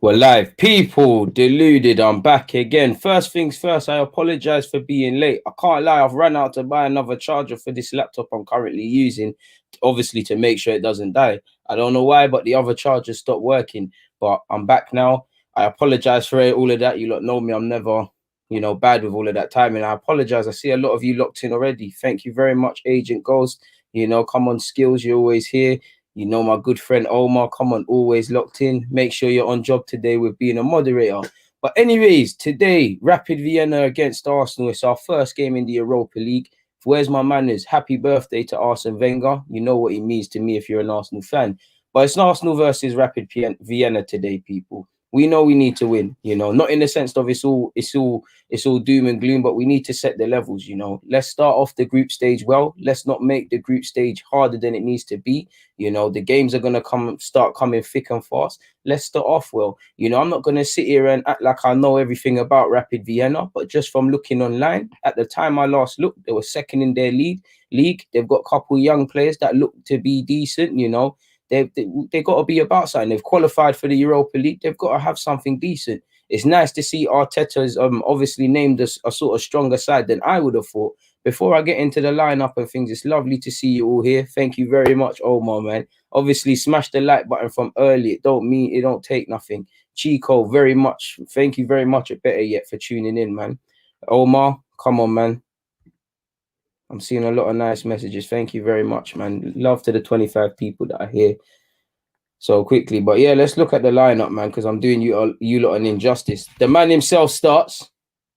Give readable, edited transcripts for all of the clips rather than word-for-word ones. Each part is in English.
We're live. People, deluded. I'm back again. First things first, I apologize for being late. I can't lie, I've run out to buy another charger for this laptop I'm currently using, obviously to make sure it doesn't die. I don't know why, but the other charger stopped working. But I'm back now. I apologize for all of that. You lot know me. I'm never, bad with all of that timing. I apologize. I see a lot of you locked in already. Thank you very much, Agent Ghost. Come on, Skills. You're always here. My good friend Omar, come on, always locked in. Make sure you're on job today with being a moderator. But anyways, today, Rapid Vienna against Arsenal. It's our first game in the Europa League. Where's my manners? Happy birthday to Arsene Wenger. You know what he means to me if you're an Arsenal fan. But it's Arsenal versus Rapid Vienna today, people. We know we need to win, not in the sense of it's all doom and gloom, but we need to set the levels, Let's start off the group stage well. Let's not make the group stage harder than it needs to be. The games are going to start coming thick and fast. Let's start off well. I'm not going to sit here and act like I know everything about Rapid Vienna, but just from looking online, at the time I last looked, they were second in their league. They've got a couple of young players that look to be decent, They got to be about something. They've qualified for the Europa League. They've got to have something decent. It's nice to see Arteta's obviously named a sort of stronger side than I would have thought. Before I get into the lineup and things, it's lovely to see you all here. Thank you very much, Omar, man. Obviously, smash the like button from early. It don't take nothing. Chico, very much. Thank you very much. Better yet for tuning in, man. Omar, come on, man. I'm seeing a lot of nice messages. Thank you very much, man. Love to the 25 people that are here so quickly. But yeah, let's look at the lineup, man, because I'm doing you lot an injustice. The man himself starts.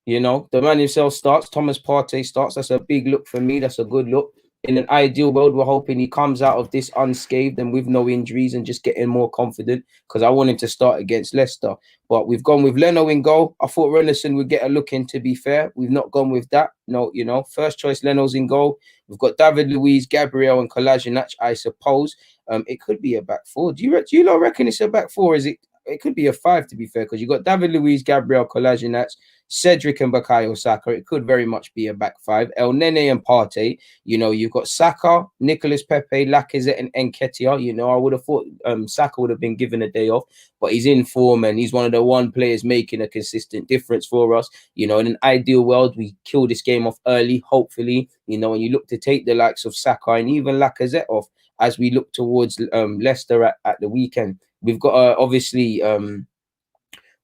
The man himself starts. Thomas Partey starts. That's a big look for me. That's a good look. In an ideal world, we're hoping he comes out of this unscathed and with no injuries and just getting more confident, because I want him to start against Leicester. But we've gone with Leno in goal. I thought Renison would get a look in, to be fair. We've not gone with that. No, first choice Leno's in goal. We've got David Luiz, Gabriel and Kolasinac, I suppose. It could be a back four. Do you lot reckon it's a back four? It could be a five, to be fair, because you've got David Luiz, Gabriel, Kolasinac, Cedric and Bukayo Saka. It could very much be a back five. El Nene and Partey. You've got Saka, Nicolas Pepe, Lacazette and Nketiah. I would have thought Saka would have been given a day off, but he's in form and he's one of the one players making a consistent difference for us. In an ideal world, we kill this game off early, hopefully, when you look to take the likes of Saka and even Lacazette off as we look towards Leicester at the weekend. We've got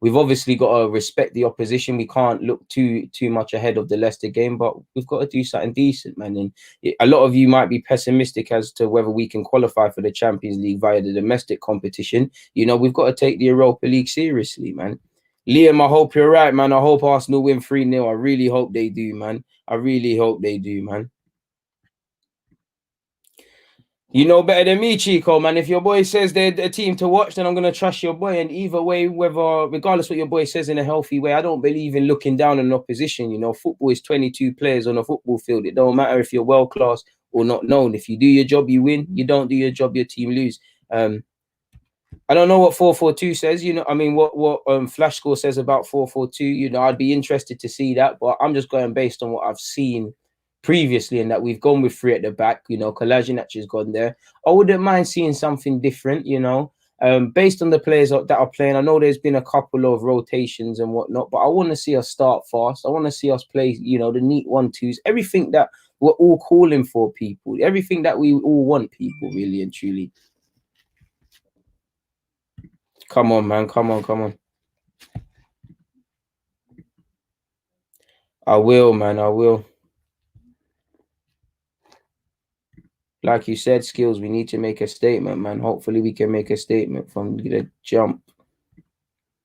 We've obviously got to respect the opposition. We can't look too much ahead of the Leicester game, but we've got to do something decent, man. And a lot of you might be pessimistic as to whether we can qualify for the Champions League via the domestic competition. We've got to take the Europa League seriously, man. Liam, I hope you're right, man. I hope Arsenal win 3-0. I really hope they do, man. I really hope they do, man. You know better than me, Chico, man. If your boy says they're a team to watch, then I'm going to trust your boy. And either way, regardless what your boy says in a healthy way, I don't believe in looking down on opposition. Football is 22 players on a football field. It don't matter if you're world-class or not known. If you do your job, you win. You don't do your job, your team lose. I don't know what 4-4-2 says. What Flash Score says about 4-4-2. I'd be interested to see that. But I'm just going based on what I've seen previously, and that we've gone with 3 at the back. Kolasinac has gone there. I wouldn't mind seeing something different, based on the players that are playing. I know there's been a couple of rotations and whatnot, but I want to see us start fast. I want to see us play, the neat 1-2s, everything that we're all calling for, people, everything that we all want, people, really and truly. Come on, man. Come on. I will, man. I will. Like you said, Skills, we need to make a statement, man. Hopefully we can make a statement from the jump.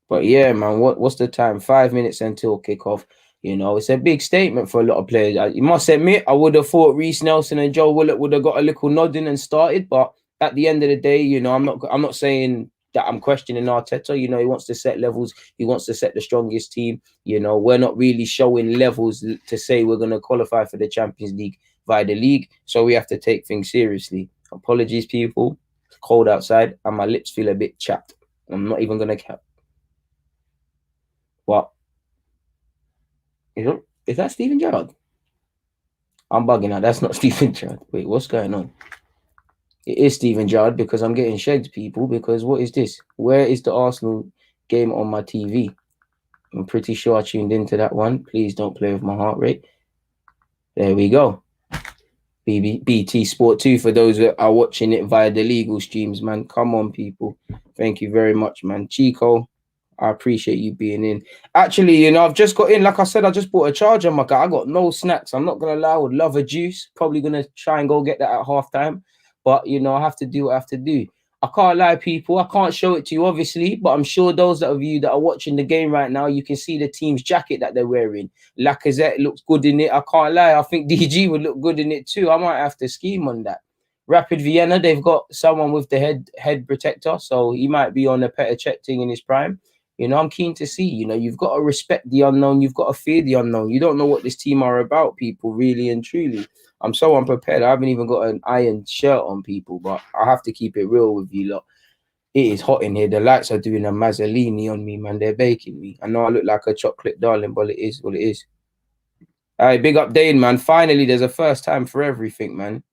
But yeah, man, what's the time? 5 minutes until kickoff. It's a big statement for a lot of players. You must admit, I would have thought Reece Nelson and Joe Willock would have got a little nodding and started. But at the end of the day, I'm not saying that I'm questioning Arteta. He wants to set levels. He wants to set the strongest team. We're not really showing levels to say we're going to qualify for the Champions League via the league. So we have to take things seriously. Apologies, people. It's cold outside and my lips feel a bit chapped. I'm not even going to cap. What? Is that Steven Gerrard? I'm bugging out. That's not Steven Gerrard. Wait, what's going on? It is Steven Gerrard because I'm getting shagged, people. Because what is this? Where is the Arsenal game on my TV. I'm pretty sure I tuned into that one. Please don't play with my heart rate. There we go. BT Sport 2 for those that are watching it via the legal streams, man. Come on, people. Thank you very much, man. Chico, I appreciate you being in. Actually, you know, I've just got in. Like I said, I just bought a charger, my guy. I got no snacks. I'm not going to lie. I would love a juice. Probably going to try and go get that at halftime. But, you know, I have to do what I have to do. I can't lie, people. I can't show it to you, obviously, but I'm sure those of you that are watching the game right now, you can see the team's jacket that they're wearing. Lacazette looks good in it. I can't lie. I think DG would look good in it too. I might have to scheme on that. Rapid Vienna, they've got someone with the head protector, so he might be on a Petr Cech thing in his prime. You know, I'm keen to see. You know, you've got to respect the unknown. You've got to fear the unknown. You don't know what this team are about, people, really and truly. I'm so unprepared. I haven't even got an iron shirt on, people, but I have to keep it real with you lot. It is hot in here. The lights are doing a Mazzolini on me, man. They're baking me. I know I look like a chocolate darling, but it is what it is. All right, big up Dane, man. Finally, there's a first time for everything, man.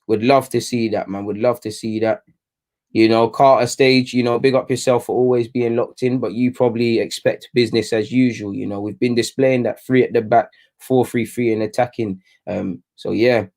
Would love to see that, man. Would love to see that. You know, Carter stage, you know, big up yourself for always being locked in, but you probably expect business as usual. You know, we've been displaying that 3 at the back, 4-3-3 and attacking. So yeah.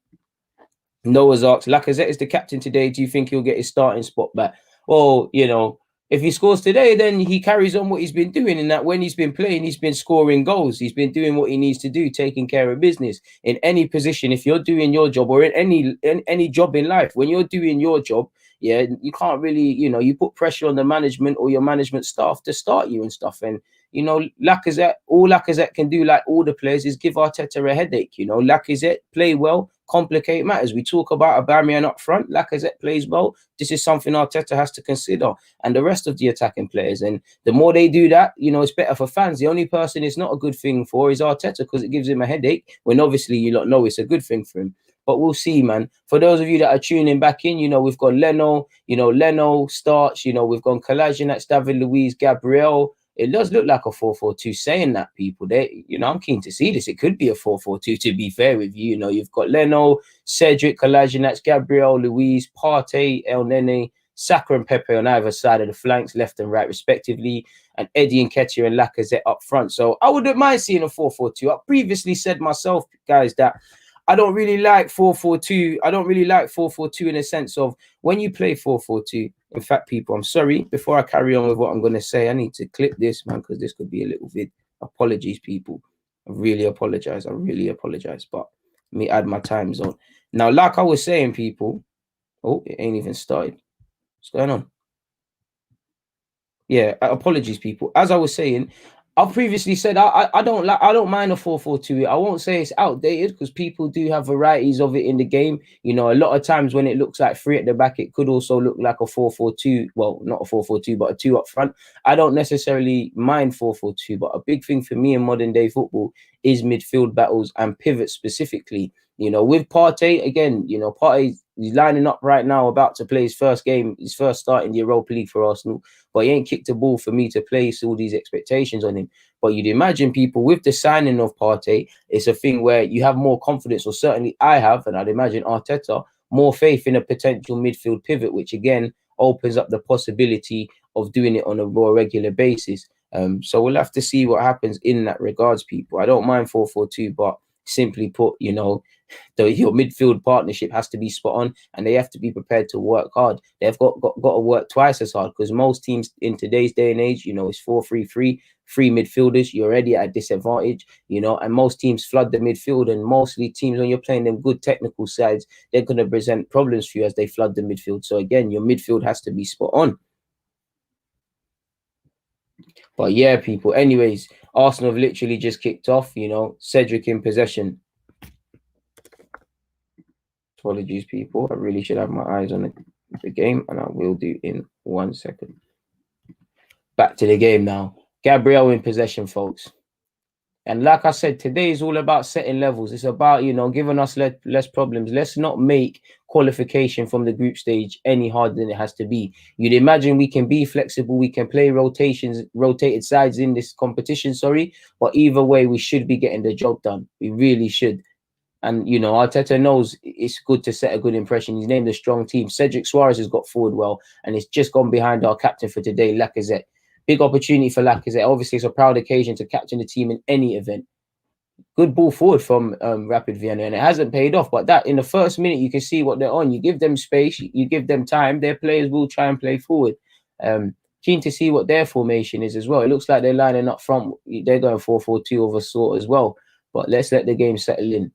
Noah's asked, Lacazette is the captain today. Do you think he'll get his starting spot back? Well, you know, if he scores today, then he carries on what he's been doing. In that when he's been playing, he's been scoring goals. He's been doing what he needs to do, taking care of business. In any position, if you're doing your job or in any job in life, when you're doing your job, yeah, you can't really, you know, you put pressure on the management or your management staff to start you and stuff. And, you know, all Lacazette can do, like all the players, is give Arteta a headache. You know, Lacazette play well, complicate matters. We talk about Aubameyang up front. Lacazette plays well. This is something Arteta has to consider, and the rest of the attacking players. And the more they do that, you know, it's better for fans. The only person it's not a good thing for is Arteta, because it gives him a headache, when obviously you lot know it's a good thing for him. But we'll see, man. For those of you that are tuning back in, you know, we've got Leno, you know, Leno starts, you know, we've got Kolasinac, David Luiz, Gabriel. It does look like a 4-4-2. Saying that, people, they, you know, I'm keen to see this. It could be a 4-4-2, to be fair with you. You know, you've got Leno, Cedric, Kolasinac, Gabriel, Luiz, Partey, El Nene, Saka and Pepe on either side of the flanks, left and right respectively, and Eddie and Nketiah and Lacazette up front. So I wouldn't mind seeing a 4-4-2. I previously said myself, guys, that I don't really like 4-4-2. I don't really like 4-4-2 in a sense of when you play 4-4-2. In fact, people, I'm sorry. Before I carry on with what I'm going to say, I need to clip this, man, because this could be a little vid. Apologies, people. I really apologize. I really apologize. But let me add my time zone. Now, like I was saying, people. Oh, it ain't even started. What's going on? Yeah, apologies, people. As I was saying, I've previously said I don't mind a 4-4-2. I won't say it's outdated, because people do have varieties of it in the game. You know, a lot of times when it looks like 3 at the back, it could also look like a 4-4-2. Well, not a 4-4-2, but a 2 up front. I don't necessarily mind 4-4-2, but a big thing for me in modern day football is midfield battles and pivots specifically. You know, with Partey, again, you know, Partey, he's lining up right now, about to play his first game, his first start in the Europa League for Arsenal. But he ain't kicked a ball for me to place all these expectations on him. But you'd imagine, people, with the signing of Partey, it's a thing where you have more confidence, or certainly I have, and I'd imagine Arteta, more faith in a potential midfield pivot, which again opens up the possibility of doing it on a more regular basis. So we'll have to see what happens in that regards, people. I don't mind 4-4-2, but simply put, you know, your midfield partnership has to be spot on, and they have to be prepared to work hard. They've got to work twice as hard, because most teams in today's day and age, you know, it's 4-3-3, 3 midfielders. You're already at a disadvantage, you know, and most teams flood the midfield, and mostly teams, when you're playing them good technical sides, they're going to present problems for you as they flood the midfield. So again, your midfield has to be spot on. But yeah, people, anyways, Arsenal have literally just kicked off, you know, Cedric in possession. Apologies, people. I really should have my eyes on the game, and I will do in 1 second. Back to the game now. Gabriel in possession, folks. And like I said, today is all about setting levels. It's about, you know, giving us less problems. Let's not make qualification from the group stage any harder than it has to be. You'd imagine we can be flexible. We can play rotated sides in this competition, but either way, we should be getting the job done. We really should. And, you know, Arteta knows it's good to set a good impression. He's named a strong team. Cedric Suarez has got forward well, and it's just gone behind our captain for today, Lacazette. Big opportunity for Lacazette. Obviously, it's a proud occasion to captain the team in any event. Good ball forward from Rapid Vienna, and it hasn't paid off. But that in the first minute, you can see what they're on. You give them space, you give them time. Their players will try and play forward. Keen to see what their formation is as well. It looks like they're lining up front. They're going 4-4-2 of a sort as well. But let's let the game settle in.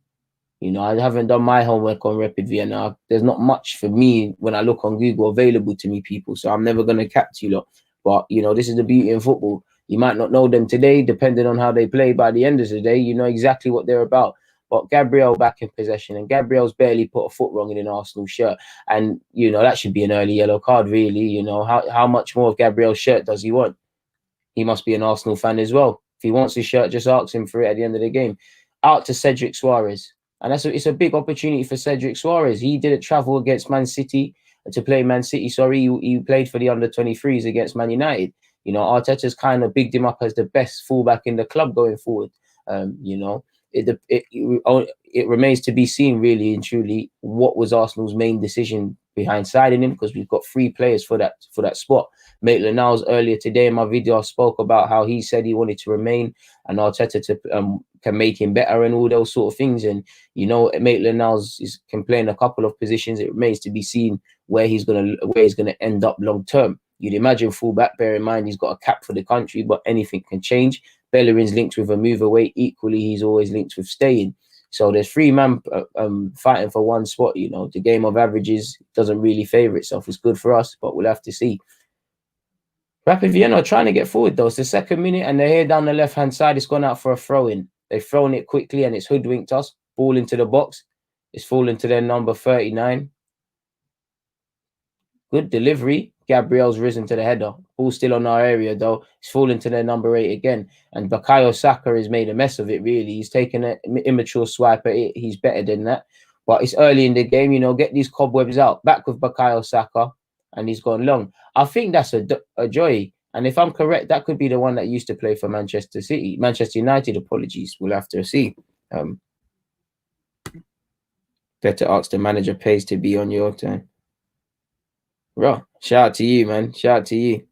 You know, I haven't done my homework on Rapid Vienna. There's not much for me when I look on Google available to me, people. So I'm never going to cap you lot. But, you know, this is the beauty in football. You might not know them today, depending on how they play. By the end of the day, you know exactly what they're about. But Gabriel back in possession, and Gabriel's barely put a foot wrong in an Arsenal shirt. And, you know, that should be an early yellow card, really. You know, how much more of Gabriel's shirt does he want? He must be an Arsenal fan as well. If he wants his shirt, just ask him for it at the end of the game. Out to Cedric Suarez. And it's a big opportunity for Cedric Suarez. He didn't travel against Man City to play Man City. Sorry, he played for the under-23s against Man United. You know, Arteta's kind of bigged him up as the best fullback in the club going forward. You know, it remains to be seen, really and truly, what was Arsenal's main decision behind signing him, because we've got 3 players for that spot. Maitland-Niles earlier today in my video, I spoke about how he said he wanted to remain and Arteta can make him better and all those sort of things. And, you know, Maitland-Niles can play in a couple of positions. It remains to be seen where he's gonna end up long term. You'd imagine fullback, bear in mind he's got a cap for the country, but anything can change. Bellerin's linked with a move away. Equally, he's always linked with staying. So there's 3 men fighting for one spot. You know, the game of averages doesn't really favour itself. It's good for us, but we'll have to see. Rapid Vienna are trying to get forward, though. It's the 2nd minute, and they're here down the left-hand side. It's gone out for a throw-in. They've thrown it quickly, and it's hoodwinked us. Ball into the box. It's fallen to their number 39. Good delivery. Gabriel's risen to the header. Ball still on our area, though. It's fallen to their number 8 again. And Bukayo Saka has made a mess of it, really. He's taken an immature swipe at it. He's better than that. But it's early in the game, you know, get these cobwebs out. Back with Bukayo Saka. And he's gone long. I think that's a joy. And if I'm correct, that could be the one that used to play for Manchester United, apologies. We'll have to see. Better ask the manager pays to be on your turn. Bro, shout out to you, man. Shout out to you.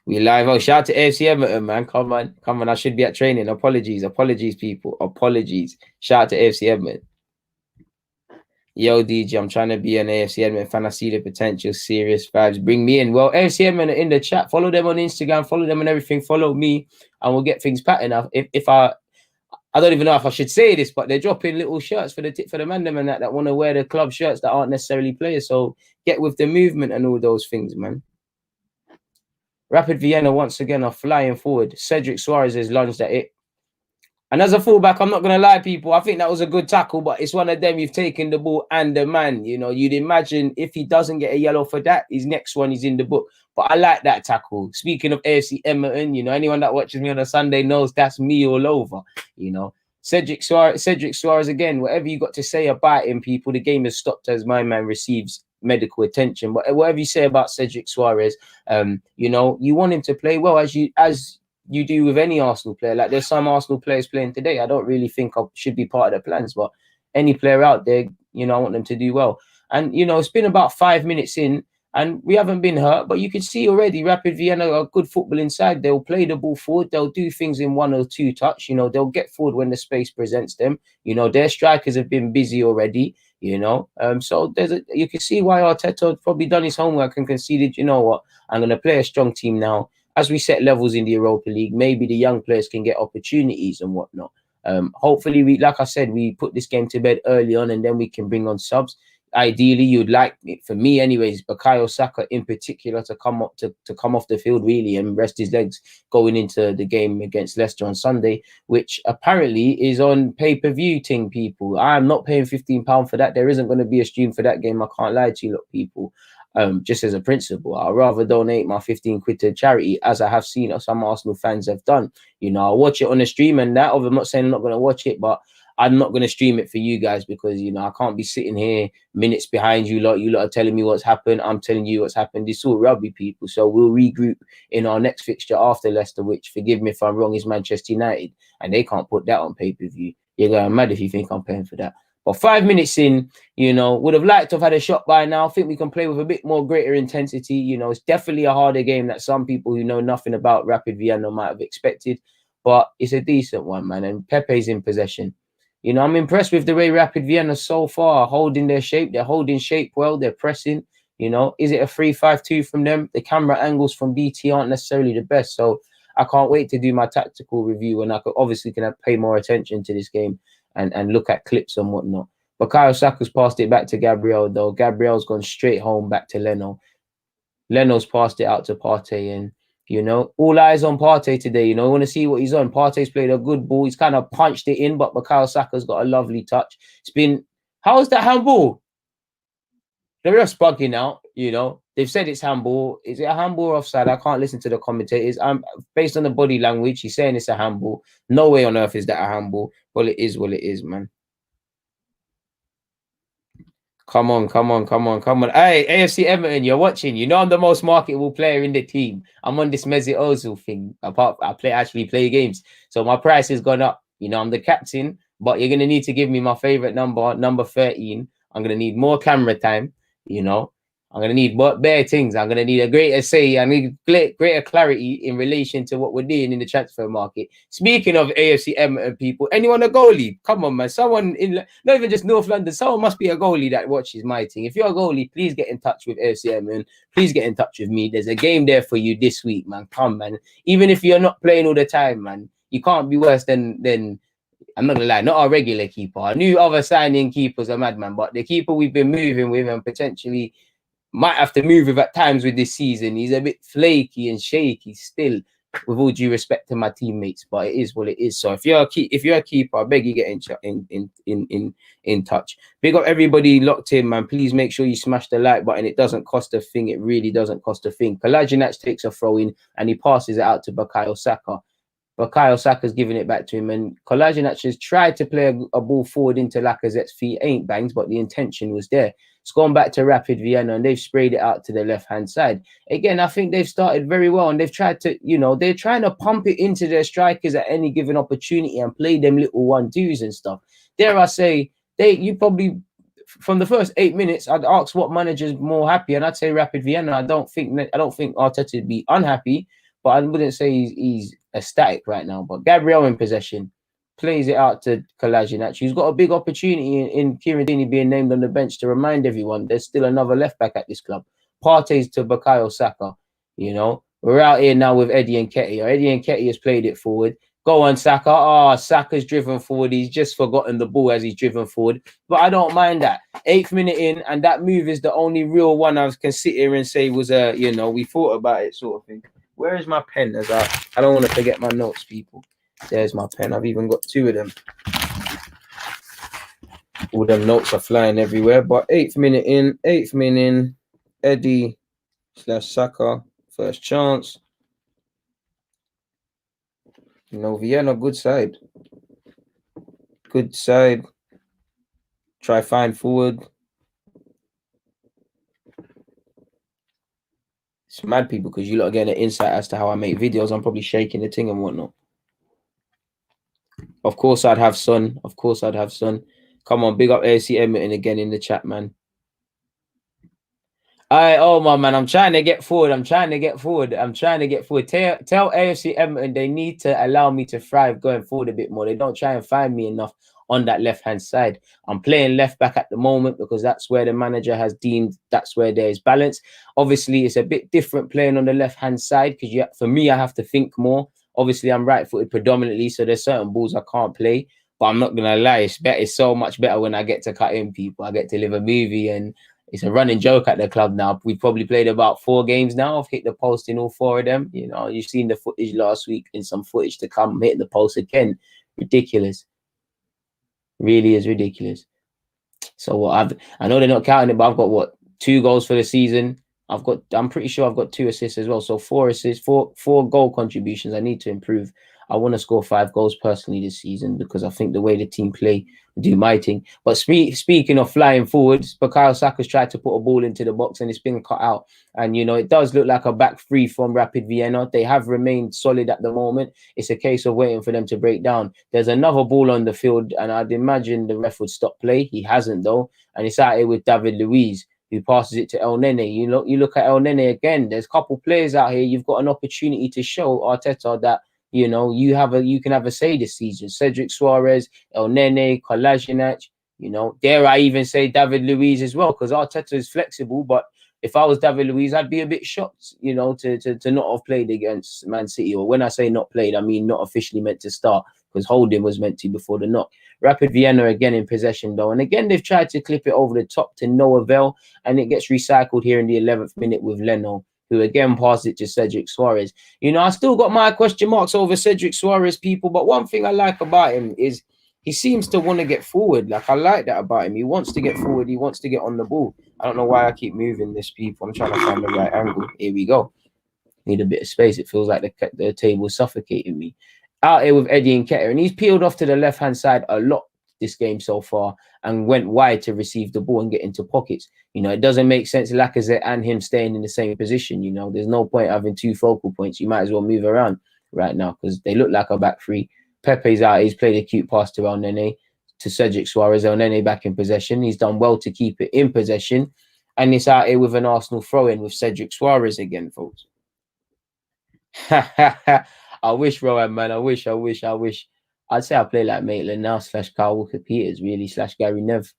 We live. Oh, shout out to AFC Everton, man. Come on. I should be at training. Apologies, people. Apologies. Shout out to AFC Everton. Yo, DJ, I'm trying to be an AFC Edmonton fan. I see the potential, serious vibes. Bring me in. Well, AFC Edmonton are in the chat. Follow them on Instagram. Follow them on everything. Follow me, and we'll get things patterned. If I don't even know if I should say this, but they're dropping little shirts for the man them and that want to wear the club shirts that aren't necessarily players. So get with the movement and all those things, man. Rapid Vienna once again are flying forward. Cedric Suarez has lunged at it. And as a fullback, I'm not going to lie, people. I think that was a good tackle, but it's one of them. You've taken the ball and the man. You know, you'd imagine if he doesn't get a yellow for that, his next one is in the book. But I like that tackle. Speaking of AFC Edmonton, you know, anyone that watches me on a Sunday knows that's me all over. You know, Cedric Suarez again. Whatever you got to say about him, people, the game has stopped as my man receives medical attention. But whatever you say about Cedric Suarez, you know, you want him to play well as you do with any Arsenal player. Like there's some Arsenal players playing today. I don't really think I should be part of the plans, but any player out there, you know, I want them to do well. And, you know, it's been about 5 minutes in and we haven't been hurt, but you can see already Rapid Vienna are good football inside. They'll play the ball forward. They'll do things in 1 or 2 touch. You know, they'll get forward when the space presents them. You know, their strikers have been busy already, you know. So you can see why Arteta probably done his homework and conceded, you know what, I'm going to play a strong team now. As we set levels in the Europa League, maybe the young players can get opportunities and whatnot. Hopefully, like I said, we put this game to bed early on and then we can bring on subs. Ideally, you'd like, for me anyways, Bukayo Saka in particular to come off the field really and rest his legs going into the game against Leicester on Sunday, which apparently is on pay-per-view thing, people. I'm not paying £15 for that. There isn't going to be a stream for that game. I can't lie to you, lot, people. Just as a principle, I'd rather donate my 15 quid to charity, as I have seen some Arsenal fans have done. You know, I'll watch it on the stream and that. I'm not saying I'm not going to watch it, but I'm not going to stream it for you guys because, you know, I can't be sitting here minutes behind you lot. You lot are telling me what's happened. I'm telling you what's happened. It's all rugby, people. So we'll regroup in our next fixture after Leicester, which, forgive me if I'm wrong, is Manchester United. And they can't put that on pay-per-view. You're going mad if you think I'm paying for that. But 5 minutes in, you know, would have liked to have had a shot by now. I think we can play with a bit more greater intensity. You know, it's definitely a harder game that some people who know nothing about Rapid Vienna might have expected. But it's a decent one, man. And Pepe's in possession. You know, I'm impressed with the way Rapid Vienna so far are holding their shape. They're holding shape well. They're pressing. You know, is it a 3-5-2 from them? The camera angles from BT aren't necessarily the best. So I can't wait to do my tactical review, and I could obviously can pay more attention to this game and look at clips and whatnot. Bukayo Saka's passed it back to Gabriel, though. Gabriel's gone straight home back to Leno. Leno's passed it out to Partey, and you know, all eyes on Partey today. You know, I want to see what he's on. Partey's played a good ball. He's kind of punched it in, but Bukayo Saka's got a lovely touch. It's been, how's that handball? They're just bugging out, you know. They've said it's handball. Is it a handball or offside? I can't listen to the commentators. Based on the body language, he's saying it's a handball. No way on earth is that a handball. Well, it is what it is, man. Come on, come on, come on, come on. Hey, AFC Everton, you're watching. You know I'm the most marketable player in the team. I'm on this Mesut Ozil thing. Actually play games. So my price has gone up. You know, I'm the captain, but you're going to need to give me my favorite number 13. I'm going to need more camera time, you know. I'm going to need bare things. I'm going to need a greater say. I need greater clarity in relation to what we're doing in the transfer market. Speaking of AFC Everton people, anyone a goalie? Come on, man. Someone in, not even just North London, someone must be a goalie that watches my team. If you're a goalie, please get in touch with AFC Everton. Please get in touch with me. There's a game there for you this week, man. Come, man. Even if you're not playing all the time, man, you can't be worse than I'm not gonna lie, not our regular keeper. I knew other signing keepers are madman, but the keeper we've been moving with and potentially might have to move with at times with this season. He's a bit flaky and shaky still, with all due respect to my teammates, but it is what it is. So if you're a keeper, I beg you get in touch. Big up everybody locked in, man. Please make sure you smash the like button. It doesn't cost a thing. It really doesn't cost a thing. Kolasinac takes a throw in and he passes it out to Bukayo Saka. Bukayo Saka's giving it back to him, and Kolasinac has tried to play a ball forward into Lacazette's feet. Ain't bangs, but the intention was there. It's gone back to Rapid Vienna, and they've sprayed it out to the left-hand side. Again, I think they've started very well, and they've tried to, you know, they're trying to pump it into their strikers at any given opportunity and play them little 1-2s and stuff. Dare I say, you probably, from the first 8 minutes, I'd ask what manager's more happy, and I'd say Rapid Vienna. I don't think Arteta would be unhappy, but I wouldn't say he's ecstatic right now. But Gabriel in possession, plays it out to Kolasinac. He's got a big opportunity in Kieran Deeney being named on the bench to remind everyone there's still another left back at this club. Partey's to Bukayo Saka. You know, we're out here now with Eddie Nketiah. Eddie Nketiah has played it forward. Go on, Saka. Saka's driven forward. He's just forgotten the ball as he's driven forward. But I don't mind that. 8th minute in, and that move is the only real one I can sit here and say was you know, we thought about it sort of thing. Where is my pen? As I don't want to forget my notes, people. There's my pen. I've even got 2 of them. All them notes are flying everywhere. But 8th minute in, Eddie / Saka, first chance. You know, Vienna, good side. Good side. Try find forward. It's mad, people, because you lot are getting an insight as to how I make videos. I'm probably shaking the thing and whatnot. Of course, I'd have Son. Of course, I'd have Son. Come on, big up AFC Edmonton again in the chat, man. Oh my man, I'm trying to get forward. Tell AFC Edmonton they need to allow me to thrive going forward a bit more. They don't try and find me enough on that left-hand side. I'm playing left back at the moment because that's where the manager has deemed that's where there is balance. Obviously, it's a bit different playing on the left-hand side because for me, I have to think more. Obviously, I'm right-footed predominantly, so there's certain balls I can't play. But I'm not gonna lie, it's so much better when I get to cut in people. I get to live a movie, and it's a running joke at the club now. We've probably played about 4 games now. I've hit the post in all 4 of them. You know, you've seen the footage last week and some footage to come. Hitting the post again, ridiculous. Really is ridiculous. So I know they're not counting it, but I've got 2 goals for the season. I'm pretty sure I've got 2 assists as well. So 4 assists, 4 goal contributions. I need to improve. I want to score 5 goals personally this season because I think the way the team play do my thing. But speaking of flying forwards, Bukayo Saka's tried to put a ball into the box and it's been cut out. And, you know, it does look like a back three from Rapid Vienna. They have remained solid at the moment. It's a case of waiting for them to break down. There's another ball on the field, and I'd imagine the ref would stop play. He hasn't, though. And it's out here with David Luiz, who passes it to El Nene. You look at El Nene again. There's a couple players out here. You've got an opportunity to show Arteta that, you know, you can have a say this season. Cedric Suarez, El Nene, Kolasinac, you know, dare I even say David Luiz as well, because Arteta is flexible. But if I was David Luiz, I'd be a bit shocked, you know, to not have played against Man City. Or when I say not played, I mean not officially meant to start, because Holding was meant to before the knock. Rapid Vienna again in possession, though. And again, they've tried to clip it over the top to no avail. And it gets recycled here in the 11th minute with Leno, who again passes it to Cedric Suarez. You know, I still got my question marks over Cedric Suarez, people. But one thing I like about him is he seems to want to get forward. Like, I like that about him. He wants to get forward. He wants to get on the ball. I don't know why I keep moving this, people. I'm trying to find the right angle. Here we go. Need a bit of space. It feels like the table's suffocating me. Out here with Eddie Nketiah, and he's peeled off to the left-hand side a lot this game so far and went wide to receive the ball and get into pockets. You know, it doesn't make sense Lacazette and him staying in the same position. You know, there's no point having 2 focal points. You might as well move around right now because they look like a back three. Pepe's out. He's played a cute pass to El Nene, to Cedric Suarez. El Nene back in possession. He's done well to keep it in possession. And it's out here with an Arsenal throw-in with Cedric Suarez again, folks. I wish, Rowan, man. I wish. I'd say I play like Maitland now / Kyle Walker-Peters, really, / Gary Nev.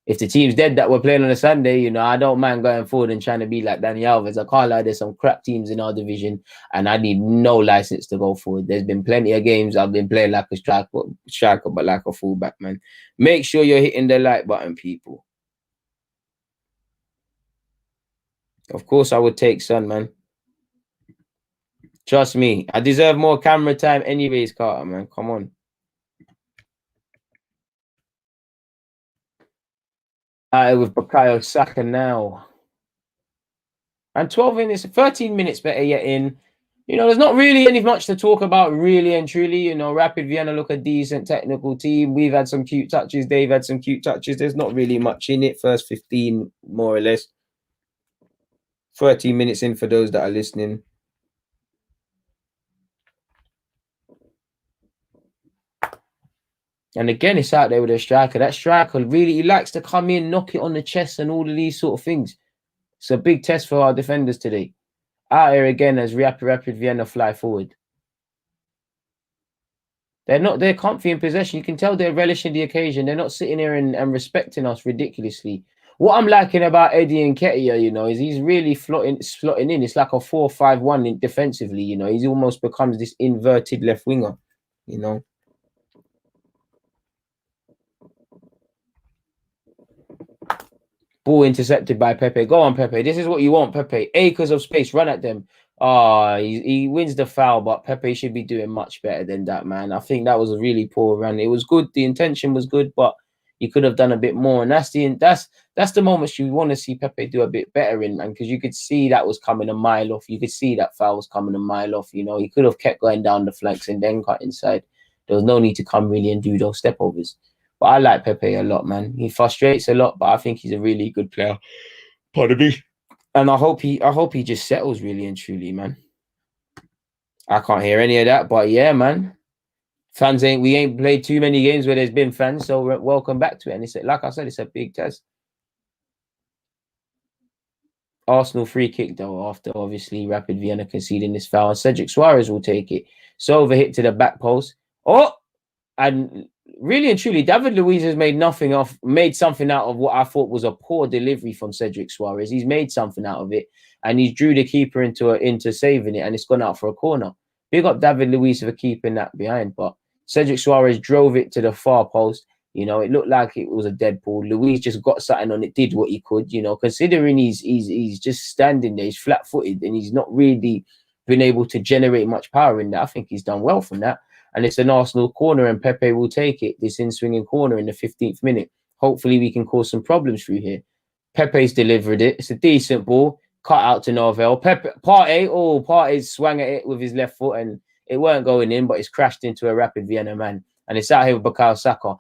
If the team's dead that we're playing on a Sunday, you know, I don't mind going forward and trying to be like Dani Alves. I can't lie, there's some crap teams in our division, and I need no license to go forward. There's been plenty of games I've been playing like a striker, but like a fullback, man. Make sure you're hitting the like button, people. Of course, I would take Son, man. Trust me, I deserve more camera time anyways, Carter, man. Come on. With Bukayo Saka now. And 12 minutes, 13 minutes better yet in. You know, there's not really much to talk about, really and truly. You know, Rapid Vienna look a decent technical team. We've had some cute touches. They've had some cute touches. There's not really much in it. First 15, more or less. 13 minutes in for those that are listening. And again, it's out there with a striker. That striker really, he likes to come in, knock it on the chest and all of these sort of things. It's a big test for our defenders today. Out here again as Rapid Vienna fly forward. They're comfy in possession. You can tell they're relishing the occasion. They're not sitting here and respecting us ridiculously. What I'm liking about Eddie Nketiah, you know, is he's really slotting in. It's like a 4-5-1 defensively, you know. He's almost becomes this inverted left winger, you know. Ball intercepted by Pepe. Go on, Pepe. This is what you want, Pepe. Acres of space. Run at them. He wins the foul, but Pepe should be doing much better than that, man. I think that was a really poor run. It was good. The intention was good, but you could have done a bit more. And that's the moments you want to see Pepe do a bit better in, man, because you could see that was coming a mile off. You could see that foul was coming a mile off. You know, he could have kept going down the flanks and then cut inside. There was no need to come really and do those step overs. But I like Pepe a lot, man. He frustrates a lot, but I think he's a really good player. Pardon me. And I hope he just settles really and truly, man. I can't hear any of that, but yeah, man. Fans we ain't played too many games where there's been fans, so welcome back to it. And it's like I said, it's a big test. Arsenal free kick though, after obviously Rapid Vienna conceding this foul. Cedric Suarez will take it. So hit to the back post. Oh, and really and truly, David Luiz has made something out of what I thought was a poor delivery from Cedric Suarez. He's made something out of it, and he's drew the keeper into saving it, and it's gone out for a corner. Big up David Luiz for keeping that behind, but Cedric Suarez drove it to the far post. You know, it looked like it was a dead ball. Luiz just got something on it, did what he could. You know, considering he's just standing there, he's flat-footed, and he's not really been able to generate much power in that. I think he's done well from that. And it's an Arsenal corner, and Pepe will take it, this in-swinging corner in the 15th minute. Hopefully, we can cause some problems through here. Pepe's delivered it. It's a decent ball. Cut out to Norvell. Partey swung at it with his left foot, and It weren't going in, but it's crashed into a Rapid Vienna man. And it's out here with Bukayo Saka.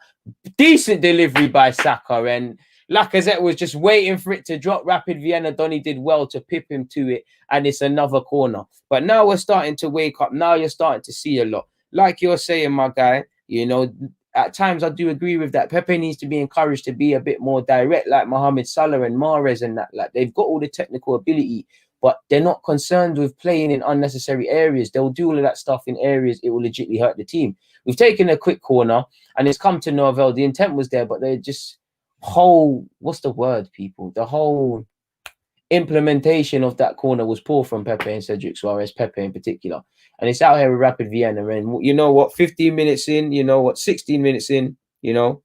Decent delivery by Saka. And Lacazette was just waiting for it to drop. Rapid Vienna, Donny did well to pip him to it. And it's another corner. But now we're starting to wake up. Now you're starting to see a lot. Like you're saying, my guy, you know, at times I do agree with that. Pepe needs to be encouraged to be a bit more direct, like Mohamed Salah and Mahrez and that. Like, they've got all the technical ability, but they're not concerned with playing in unnecessary areas. They'll do all of that stuff in areas it will legitimately hurt the team. We've taken a quick corner and it's come to no avail. The intent was there, but they're just what's the word, people? The whole implementation of that corner was poor from Pepe and Cedric Suarez, Pepe in particular. And it's out here with Rapid Vienna. And you know what? 15 minutes in, you know what? 16 minutes in, you know,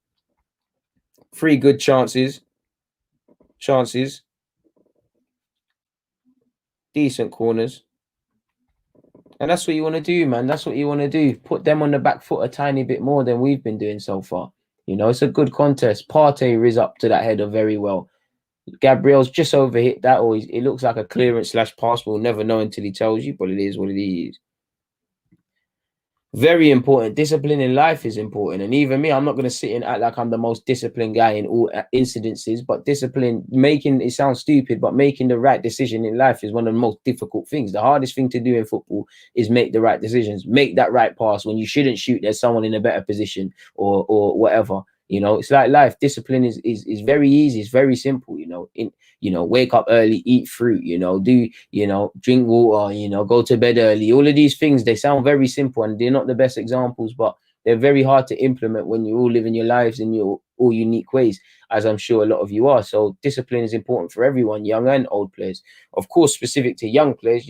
3 good chances. Decent corners. And that's what you want to do, man. That's what you want to do. Put them on the back foot a tiny bit more than we've been doing so far. You know, it's a good contest. Partey riz up to that header very well. Gabriel's just overhit that, or it looks like a clearance / pass. We'll never know until he tells you, but it is what it is. Very important. Discipline in life is important. And even me, I'm not going to sit and act like I'm the most disciplined guy in all incidences, but discipline, it sounds stupid, but making the right decision in life is one of the most difficult things. The hardest thing to do in football is make the right decisions, make that right pass. When you shouldn't shoot, there's someone in a better position or whatever. You know, it's like life. Discipline is very easy. It's very simple, you know. Wake up early, eat fruit, drink water, go to bed early. All of these things, they sound very simple and they're not the best examples, but they're very hard to implement when you're all living your lives in your all unique ways, as I'm sure a lot of you are. So discipline is important for everyone, young and old players. Of course, specific to young players,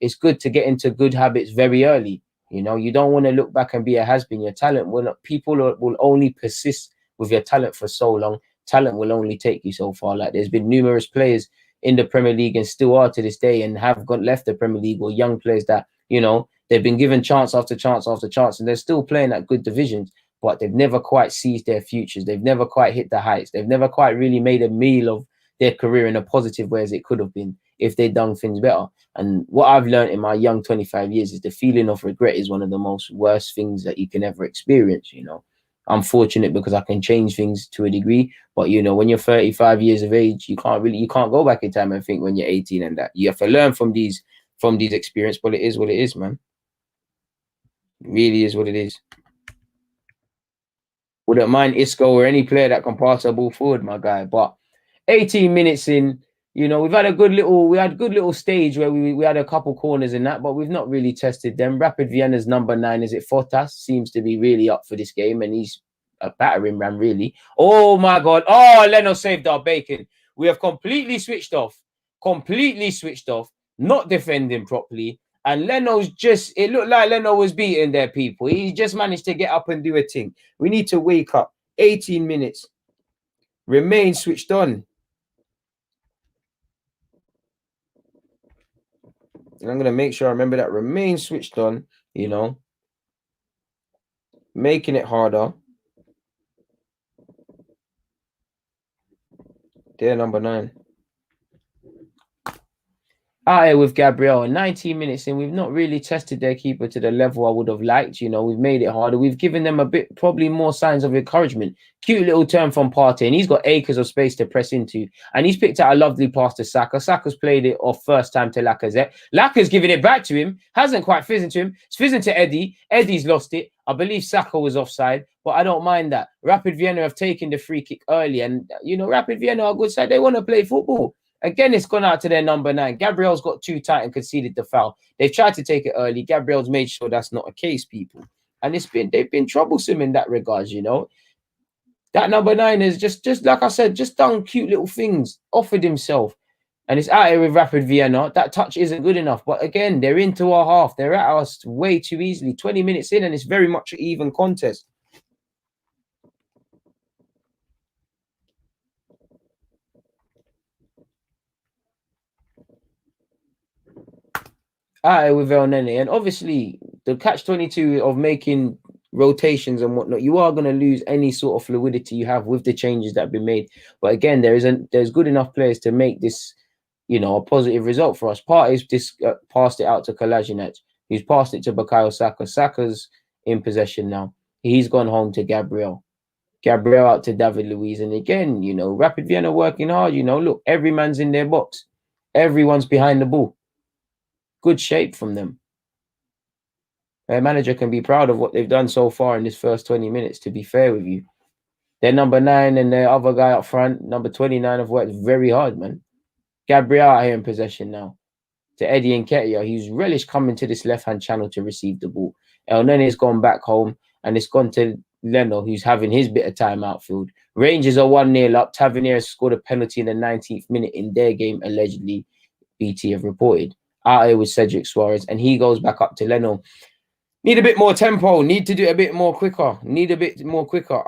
it's good to get into good habits very early. You don't want to look back and be a has-been. Your talent will only persist with your talent for so long. Talent will only take you so far. Like, there's been numerous players in the Premier League and still are to this day and have left the Premier League, or young players that, they've been given chance after chance after chance and they're still playing at good divisions, but they've never quite seized their futures. They've never quite hit the heights. They've never quite really made a meal of their career in a positive way as it could have been if they'd done things better. And what I've learned in my young 25 years is the feeling of regret is one of the most worst things that you can ever experience. I'm fortunate because I can change things to a degree, but when you're 35 years of age, you can't go back in time and think when you're 18 and that. You have to learn from these experiences, but it is what it is, man. It really is what it is. Wouldn't mind Isco or any player that can pass the ball forward, my guy. But 18 minutes in, we've had a good little stage where we had a couple corners in that, but we've not really tested them. Rapid Vienna's number 9, is it Fortas, seems to be really up for this game, and he's a battering ram, really. Oh my God! Oh, Leno saved our bacon. We have completely switched off, not defending properly, and it looked like Leno was beaten there, people. He just managed to get up and do a thing. We need to wake up. 18 minutes. Remain switched on. And I'm going to make sure I remember that. Remain switched on, making it harder. They're number 9. Out here with Gabriel, 19 minutes in, we've not really tested their keeper to the level I would have liked. We've made it harder. We've given them a bit, probably more signs of encouragement. Cute little turn from Partey, and he's got acres of space to press into. And he's picked out a lovely pass to Saka. Saka's played it off first time to Lacazette. Laka's giving it back to him. Hasn't quite fizzed to him. It's fizzing to Eddie. Eddie's lost it. I believe Saka was offside, but I don't mind that. Rapid Vienna have taken the free kick early, and, Rapid Vienna are a good side. They want to play football. Again, it's gone out to their number 9. Gabriel's got too tight and conceded the foul. They've tried to take it early. Gabriel's made sure that's not a case, people. And they've been troublesome in that regards, That number 9 is just like I said, just done cute little things, offered himself. And it's out here with Rapid Vienna. That touch isn't good enough. But again, they're into our half. They're at us way too easily. 20 minutes in, and it's very much an even contest. With El Nene, and obviously the catch-22 of making rotations and whatnot, you are going to lose any sort of fluidity you have with the changes that have been made. But again, there's good enough players to make this, a positive result for us. Partey's passed it out to Kolasinac. He's passed it to Bukayo Saka. Saka's in possession now. He's gone home to Gabriel. Gabriel out to David Luiz. And again, you know, Rapid Vienna working hard. You know, look, every man's in their box. Everyone's behind the ball. Good shape from them. Their manager can be proud of what they've done so far in this first 20 minutes, to be fair with you. Their number 9 and their other guy up front, number 29, have worked very hard, man. Gabriel out here in possession now. To Eddie Nketiah, he's relished coming to this left-hand channel to receive the ball. El Nene's gone back home, and it's gone to Leno, who's having his bit of time outfield. Rangers are 1-0 up. Tavernier has scored a penalty in the 19th minute in their game, allegedly, BT have reported. Out here with Cedric Suarez, and he goes back up to Leno. Need a bit more tempo. Need to do it a bit more quicker.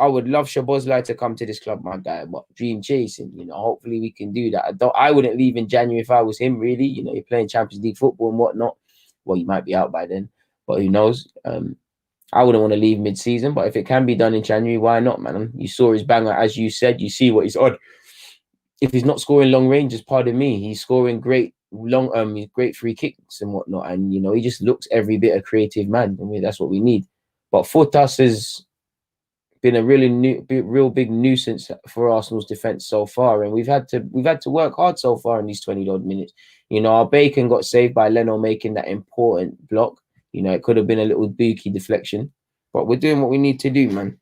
I would love Szoboszlai to come to this club, my guy. But dream chasing, you know. Hopefully we can do that. I wouldn't leave in January if I was him, really. You know, you're playing Champions League football and whatnot. Well, you might be out by then, but who knows? I wouldn't want to leave mid-season, but if it can be done in January, why not, man? You saw his banger, as you said. You see what he's on. If he's not scoring long ranges, pardon me, he's scoring great great free kicks and whatnot, and you know, he just looks every bit a creative man. I mean, that's what we need. But Fortas has been a real big nuisance for Arsenal's defense so far, and we've had to work hard so far in these 20 odd minutes. You know, our bacon got saved by Leno making that important block. You know, it could have been a little dookie deflection, but we're doing what we need to do, man.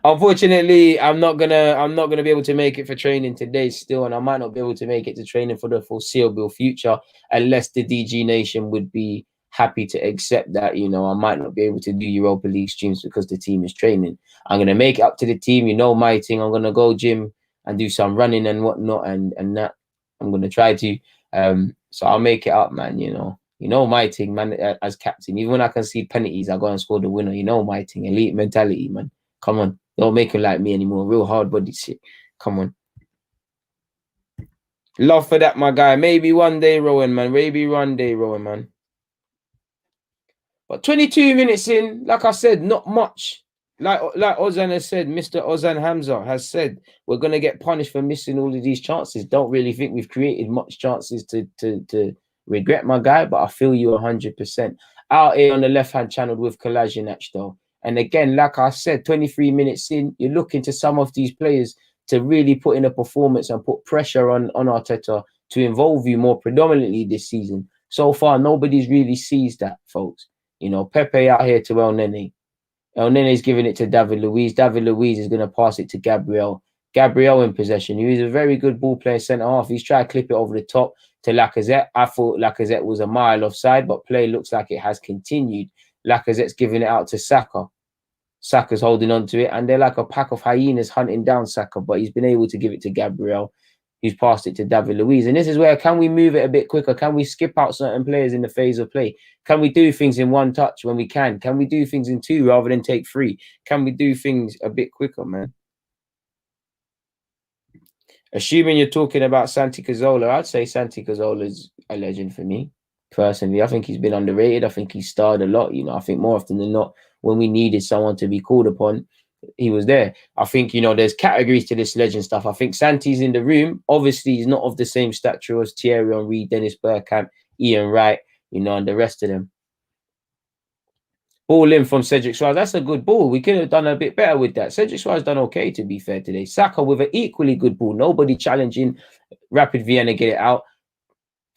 Unfortunately, I'm not gonna be able to make it for training today still, and I might not be able to make it to training for the foreseeable future unless the DG Nation would be happy to accept that. You know, I might not be able to do Europa League streams because the team is training. I'm gonna make it up to the team. You know my thing. I'm gonna go gym and do some running and whatnot, and that I'm gonna try to. So I'll make it up, man. You know my thing, man. As captain, even when I can see penalties, I go and score the winner. You know my thing. Elite mentality, man. Come on. Don't make him like me anymore. Real hard body shit. Come on. Love for that, my guy. Maybe one day, Rowan, man. Maybe one day, Rowan, man. But 22 minutes in, like I said, not much. Like Ozan has said, Mr. Ozan Hamza has said, we're going to get punished for missing all of these chances. Don't really think we've created much chances to regret, my guy, but I feel you 100%. Out here on the left-hand channel with Kolasinac, though. And again, like I said, 23 minutes in, you're looking to some of these players to really put in a performance and put pressure on Arteta to involve you more predominantly this season. So far, nobody's really seized that, folks. You know, Pepe out here to El Nene. El Nene's giving it to David Luiz. David Luiz is going to pass it to Gabriel. Gabriel in possession. He is a very good ball player centre half. He's trying to clip it over the top to Lacazette. I thought Lacazette was a mile offside, but play looks like it has continued. Lacazette's giving it out to Saka. Saka's holding on to it, and they're like a pack of hyenas hunting down Saka, but he's been able to give it to Gabriel, who's passed it to David Luiz. And this is where, can we move it a bit quicker? Can we skip out certain players in the phase of play? Can we do things in one touch when we can? Can we do things in two rather than take three? Can we do things a bit quicker, man? Assuming you're talking about Santi Cazorla, I'd say Santi Cazorla's a legend for me, personally. I think he's been underrated. I think he's starred a lot. You know, I think more often than not, when we needed someone to be called upon, he was there. I think, you know, there's categories to this legend stuff. I think Santi's in the room. Obviously, he's not of the same stature as Thierry Henry, Dennis Bergkamp, Ian Wright, you know, and the rest of them. Ball in from Cedric Suarez. That's a good ball. We could have done a bit better with that. Cedric Suarez done okay, to be fair, today. Saka with an equally good ball. Nobody challenging. Rapid Vienna get it out.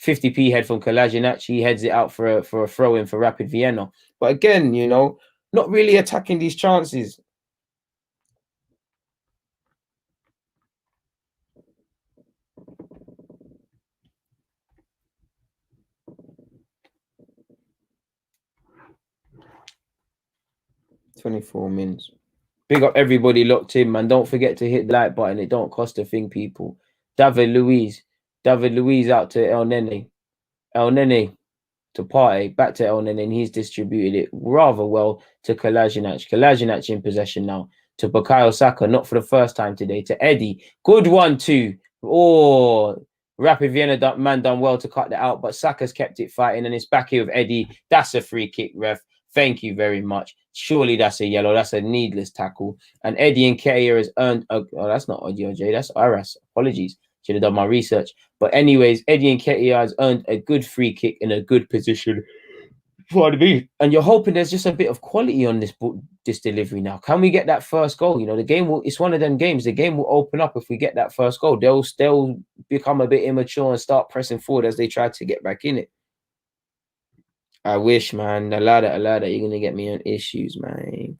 50p head from Kolasinac. He heads it out for a throw-in for Rapid Vienna. But again, you know, not really attacking these chances. $24 minutes. Big up everybody locked in, man. Don't forget to hit the like button. It don't cost a thing, people. David Luiz out to El Nene. El Nene to Partey, back to El Nene, and he's distributed it rather well to Kolasinac. Kolasinac in possession now to Bukayo Saka, not for the first time today, to Eddie. Good one, too. Oh, Rapid Vienna man done well to cut that out, but Saka's kept it fighting, and it's back here with Eddie. That's a free kick, ref. Thank you very much. Surely that's a yellow. That's a needless tackle. And Eddie Nketiah has earned... oh, that's not Audio J. That's Aras. Apologies. Should have done my research. But anyways, Eddie Nketiah has earned a good free kick in a good position. And you're hoping there's just a bit of quality on this delivery now. Can we get that first goal? You know, the game will. It's one of them games. The game will open up if we get that first goal. They'll become a bit immature and start pressing forward as they try to get back in it. I wish, man. A lot of you're gonna get me on issues, man.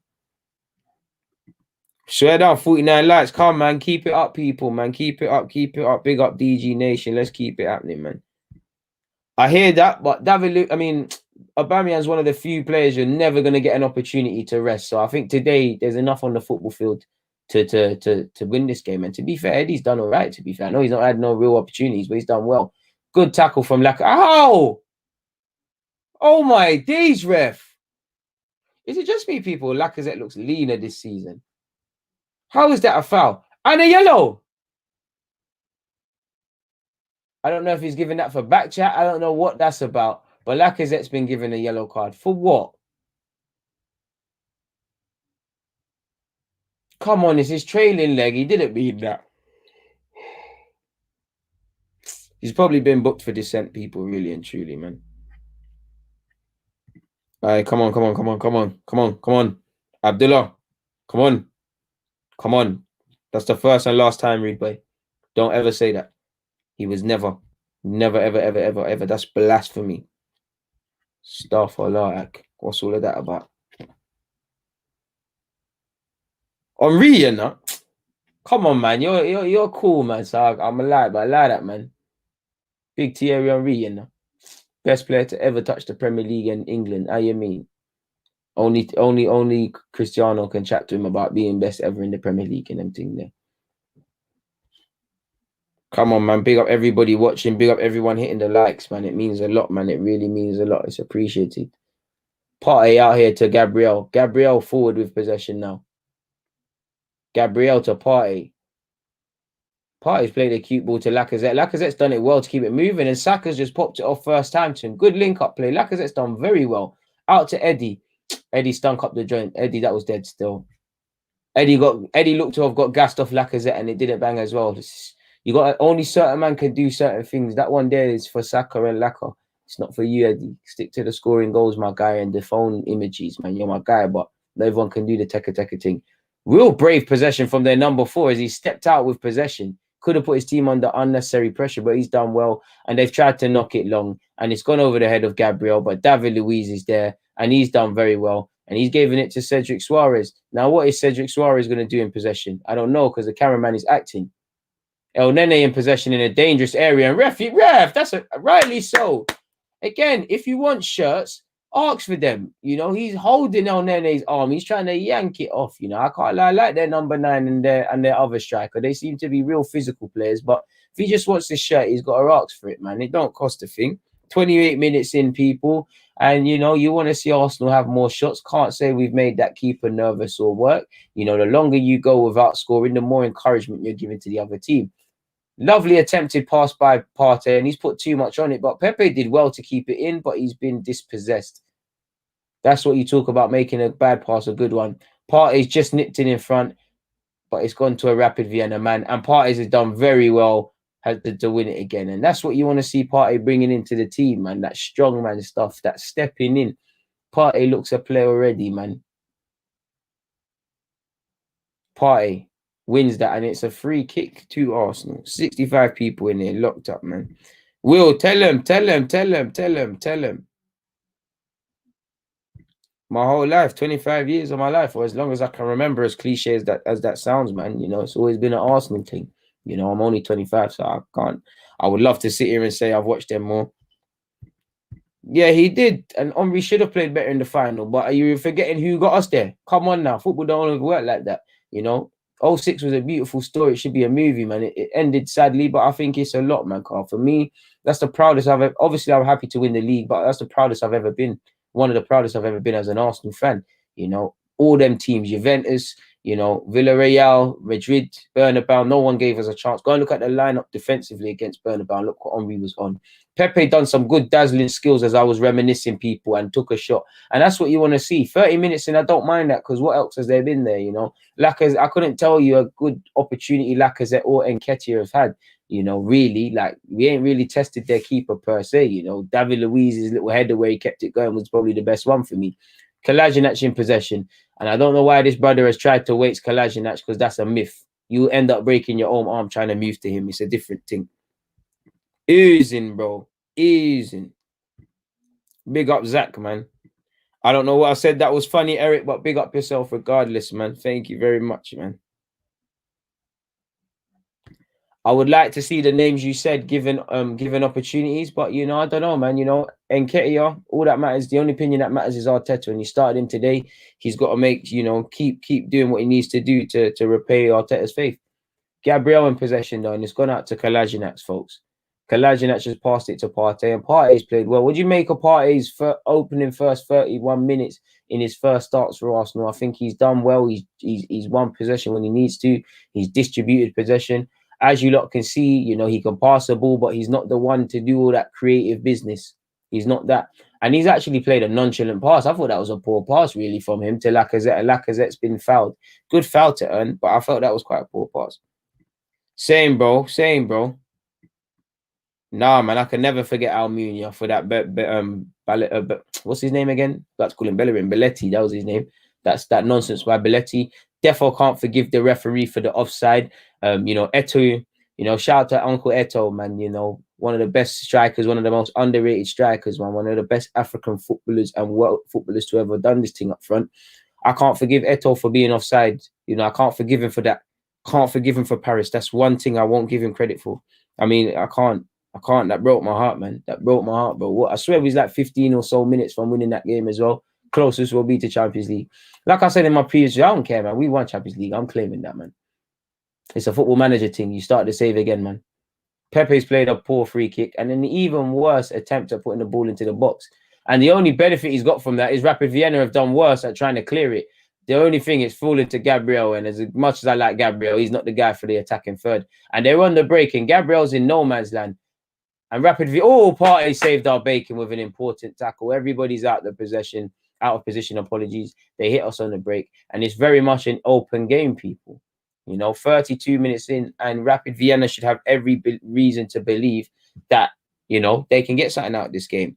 Swear down, 49 likes. Come, man. Keep it up, people, man. Keep it up. Keep it up. Big up DG Nation. Let's keep it happening, man. I hear that, but Aubameyang's one of the few players you're never going to get an opportunity to rest. So I think today there's enough on the football field to win this game. And to be fair, Eddie's done all right, to be fair. I know he's not had no real opportunities, but he's done well. Good tackle from Lacazette. Ow! Oh, my days, ref. Is it just me, people? Lacazette looks leaner this season. How is that a foul? And a yellow! I don't know if he's giving that for back chat. I don't know what that's about. But Lacazette's been given a yellow card. For what? Come on, it's his trailing leg. He didn't mean that. He's probably been booked for dissent, people, really and truly, man. All right, come on. Abdullah, come on. That's the first and last time, Reed Boy. Don't ever say that. He was never, ever. That's blasphemy. Astaghfirullah. What's all of that about? Henri, you know? Come on, man. You're cool, man. So I'm a lie, but I lie that, man. Big Thierry Henry, you know? Best player to ever touch the Premier League in England. How you mean? Only Cristiano can chat to him about being best ever in the Premier League and everything there. Come on, man. Big up everybody watching. Big up everyone hitting the likes, man. It means a lot, man. It really means a lot. It's appreciated. Partey out here to Gabriel. Gabriel forward with possession now. Gabriel to Partey. Partey's played a cute ball to Lacazette. Lacazette's done it well to keep it moving. And Saka's just popped it off first time to him. Good link-up play. Lacazette's done very well. Out to Eddie. Eddie stunk up the joint. Eddie, that was dead still. Eddie looked to have got gassed off Lacazette and it didn't bang as well. You got only certain man can do certain things. That one there is for Saka and Laka. It's not for you, Eddie. Stick to the scoring goals, my guy, and the phone images, man. You're my guy, but not everyone can do the teka thing. Real brave possession from their number 4 as he stepped out with possession. Could have put his team under unnecessary pressure, but he's done well. And they've tried to knock it long. And it's gone over the head of Gabriel, but David Luiz is there. And he's done very well. And he's given it to Cedric Suarez. Now, what is Cedric Suarez going to do in possession? I don't know, because the cameraman is acting. El Nene in possession in a dangerous area. And ref, that's rightly so. Again, if you want shirts, ask for them. You know, he's holding El Nene's arm. He's trying to yank it off. You know, I can't lie. I like their number 9 and their other striker. They seem to be real physical players. But if he just wants this shirt, he's got to ask for it, man. It don't cost a thing. 28 minutes in, people. And, you know, you want to see Arsenal have more shots. Can't say we've made that keeper nervous or work. You know, the longer you go without scoring, the more encouragement you're giving to the other team. Lovely attempted pass by Partey, and he's put too much on it. But Pepe did well to keep it in, but he's been dispossessed. That's what you talk about, making a bad pass a good one. Partey's just nipped in front, but it's gone to a rapid Vienna, man. And Partey's has done very well to win it again. And that's what you want to see Partey bringing into the team, man. That strong man stuff, that stepping in. Partey looks a player already, man. Partey wins that, and it's a free kick to Arsenal. 65 people in there, locked up, man. Will, tell him. My whole life, 25 years of my life, or as long as I can remember, as cliche as that sounds, man. You know, it's always been an Arsenal thing. You know, I'm only 25, so I would love to sit here and say I've watched them more. Yeah, he did. And Henry should have played better in the final. But are you forgetting who got us there? Come on now. Football don't always work like that. You know, 06 was a beautiful story. It should be a movie, man. It ended sadly, but I think it's a lot, man, Carl. For me, that's the proudest I've ever... Obviously, I'm happy to win the league, but that's the proudest I've ever been. One of the proudest I've ever been as an Arsenal fan. You know, all them teams, Juventus, you know, Villarreal, Madrid, Bernabeu, no one gave us a chance. Go and look at the lineup defensively against Bernabeu. Look what Henry was on. Pepe done some good dazzling skills as I was reminiscing people and took a shot. And that's what you want to see. 30 minutes in, I don't mind that because what else has there been there, you know? Lacazette, I couldn't tell you a good opportunity Lacazette or Nketiah have had. You know, really, like, we ain't really tested their keeper per se. You know, David Luiz's little header where he kept it going was probably the best one for me. Kolasinac in possession. And I don't know why this brother has tried to waste Kolasinac, because that's a myth. You end up breaking your own arm trying to move to him. It's a different thing. Oozing, bro. Oozing. Big up Zach, man. I don't know what I said that was funny, Eric, but big up yourself regardless, man. Thank you very much, man. I would like to see the names you said given opportunities, but you know, I don't know, man. You know, Nketiah, all that matters. The only opinion that matters is Arteta. And he started him today. He's got to make, you know, keep doing what he needs to do to repay Arteta's faith. Gabriel in possession though, and it's gone out to Kolasinac, folks. Kolasinac just passed it to Partey, and Partey's played well. What do you make of Partey's opening first 31 minutes in his first starts for Arsenal? I think he's done well. He's won possession when he needs to. He's distributed possession. As you lot can see, you know, he can pass the ball, but he's not the one to do all that creative business. He's not that. And he's actually played a nonchalant pass. I thought that was a poor pass, really, from him to Lacazette. And Lacazette's been fouled. Good foul to earn, but I felt that was quite a poor pass. Same, bro. Same, bro. Nah, man, I can never forget Almunia for that. What's his name again? Let's call him Bellerin. Belletti, that was his name. That's that nonsense by Belletti. Defo can't forgive the referee for the offside. You know, Eto'o, you know, shout out to Uncle Eto'o, man. You know, one of the best strikers, one of the most underrated strikers, man. One of the best African footballers and world footballers to ever done this thing up front. I can't forgive Eto'o for being offside. You know, I can't forgive him for that. Can't forgive him for Paris. That's one thing I won't give him credit for. I mean, I can't. That broke my heart, man. That broke my heart, bro. What, I swear it was like 15 or so minutes from winning that game as well. Closest will be to Champions League. Like I said in my previous, I don't care, man. We won Champions League. I'm claiming that, man. It's a football manager thing. You start to save again, man. Pepe's played a poor free kick and an even worse attempt at putting the ball into the box. And the only benefit he's got from that is Rapid Vienna have done worse at trying to clear it. The only thing is falling to Gabriel. And as much as I like Gabriel, he's not the guy for the attacking third. And they're on the break and Gabriel's in no man's land. And Partey saved our bacon with an important tackle. Everybody's out of position. Apologies. They hit us on the break. And it's very much an open game, people. You know, 32 minutes in, and Rapid Vienna should have every reason to believe that, you know, they can get something out of this game.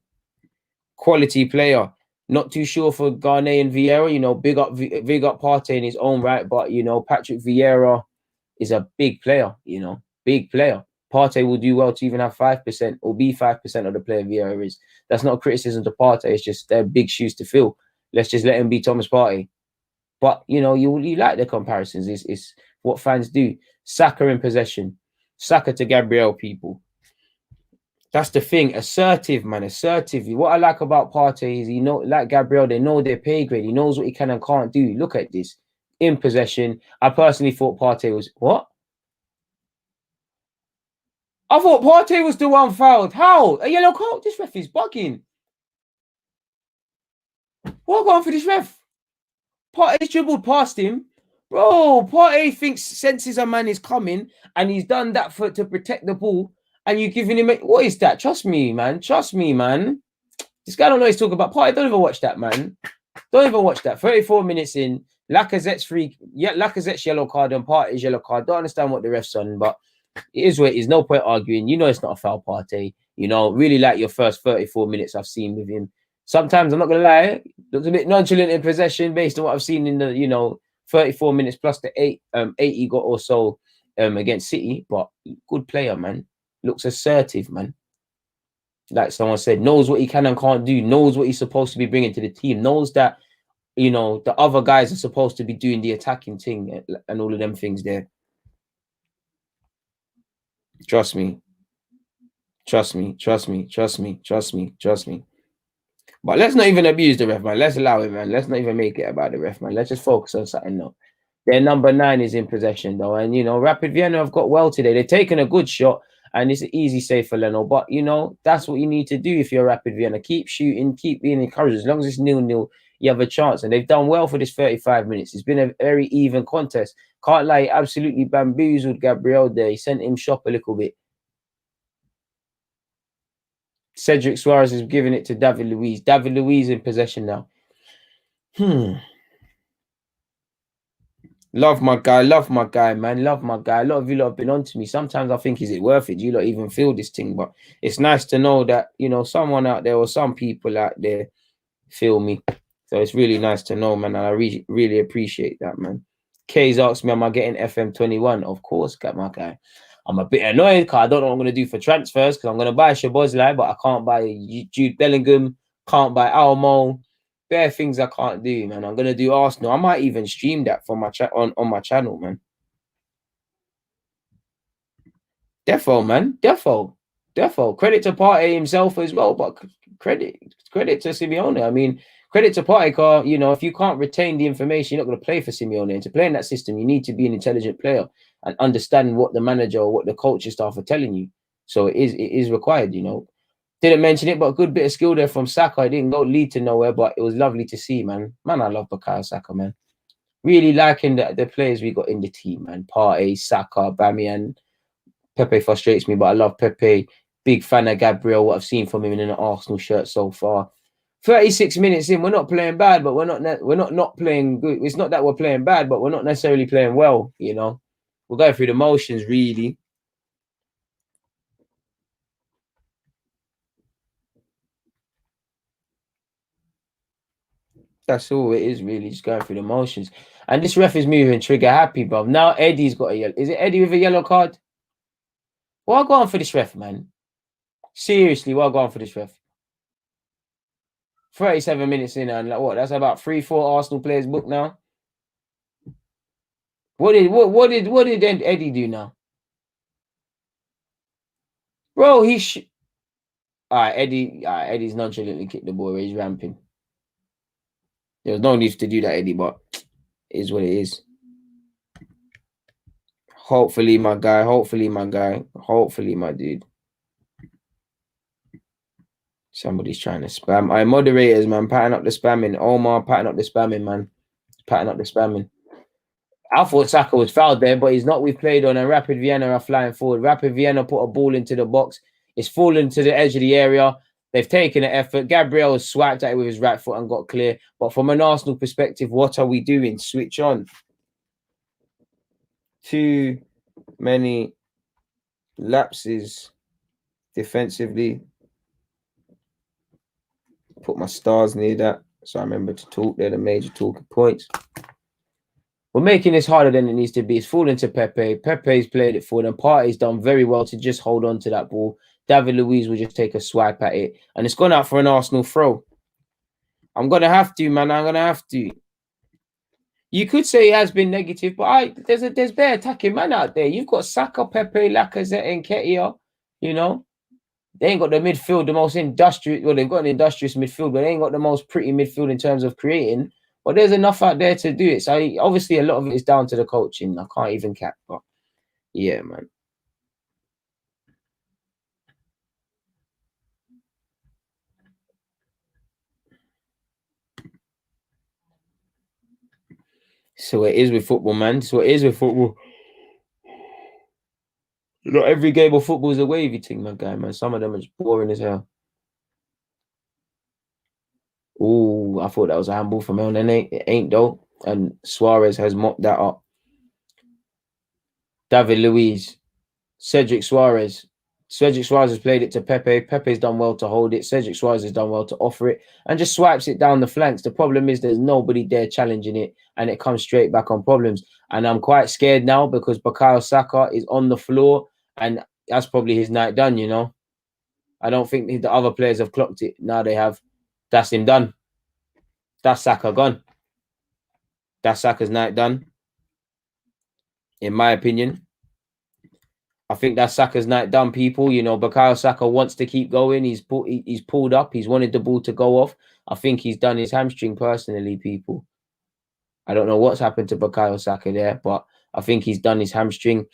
Quality player. Not too sure for Garnet and Vieira. You know, big up Partey in his own right. But, you know, Patrick Vieira is a big player, you know, big player. Partey will do well to even have 5% or be 5% of the player Vieira is. That's not a criticism to Partey. It's just they're big shoes to fill. Let's just let him be Thomas Partey. But, you know, you like the comparisons. It's what fans do. Saka in possession. Saka to Gabriel, people. That's the thing. Assertive, man. Assertive. What I like about Partey is, you know, like Gabriel, they know their pay grade. He knows what he can and can't do. Look at this. In possession. I personally thought Partey was... What? I thought Partey was the one fouled. How? A yellow card? This ref is bugging. What going for this ref? Partey's dribbled past him. Bro, Partey senses a man is coming and he's done that to protect the ball and you're giving him... What is that? Trust me, man. Trust me, man. This guy don't know what he's talking about. Partey, don't even watch that, man. Don't even watch that. 34 minutes in. Lacazette's yellow card and Partey's yellow card. Don't understand what the ref's on, but... It is what it is. No point arguing. You know it's not a foul, Partey. You know, really like your first 34 minutes I've seen with him. Sometimes, I'm not going to lie, looks a bit nonchalant in possession based on what I've seen in the, you know, 34 minutes plus the 8 he got or so against City. But good player, man. Looks assertive, man. Like someone said, knows what he can and can't do. Knows what he's supposed to be bringing to the team. Knows that, you know, the other guys are supposed to be doing the attacking thing and all of them things there. Trust me. Trust me. But let's not even abuse the ref, man. Let's allow it, man. Let's not even make it about the ref, man. Let's just focus on something else. Their number 9 is in possession, though. And, you know, Rapid Vienna have got well today. They're taking a good shot, and it's an easy save for Leno. But, you know, that's what you need to do if you're Rapid Vienna. Keep shooting, keep being encouraged. As long as it's 0-0, you have a chance. And they've done well for this 35 minutes. It's been a very even contest. Can't lie, he absolutely bamboozled Gabriel there. He sent him shop a little bit. Cedric Suarez is giving it to David Luiz. David Luiz in possession now. Love my guy, man. Love my guy. A lot of you lot have been on to me. Sometimes I think, is it worth it? Do you lot even feel this thing? But it's nice to know that, you know, someone out there or some people out there feel me. So it's really nice to know, man. And I really appreciate that, man. Kay's asked me, am I getting FM21? Of course, got my guy. I'm a bit annoyed because I don't know what I'm going to do for transfers because I'm going to buy Shabozlai, but I can't buy Jude Bellingham, can't buy Almo. Bare things I can't do, man. I'm going to do Arsenal. I might even stream that for my chat on my channel, man. Defo, man. Defo. Credit to Partey himself as well, but credit to Simeone. I mean, credit to Partey, you know, if you can't retain the information, you're not going to play for Simeone. And to play in that system, you need to be an intelligent player and understand what the manager or what the coaching staff are telling you. So it is required, you know. Didn't mention it, but a good bit of skill there from Saka. It didn't go lead to nowhere, but it was lovely to see, man. Man, I love Bukayo Saka, man. Really liking the players we got in the team, man. Partey, Saka, Bamian. Pepe frustrates me, but I love Pepe. Big fan of Gabriel, what I've seen from him in an Arsenal shirt so far. 36 minutes in, we're not playing bad, but we're not playing good. It's not that we're playing bad, but we're not necessarily playing well, you know. We're going through the motions, really. That's all it is, really, just going through the motions. And this ref is moving trigger happy, bro. Now Eddie's got a yellow. Is it Eddie with a yellow card? Well, I'll go on for this ref, man. Seriously, well, I'll go on for this ref. 37 minutes in, and like what? That's about 3-4 Arsenal players booked now. What did Eddie do now? Bro, Eddie's nonchalantly kicked the ball. He's ramping. There was no need to do that, Eddie, but it is what it is. Hopefully, my guy. Hopefully, my dude. Somebody's trying to spam. I moderators, man, patting up the spamming. Omar, patting up the spamming, man. Patting up the spamming. I thought Saka was fouled there, but he's not. We've played on, a Rapid Vienna are flying forward. Rapid Vienna put a ball into the box. It's fallen to the edge of the area. They've taken an effort. Gabriel has swiped at it with his right foot and got clear. But from an Arsenal perspective, what are we doing? Switch on. Too many lapses defensively. Put my stars near that, so I remember to talk. They're the major talking points. We're making this harder than it needs to be. It's falling to Pepe. Pepe's played it forward, and Partey's done very well to just hold on to that ball. David Luiz will just take a swipe at it, and it's gone out for an Arsenal throw. I'm going to have to, man. I'm going to have to. You could say he has been negative, but there's bare attacking man out there. You've got Saka, Pepe, Lacazette, and Ketia, you know. They ain't got the midfield, the most industrious. Well, they've got an industrious midfield, but they ain't got the most pretty midfield in terms of creating. But there's enough out there to do it. So obviously, a lot of it is down to the coaching. I can't even cap, but yeah, man. So it is with football, man. So it is with football. Not every game of football is a wavy thing, my guy, man. Some of them are just boring as hell. Oh, I thought that was a handball from El Nene. It ain't though. And Suarez has mopped that up. David Luiz, Cedric Suarez. Cedric Suarez has played it to Pepe. Pepe's done well to hold it. Cedric Suarez has done well to offer it and just swipes it down the flanks. The problem is there's nobody there challenging it, and it comes straight back on problems. And I'm quite scared now because Bukayo Saka is on the floor, and that's probably his night done, you know. I don't think the other players have clocked it. Now they have. That's him done. That's Saka gone. That's Saka's night done, in my opinion. I think that's Saka's night done, people. You know, Bukayo Saka wants to keep going. He's pulled up. He's wanted the ball to go off. I think he's done his hamstring personally, people. I don't know what's happened to Bukayo Saka there, but I think he's done his hamstring.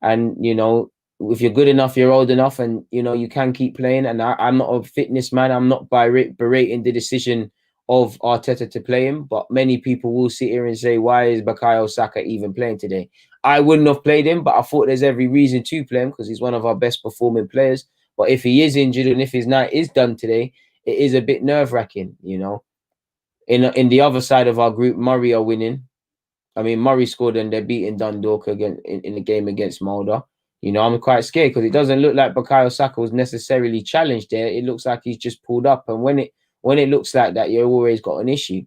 And, you know, if you're good enough, you're old enough, and, you know, you can keep playing. And I'm not a fitness man. I'm not berating the decision of Arteta to play him, but many people will sit here and say, why is Bukayo Saka even playing today? I wouldn't have played him, but I thought there's every reason to play him because he's one of our best performing players. But if he is injured and if his night is done today, it is a bit nerve-wracking, you know. In the other side of our group, Murray are winning. I mean, Murray scored and they're beating Dundalk again in the game against Mulder. You know, I'm quite scared because it doesn't look like Bukayo Saka was necessarily challenged there. It looks like he's just pulled up, and when it looks like that, you've always got an issue.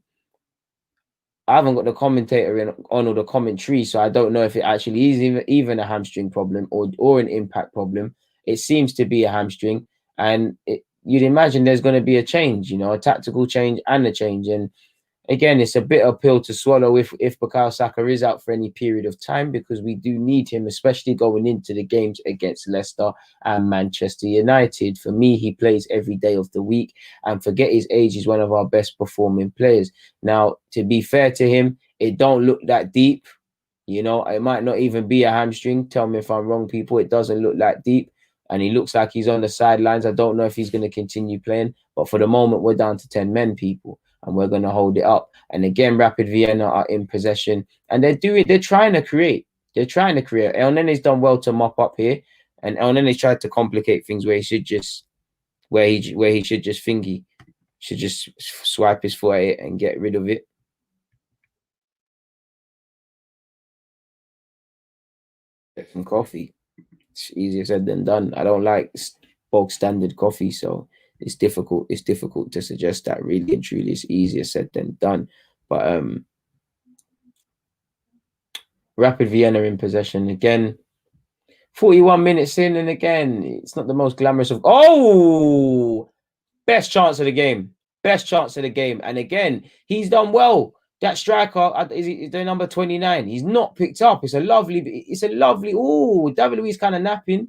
I haven't got the commentator on or the commentary, so I don't know if it actually is even a hamstring problem or an impact problem. It seems to be a hamstring, and you'd imagine there's going to be a change, you know, a tactical change and a change. And again, it's a bitter pill to swallow if Bukayo Saka is out for any period of time, because we do need him, especially going into the games against Leicester and Manchester United. For me, he plays every day of the week, and forget his age, he's one of our best performing players. Now, to be fair to him, it don't look that deep. You know, it might not even be a hamstring. Tell me if I'm wrong, people. It doesn't look that deep. And he looks like he's on the sidelines. I don't know if he's going to continue playing. But for the moment, we're down to 10 men, people. And we're going to hold it up. And again, Rapid Vienna are in possession. And they're trying to create. They're trying to create. El Nene's done well to mop up here. And El Nene's tried to complicate things where he should just thingy. Should just swipe his foot at it and get rid of it. Get some coffee. It's easier said than done. I don't like bulk standard coffee, so it's difficult. It's difficult to suggest that really and truly it's easier said than done. But Rapid Vienna in possession again. 41 minutes in, and again, it's not the most glamorous of. Oh, best chance of the game. Best chance of the game. And again, he's done well. That striker is the number 29. He's not picked up. It's a lovely. Oh, David Luiz kind of napping.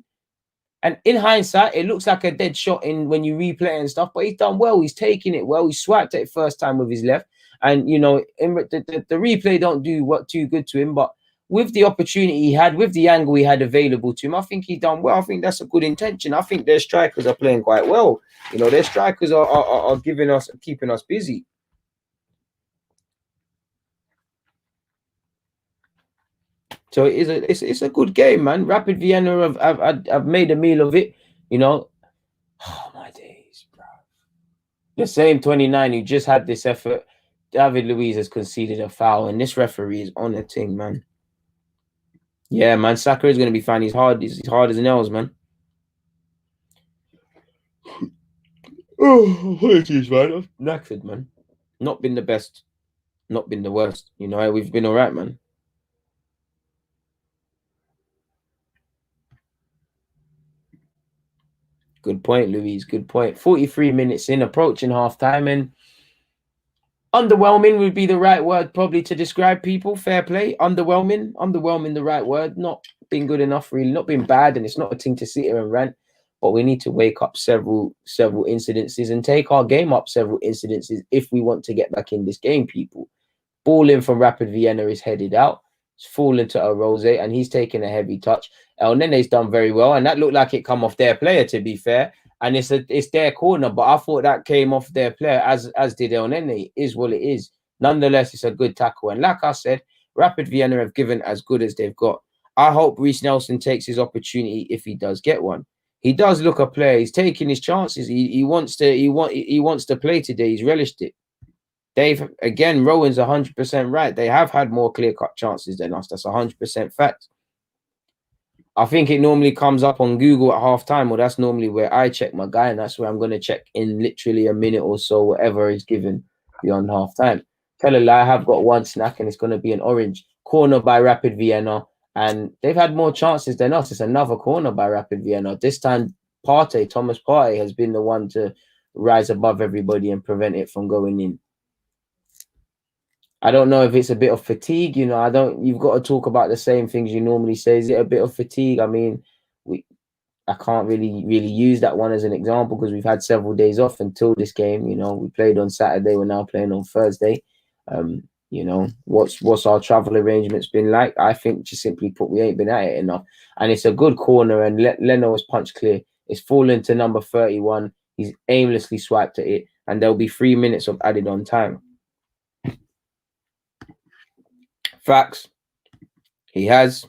And in hindsight, it looks like a dead shot in when you replay it and stuff, but he's done well. He's taken it well. He swiped it first time with his left. And, you know, the replay don't do what too good to him, but with the opportunity he had, with the angle he had available to him, I think he's done well. I think that's a good intention. I think their strikers are playing quite well. You know, their strikers are keeping us busy. So it's a good game, man. Rapid Vienna have made a meal of it, you know. Oh my days, bro. The same 29 who just had this effort. David Luiz has conceded a foul, and this referee is on the thing, man. Yeah, man. Saka is going to be fine. He's hard as nails, man. Oh, apologies, man. I'm knackered, man. Not been the best. Not been the worst. You know, we've been all right, man. Good point, Louise. Good point. 43 minutes in, approaching half time, and underwhelming would be the right word probably to describe people. Fair play. Underwhelming the right word. Not been good enough, really. Not been bad, and it's not a thing to sit here and rant. But we need to wake up several incidences and take our game up several incidences if we want to get back in this game, people. Ball in from Rapid Vienna is headed out. It's fallen to Rose, and he's taken a heavy touch. El Nene's done very well, and that looked like it come off their player, to be fair. And it's their corner, but I thought that came off their player, as did El Nene. Is what it is. Nonetheless, it's a good tackle. And like I said, Rapid Vienna have given as good as they've got. I hope Reece Nelson takes his opportunity if he does get one. He does look a player. He's taking his chances. He wants to play today. He's relished it. Dave, again, Rowan's 100% right. They have had more clear-cut chances than us. That's 100% fact. I think it normally comes up on Google at halftime, or that's normally where I check my guy, and that's where I'm going to check in literally a minute or so, whatever is given beyond halftime. Tell a lie, I have got one snack, and it's going to be an orange. Corner by Rapid Vienna, and they've had more chances than us. It's another corner by Rapid Vienna. This time, Thomas Partey has been the one to rise above everybody and prevent it from going in. I don't know if it's a bit of fatigue, you know. You've got to talk about the same things you normally say. Is it a bit of fatigue? I mean, I can't really use that one as an example because we've had several days off until this game. You know, we played on Saturday, we're now playing on Thursday. You know, what's our travel arrangements been like? I think just simply put, we ain't been at it enough. And it's a good corner, and Leno has punched clear. It's fallen to number 31. He's aimlessly swiped at it, and there'll be 3 minutes of added on time. Facts. He has.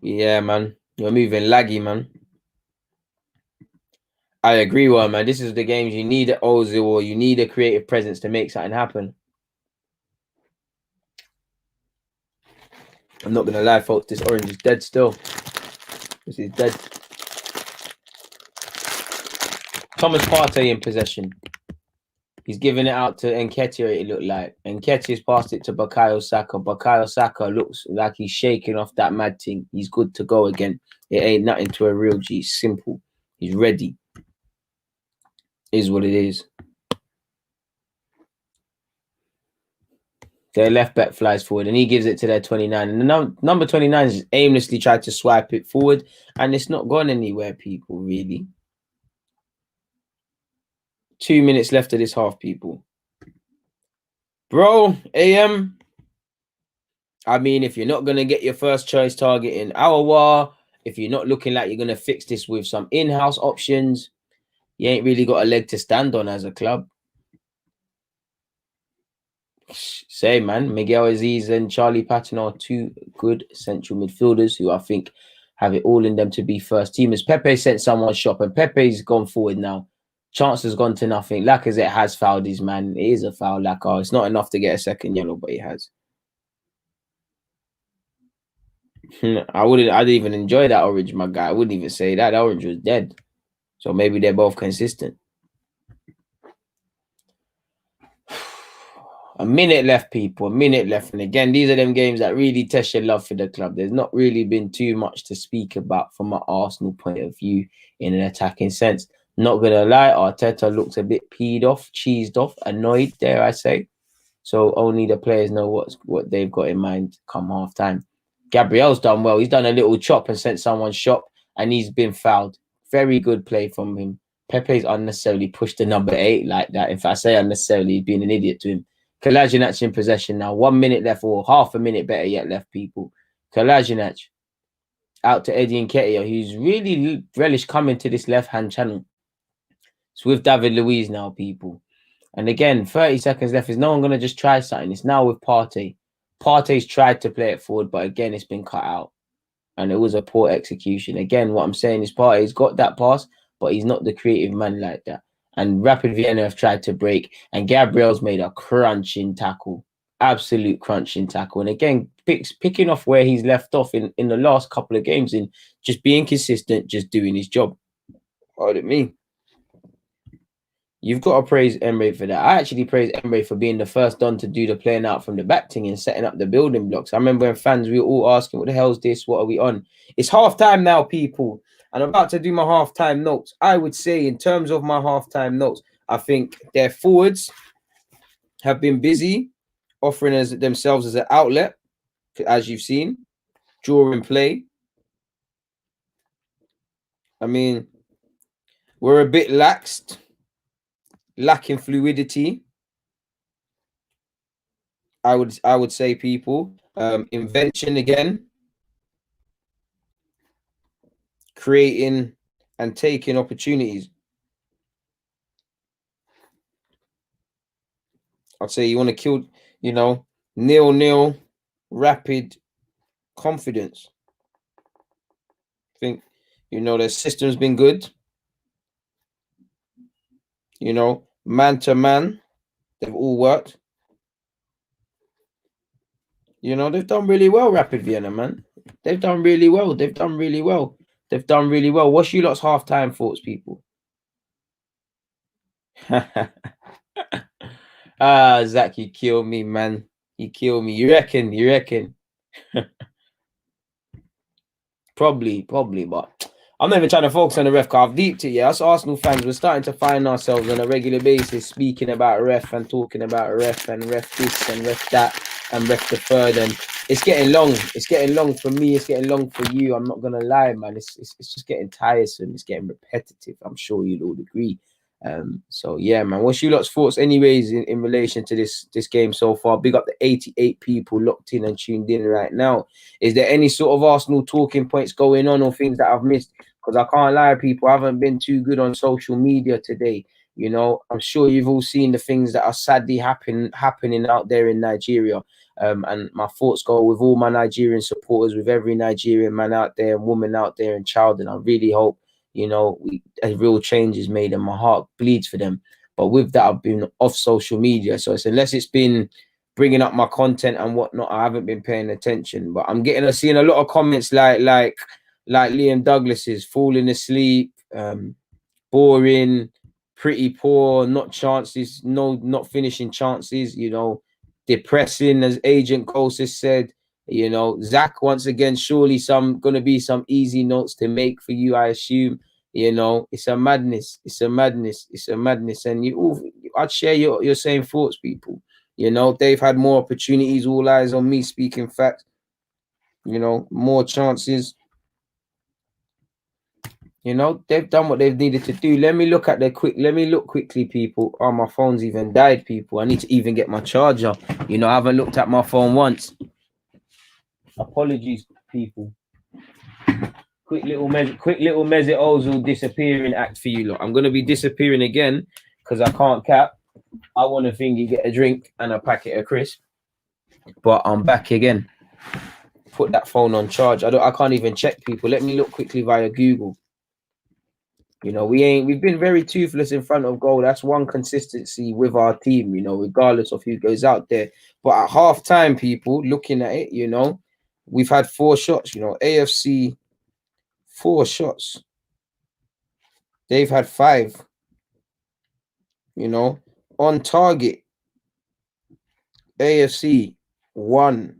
Yeah, man. You're moving laggy, man. I agree, well, man. This is the games you need an Ozil, or you need a creative presence to make something happen. I'm not gonna lie, folks. This orange is dead still. This is dead. Thomas Partey in possession. He's giving it out to Nketiah, it looked like. Nketiah's passed it to Bukayo Saka. Bukayo Saka looks like he's shaking off that mad thing. He's good to go again. It ain't nothing to a real G. Simple. He's ready. Is what it is. Their left back flies forward and he gives it to their 29. And the number 29 is aimlessly tried to swipe it forward. And it's not gone anywhere, people, really. 2 minutes left of this half, people. Bro, AM. I mean, if you're not going to get your first choice target in Awawa, if you're not looking like you're going to fix this with some in-house options, you ain't really got a leg to stand on as a club. Say, man, Miguel Aziz and Charlie Patton are two good central midfielders who I think have it all in them to be first teamers. Pepe sent someone shop and Pepe's gone forward now. Chance has gone to nothing. Lacazette has fouled his man. It is a foul, Lacazette. It's not enough to get a second yellow, but he has. I didn't even enjoy that orange, my guy. I wouldn't even say that. That orange was dead. So maybe they're both consistent. A minute left, people. A minute left. And again, these are them games that really test your love for the club. There's not really been too much to speak about from an Arsenal point of view in an attacking sense. Not going to lie, Arteta looks a bit peed off, cheesed off, annoyed, dare I say. So only the players know what they've got in mind come half time. Gabriel's done well. He's done a little chop and sent someone shop, and he's been fouled. Very good play from him. Pepe's unnecessarily pushed the number 8 like that. If I say unnecessarily, he's being an idiot to him. Kolasinac in possession now. 1 minute left, or half a minute better yet left, people. Kolasinac out to Eddie Nketiah, who's really relished coming to this left-hand channel. It's with David Luiz now, people. And again, 30 seconds left. Is no one going to just try something? It's now with Partey. Partey's tried to play it forward, but again, it's been cut out. And it was a poor execution. Again, what I'm saying is Partey's got that pass, but he's not the creative man like that. And Rapid Vienna have tried to break. And Gabriel's made a crunching tackle. Absolute crunching tackle. And again, picking off where he's left off in the last couple of games and just being consistent, just doing his job. Pardon me. You've got to praise Emre for that. I actually praise Emre for being the first Don to do the playing out from the back thing and setting up the building blocks. I remember when fans, we were all asking, what the hell is this? What are we on? It's half-time now, people. And I'm about to do my half-time notes. I would say, in terms of my half-time notes, I think their forwards have been busy offering themselves as an outlet, as you've seen, drawing play. I mean, we're a bit laxed. Lacking fluidity, I would say, people. Invention again, creating and taking opportunities. I'd say you want to kill, 0-0, rapid confidence. I think, their system's been good. Man to man, they've all worked. They've done really well, Rapid Vienna, man. They've done really well. They've done really well. What's you lot's half-time thoughts, people? Zach, you kill me, man. You kill me. You reckon? Probably, but I'm not even trying to focus on the ref, because I've deeped it, yeah. Us Arsenal fans, we're starting to find ourselves on a regular basis speaking about ref and talking about ref and ref this and ref that and ref the third, and it's getting long. It's getting long for me. It's getting long for you. I'm not gonna lie, man. It's just getting tiresome. It's getting repetitive. I'm sure you'll all agree. So yeah, man. What's you lot's thoughts, anyways, in relation to this game so far? Big up the 88 people locked in and tuned in right now. Is there any sort of Arsenal talking points going on or things that I've missed? Because I can't lie, people, I haven't been too good on social media today. I'm sure you've all seen the things that are sadly happening out there in Nigeria. And my thoughts go with all my Nigerian supporters, with every Nigerian man out there and woman out there and child. And I really hope, a real change is made and my heart bleeds for them. But with that, I've been off social media. So unless it's been bringing up my content and whatnot. I haven't been paying attention, but I'm seeing a lot of comments like Liam Douglas's falling asleep, boring, pretty poor, not chances, not finishing chances, depressing, as Agent Ghost has said. Zach, once again, surely gonna be some easy notes to make for you, I assume. It's a madness. It's a madness. It's a madness. And I'd share your same thoughts, people. They've had more opportunities, all eyes on me speaking facts. More chances. They've done what they've needed to do. Let me look quickly, people. Oh, my phone's even died, people. I need to even get my charger. I haven't looked at my phone once. Apologies, people. Quick little Mesut Ozil disappearing act for you lot. I'm gonna be disappearing again because I can't cap. I want to thingy, get a drink and a packet of crisp, but I'm back again. Put that phone on charge. I can't even check, people. Let me look quickly via Google. We've been very toothless in front of goal. That's one consistency with our team, regardless of who goes out there. But at half time, people, looking at it, we've had 4 shots, AFC 4 shots. They've had 5. On target, AFC 1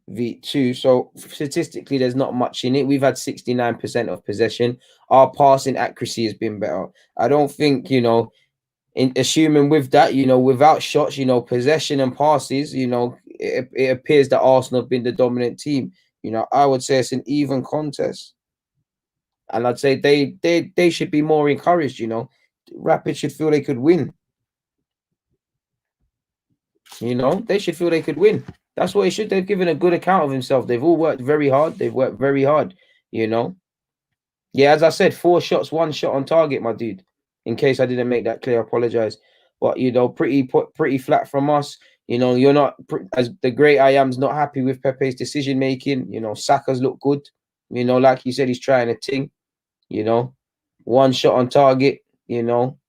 v 2. So statistically, there's not much in it. We've had 69% of possession. Our passing accuracy has been better. I don't think, in assuming with that, without shots, possession and passes, it appears that Arsenal have been the dominant team. I would say it's an even contest. And I'd say they should be more encouraged, Rapid should feel they could win. They should feel they could win. That's what he should. They've given a good account of himself. They've all worked very hard. They've worked very hard, Yeah, as I said, 4 shots, 1 shot on target, my dude. In case I didn't make that clear, I apologize. But, pretty flat from us. You're not, as the great I am's not happy with Pepe's decision making. Saka's look good. Like you said, he's trying a thing. 1 shot on target.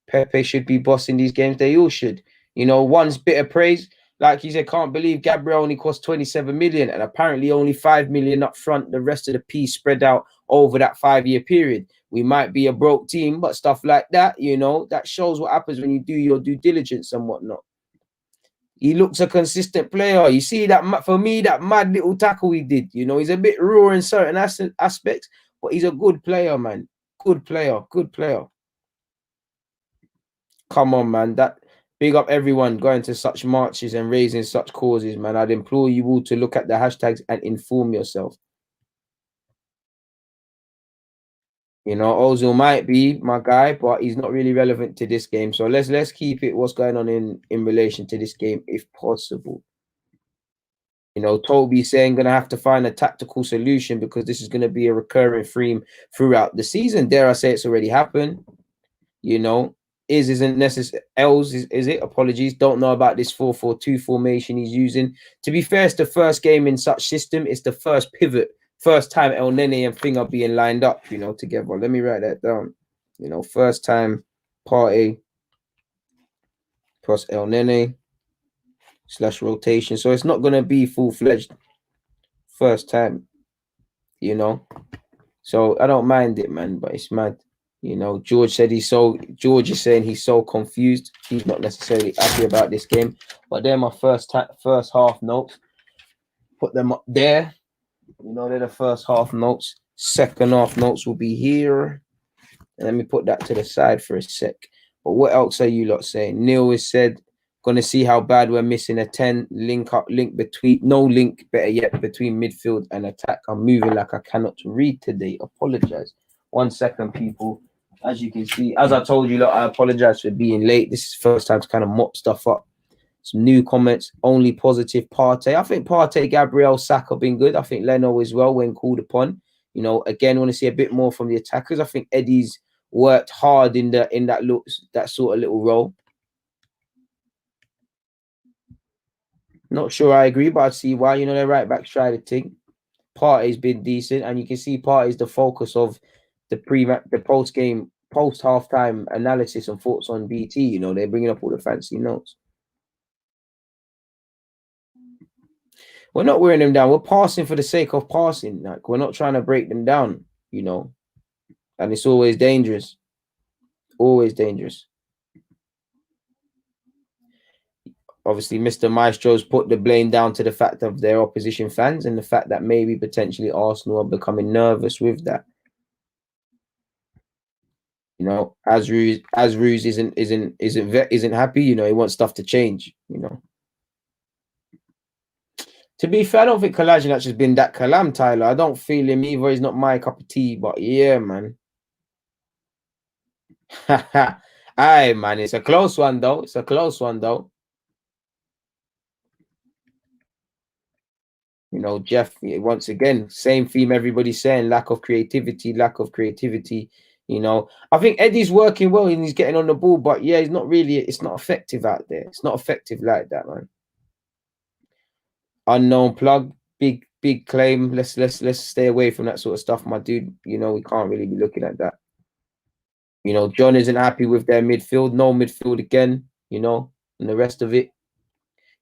Pepe should be bossing these games. They all should. One's bit of praise. Like you said, can't believe Gabriel only cost 27 million and apparently only 5 million up front. The rest of the piece spread out over that 5-year period. We might be a broke team, but stuff like that, that shows what happens when you do your due diligence and whatnot. He looks a consistent player. You see that, for me, that mad little tackle he did, he's a bit raw in certain aspects, but he's a good player, man. Good player. Come on, man. Big up everyone going to such marches and raising such causes, man. I'd implore you all to look at the hashtags and inform yourself. Ozil might be my guy, but he's not really relevant to this game. So let's keep it what's going on in relation to this game, if possible. Toby saying gonna have to find a tactical solution because this is gonna be a recurring theme throughout the season. Dare I say it's already happened? Isn't necessary. Is it? Apologies. Don't know about this 4-4-2 formation he's using. To be fair, it's the first game in such system. It's the first pivot. First time El Nene and Thing are being lined up, together. Let me write that down. First time Partey plus El Nene / rotation. So it's not going to be full-fledged first time, So I don't mind it, man, but it's mad. George is saying he's so confused. He's not necessarily happy about this game. But they're my first half notes. Put them up there. They're the first half notes. Second half notes will be here. And let me put that to the side for a sec. But what else are you lot saying? Neil has said, gonna see how bad we're missing a 10 no link, better yet, between midfield and attack. I'm moving like I cannot read today. Apologize. 1 second, people. As you can see, as I told you, I apologize for being late. This is the first time to kind of mop stuff up. Some new comments, only positive. Partey. I think Partey, Gabriel, Saka have been good. I think Leno as well when called upon. Again, want to see a bit more from the attackers. I think Eddie's worked hard in that sort of little role. Not sure I agree, but I see why. The right back tried to think. Partey's been decent, and you can see Partey's the focus of the post-game, post-halftime analysis and thoughts on BT. They're bringing up all the fancy notes. We're not wearing them down. We're passing for the sake of passing. Like, we're not trying to break them down, you know. And it's always dangerous. Always dangerous. Obviously, Mr. Maestro's put the blame down to the fact of their opposition fans and the fact that maybe potentially Arsenal are becoming nervous with that. You know, Azruz isn't happy. You know, he wants stuff to change. You know. To be fair, I don't think Kolasinac has been that calam, Tyler. I don't feel him either. He's not my cup of tea. But yeah, man. Aye, man. It's a close one, though. It's a close one, though. You know, Jeff, once again, same theme everybody's saying, lack of creativity, lack of creativity. You know, I think Eddie's working well and he's getting on the ball, but yeah, he's not really, it's not effective out there. It's not effective like that, man. Unknown plug, big claim. Let's stay away from that sort of stuff, my dude. You know, we can't really be looking at that. You know, John isn't happy with their midfield, no midfield again, you know, and the rest of it.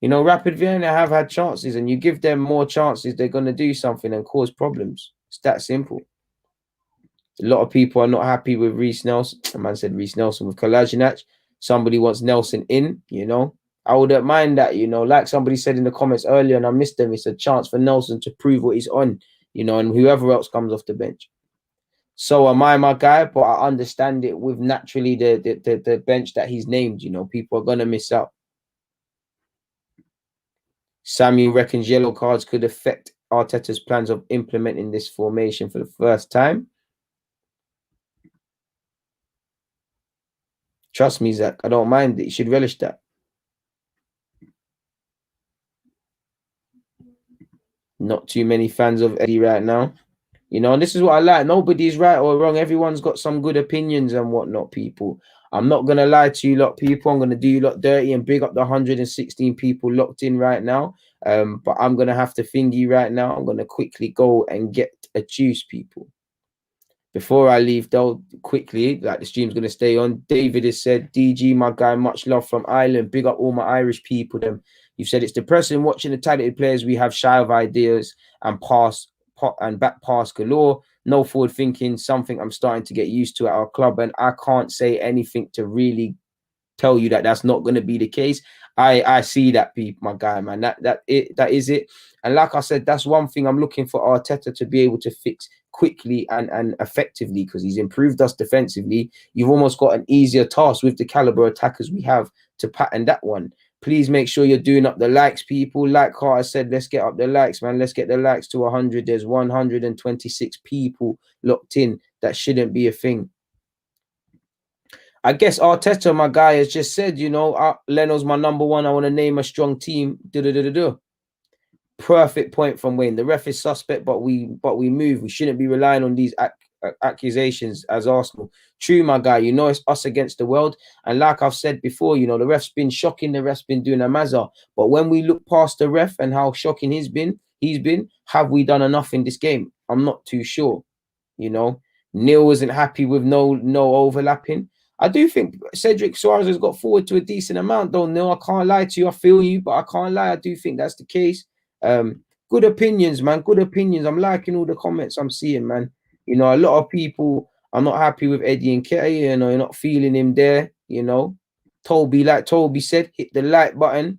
You know, Rapid Vienna have had chances, and you give them more chances, they're going to do something and cause problems. It's that simple. A lot of people are not happy with Reece Nelson. The man said Reece Nelson with Kolasinac. Somebody wants Nelson in, you know. I wouldn't mind that, you know. Like somebody said in the comments earlier, and I missed them, it's a chance for Nelson to prove what he's on, you know, and whoever else comes off the bench. So am I, my guy, but I understand it with naturally the bench that he's named, you know. People are going to miss out. Samuel reckons yellow cards could affect Arteta's plans of implementing this formation for the first time. Trust me, Zach, I don't mind it. You should relish that. Not too many fans of Eddie right now. You know, and this is what I like. Nobody's right or wrong. Everyone's got some good opinions and whatnot, people. I'm not going to lie to you lot, people. I'm going to do you lot dirty and big up the 116 people locked in right now. But I'm going to have to thingy right now. I'm going to quickly go and get a juice, people. Before I leave, though, quickly, like the stream's going to stay on. David has said, DG, my guy, much love from Ireland. Big up all my Irish people. Them. You've said it's depressing watching the talented players we have shy of ideas and back pass galore. No forward thinking, something I'm starting to get used to at our club. And I can't say anything to really tell you that that's not going to be the case. I see that, people, my guy, man. That is it. And like I said, that's one thing I'm looking for Arteta to be able to fix quickly and effectively, because he's improved us defensively. You've almost got an easier task with the caliber attackers we have to pattern that one. Please make sure you're doing up the likes, people. Like Carter said, let's get up the likes, man. Let's get the likes to 100. There's 126 people locked in. That shouldn't be a thing. I guess Arteta, my guy, has just said, you know, Leno's my number one. I want to name a strong team. Perfect point from Wayne. The ref is suspect, but we move. We shouldn't be relying on these accusations as Arsenal. True, my guy. You know, it's us against the world. And like I've said before, you know, the ref's been shocking. The ref's been doing a mazza. But when we look past the ref and how shocking he's been, have we done enough in this game? I'm not too sure. You know, Neil wasn't happy with no overlapping. I do think Cedric Suarez has got forward to a decent amount, though, Neil. I can't lie to you. I feel you, but I can't lie. I do think that's the case. Good opinions, man. Good opinions. I'm liking all the comments I'm seeing, man. You know, a lot of people are not happy with Eddie and Nketiah. You know, you're not feeling him there. You know, Toby, like Toby said, hit the like button.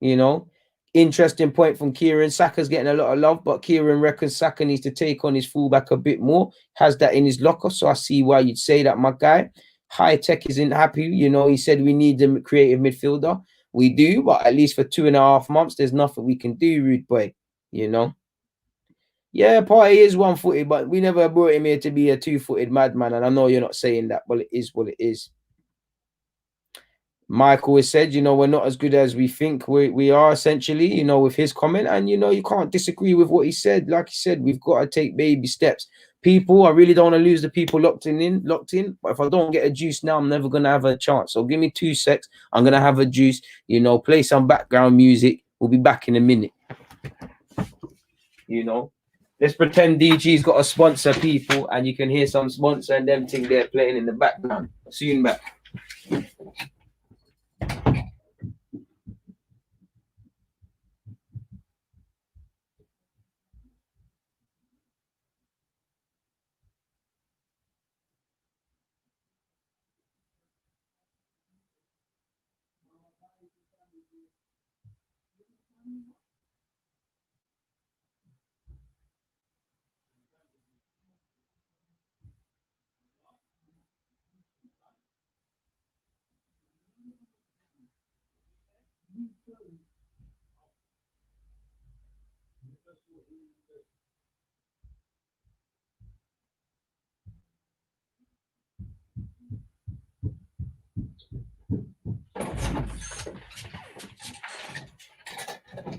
You know, interesting point from Kieran. Saka's getting a lot of love, but Kieran reckons Saka needs to take on his fullback a bit more. Has that in his locker, so I see why you'd say that, my guy. High Tech isn't happy. You know, he said we need a creative midfielder. We do, but at least for 2.5 months, there's nothing we can do, rude boy. You know? Yeah, Partey is one-footed, but we never brought him here to be a two-footed madman. And I know you're not saying that, but it is what it is. Michael has said, you know, we're not as good as we think we are, essentially, you know, with his comment. And, you know, you can't disagree with what he said. Like he said, we've got to take baby steps. People, I really don't want to lose the people locked in. But if I don't get a juice now, I'm never going to have a chance. So give me 2 secs. I'm going to have a juice, you know, play some background music. We'll be back in a minute. You know, let's pretend DG's got a sponsor, people, and you can hear some sponsor and them thing they're playing in the background. Soon back.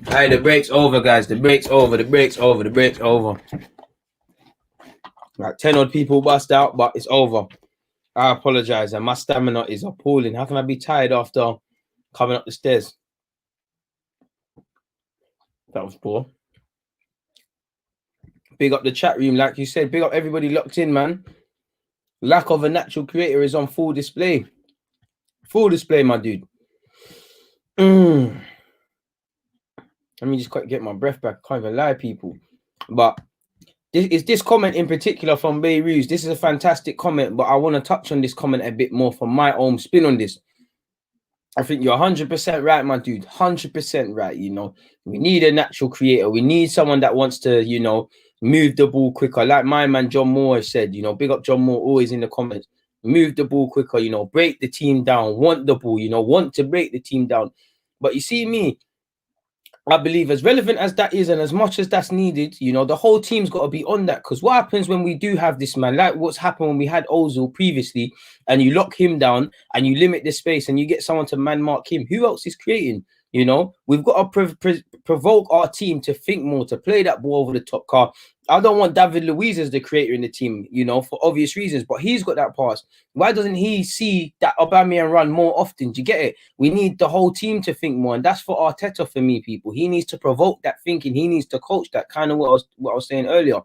Hey, the break's over, guys. The break's over. The break's over. The break's over. Like 10 odd people bust out, but it's over. I apologize, and my stamina is appalling. How can I be tired after coming up the stairs? That was poor. Big up the chat room, like you said. Big up everybody locked in, man. Lack of a natural creator is on full display. Full display, my dude. Let me just get my breath back. I can't even lie, people. But this comment in particular from Beirut. This is a fantastic comment, but I want to touch on this comment a bit more from my own spin on this. I think you're 100% right, my dude. 100% right. You know, we need a natural creator. We need someone that wants to, you know, move the ball quicker. Like my man John Moore said, you know, big up John Moore always in the comments. Move the ball quicker, you know, break the team down, want the ball, you know, want to break the team down. But you see me, I believe as relevant as that is and as much as that's needed, you know, the whole team's got to be on that. Because what happens when we do have this man, like what's happened when we had Ozil previously, and you lock him down and you limit the space and you get someone to man mark him, who else is creating? You know, we've got to provoke our team to think more, to play that ball over the top. Car. I don't want David Luiz as the creator in the team, you know, for obvious reasons, but he's got that pass. Why doesn't he see that Aubameyang run more often? Do you get it? We need the whole team to think more, and that's for Arteta for me, people. He needs to provoke that thinking. He needs to coach that, kind of what I was saying earlier.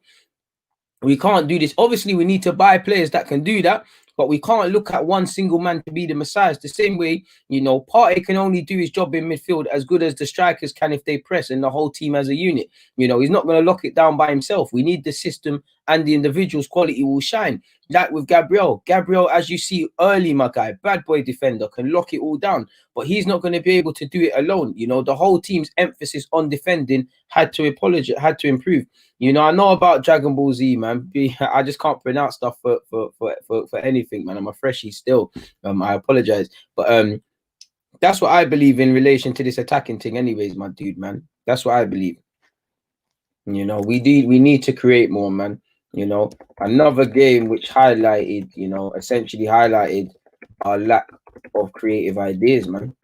We can't do this. Obviously, we need to buy players that can do that, but we can't look at one single man to be the messiah. It's the same way, you know, Partey can only do his job in midfield as good as the strikers can if they press and the whole team as a unit. You know, he's not going to lock it down by himself. We need the system, and the individual's quality will shine. Like with Gabriel. Gabriel, as you see early, my guy, bad boy defender, can lock it all down, but he's not going to be able to do it alone. You know, the whole team's emphasis on defending had to improve. You know, I know about Dragon Ball Z, man. I just can't pronounce stuff for anything, man. I'm a freshie still. I apologize, but that's what I believe in relation to this attacking thing, anyways, my dude, man. That's what I believe. You know, we need to create more, man. You know, another game which highlighted, you know, essentially highlighted our lack of creative ideas, man.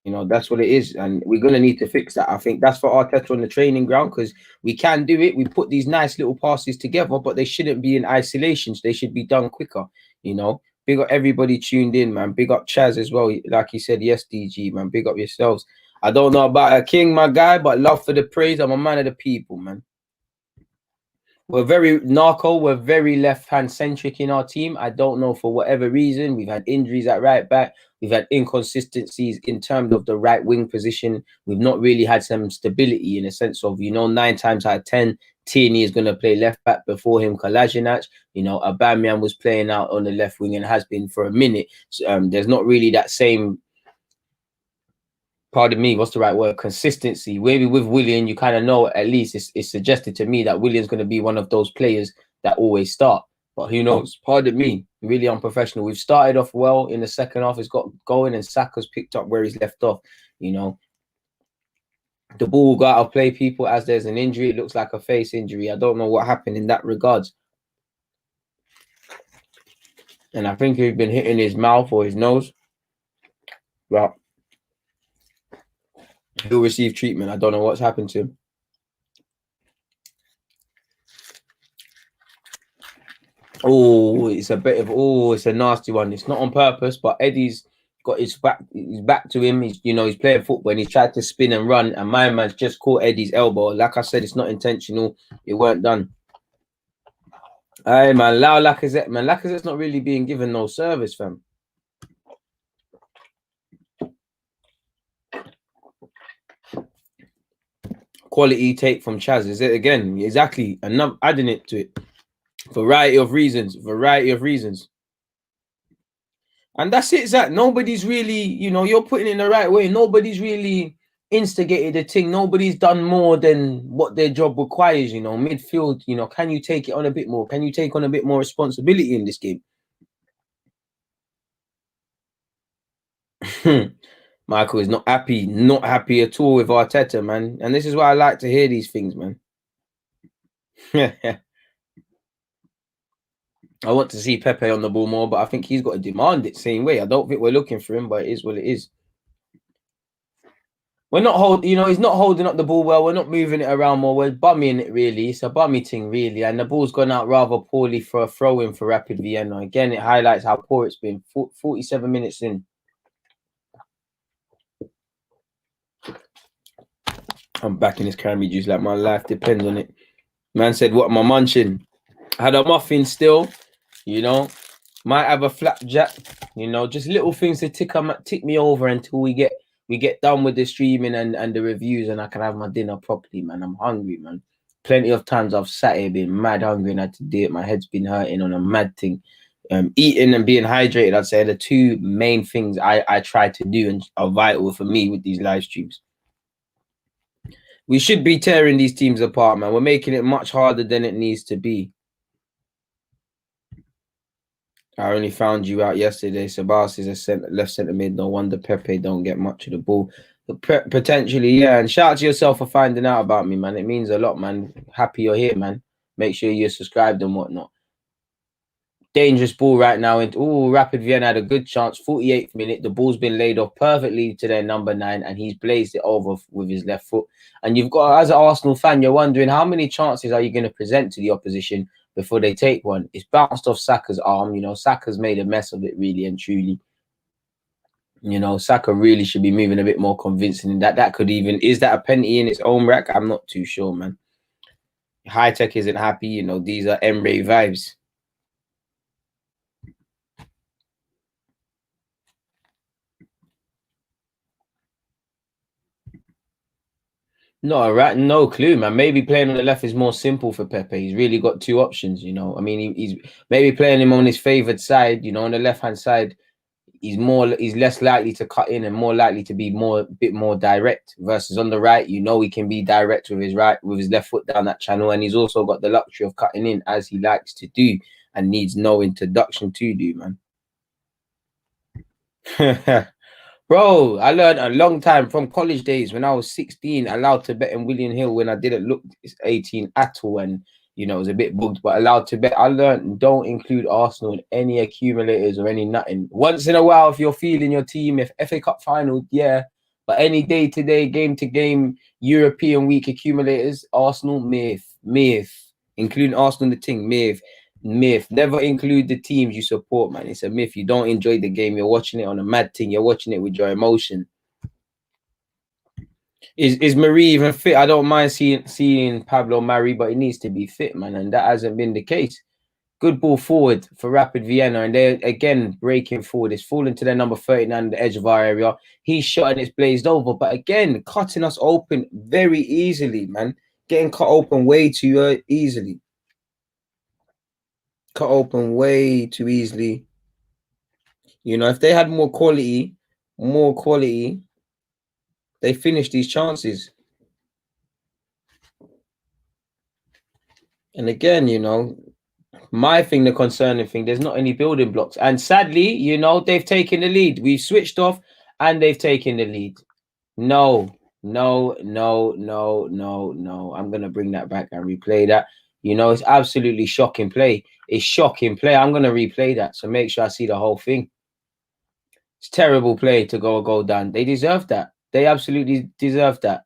You know, that's what it is. And we're going to need to fix that. I think that's for Arteta on the training ground, because we can do it. We put these nice little passes together, but they shouldn't be in isolations. They should be done quicker, you know. Big up everybody tuned in, man. Big up Chaz as well. Like he said, yes, DG, man. Big up yourselves. I don't know about a king, my guy, but love for the praise. I'm a man of the people, man. We're very narco. We're very left-hand centric in our team. I don't know, for whatever reason. We've had injuries at right back. We've had inconsistencies in terms of the right wing position. We've not really had some stability in a sense of, you know, 9 times out of 10, Tierney is going to play left back before him, Kolasinac. You know, Aubameyang was playing out on the left wing and has been for a minute. So, there's not really that same, pardon me, what's the right word? Consistency. Maybe with Willian, you kind of know, at least it's suggested to me that Willian's going to be one of those players that always start. But who knows? Pardon me, really unprofessional. We've started off well in the second half. It's got going, and Saka's picked up where he's left off. You know, the ball will go out of play, people, as there's an injury. It looks like a face injury. I don't know what happened in that regards. And I think he's been hitting his mouth or his nose. Well, he'll receive treatment. I don't know what's happened to him. Oh, it's a bit of it's a nasty one. It's not on purpose, but Eddie's got his back to him. He's, you know, he's playing football and he's tried to spin and run, and my man's just caught Eddie's elbow. Like I said, it's not intentional. It weren't done. Hey man, allow Lacazette, man. Lacazette's not really being given no service, fam. Quality take from Chaz, is it again? Exactly. Enough adding it to it. Variety of reasons. And that's it, Zach. Nobody's really, you're putting it in the right way. Nobody's really instigated the thing. Nobody's done more than what their job requires, midfield, can you take it on a bit more? Can you take on a bit more responsibility in this game? Michael is not happy at all with Arteta, man. And this is why I like to hear these things, man. I want to see Pepe on the ball more, but I think he's got to demand it same way. I don't think we're looking for him, but it is what it is. We're not he's not holding up the ball well. We're not moving it around more. We're bumming it, really. It's a bummy thing, really. And the ball's gone out rather poorly for a throw-in for Rapid Vienna. Again, it highlights how poor it's been. 47 minutes in. I'm back in this cranberry juice like my life depends on it. Man said, what am I munching? Had a muffin still, might have a flapjack, just little things to tick me over until we get done with the streaming and the reviews, and I can have my dinner properly, man. I'm hungry, man. Plenty of times I've sat here being mad hungry and had to do it. My head's been hurting on a mad thing. Eating and being hydrated, I'd say, are the two main things I try to do and are vital for me with these live streams. We should be tearing these teams apart, man. We're making it much harder than it needs to be. I only found you out yesterday. Sabas is a left centre mid. No wonder Pepe don't get much of the ball. But potentially, yeah. And shout out to yourself for finding out about me, man. It means a lot, man. Happy you're here, man. Make sure you're subscribed and whatnot. Dangerous ball right now. Rapid Vienna had a good chance. 48th minute. The ball's been laid off perfectly to their number 9, and he's blazed it over with his left foot. And you've got, as an Arsenal fan, you're wondering how many chances are you going to present to the opposition before they take one? It's bounced off Saka's arm. Saka's made a mess of it, really and truly. Saka really should be moving a bit more convincing. That could even, is that a penalty in its own rack? I'm not too sure, man. High Tech isn't happy. These are Emre vibes. No clue, man. Maybe playing on the left is more simple for Pepe. He's really got two options, I mean, he's maybe playing him on his favoured side, on the left-hand side. He's less likely to cut in and more likely to be a bit more direct, versus on the right, he can be direct with his left foot down that channel, and he's also got the luxury of cutting in as he likes to do and needs no introduction to do, man. Bro, I learned a long time from college days when I was 16, allowed to bet in William Hill when I didn't look 18 at all, and it was a bit bugged, but allowed to bet. I learned don't include Arsenal in any accumulators or any nothing. Once in a while, if you're feeling your team, if FA Cup final, yeah, but any day-to-day, game-to-game European week accumulators, Arsenal, myth, including Arsenal the thing, myth. Never include the teams you support, man. It's a myth. You don't enjoy the game. You're watching it on a mad thing. You're watching it with your emotion. Is Marie even fit? I don't mind seeing Pablo Mari, but he needs to be fit, man, and that hasn't been the case. Good ball forward for Rapid Vienna, and they're again breaking forward. It's fallen to their number 39 at the edge of our area. He's shot and it's blazed over, but again, cutting us open very easily, man. Getting cut open way too easily. Cut open way too easily. If they had more quality, they finish these chances. And again, my thing, the concerning thing, there's not any building blocks. And sadly, they've taken the lead. We've switched off and they've taken the lead. No. I'm going to bring that back and replay that. It's absolutely shocking play. It's shocking play. I'm going to replay that. So make sure I see the whole thing. It's terrible play to go down. They deserve that. They absolutely deserve that.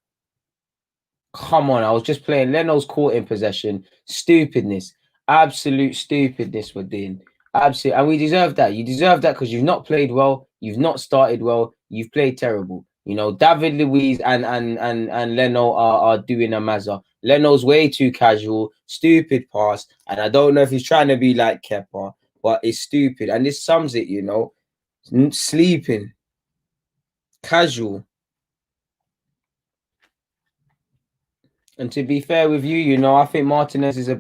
Come on, I was just playing. Leno's caught in possession. Stupidness. Absolute stupidness we're doing. Absolutely. And we deserve that. You deserve that because you've not played well. You've not started well. You've played terrible. David Luiz and Leno are doing a mazza. Leno's way too casual. Stupid pass. And I don't know if he's trying to be like Kepa, but it's stupid. And this sums it, sleeping. Casual. And to be fair with you, I think Martinez is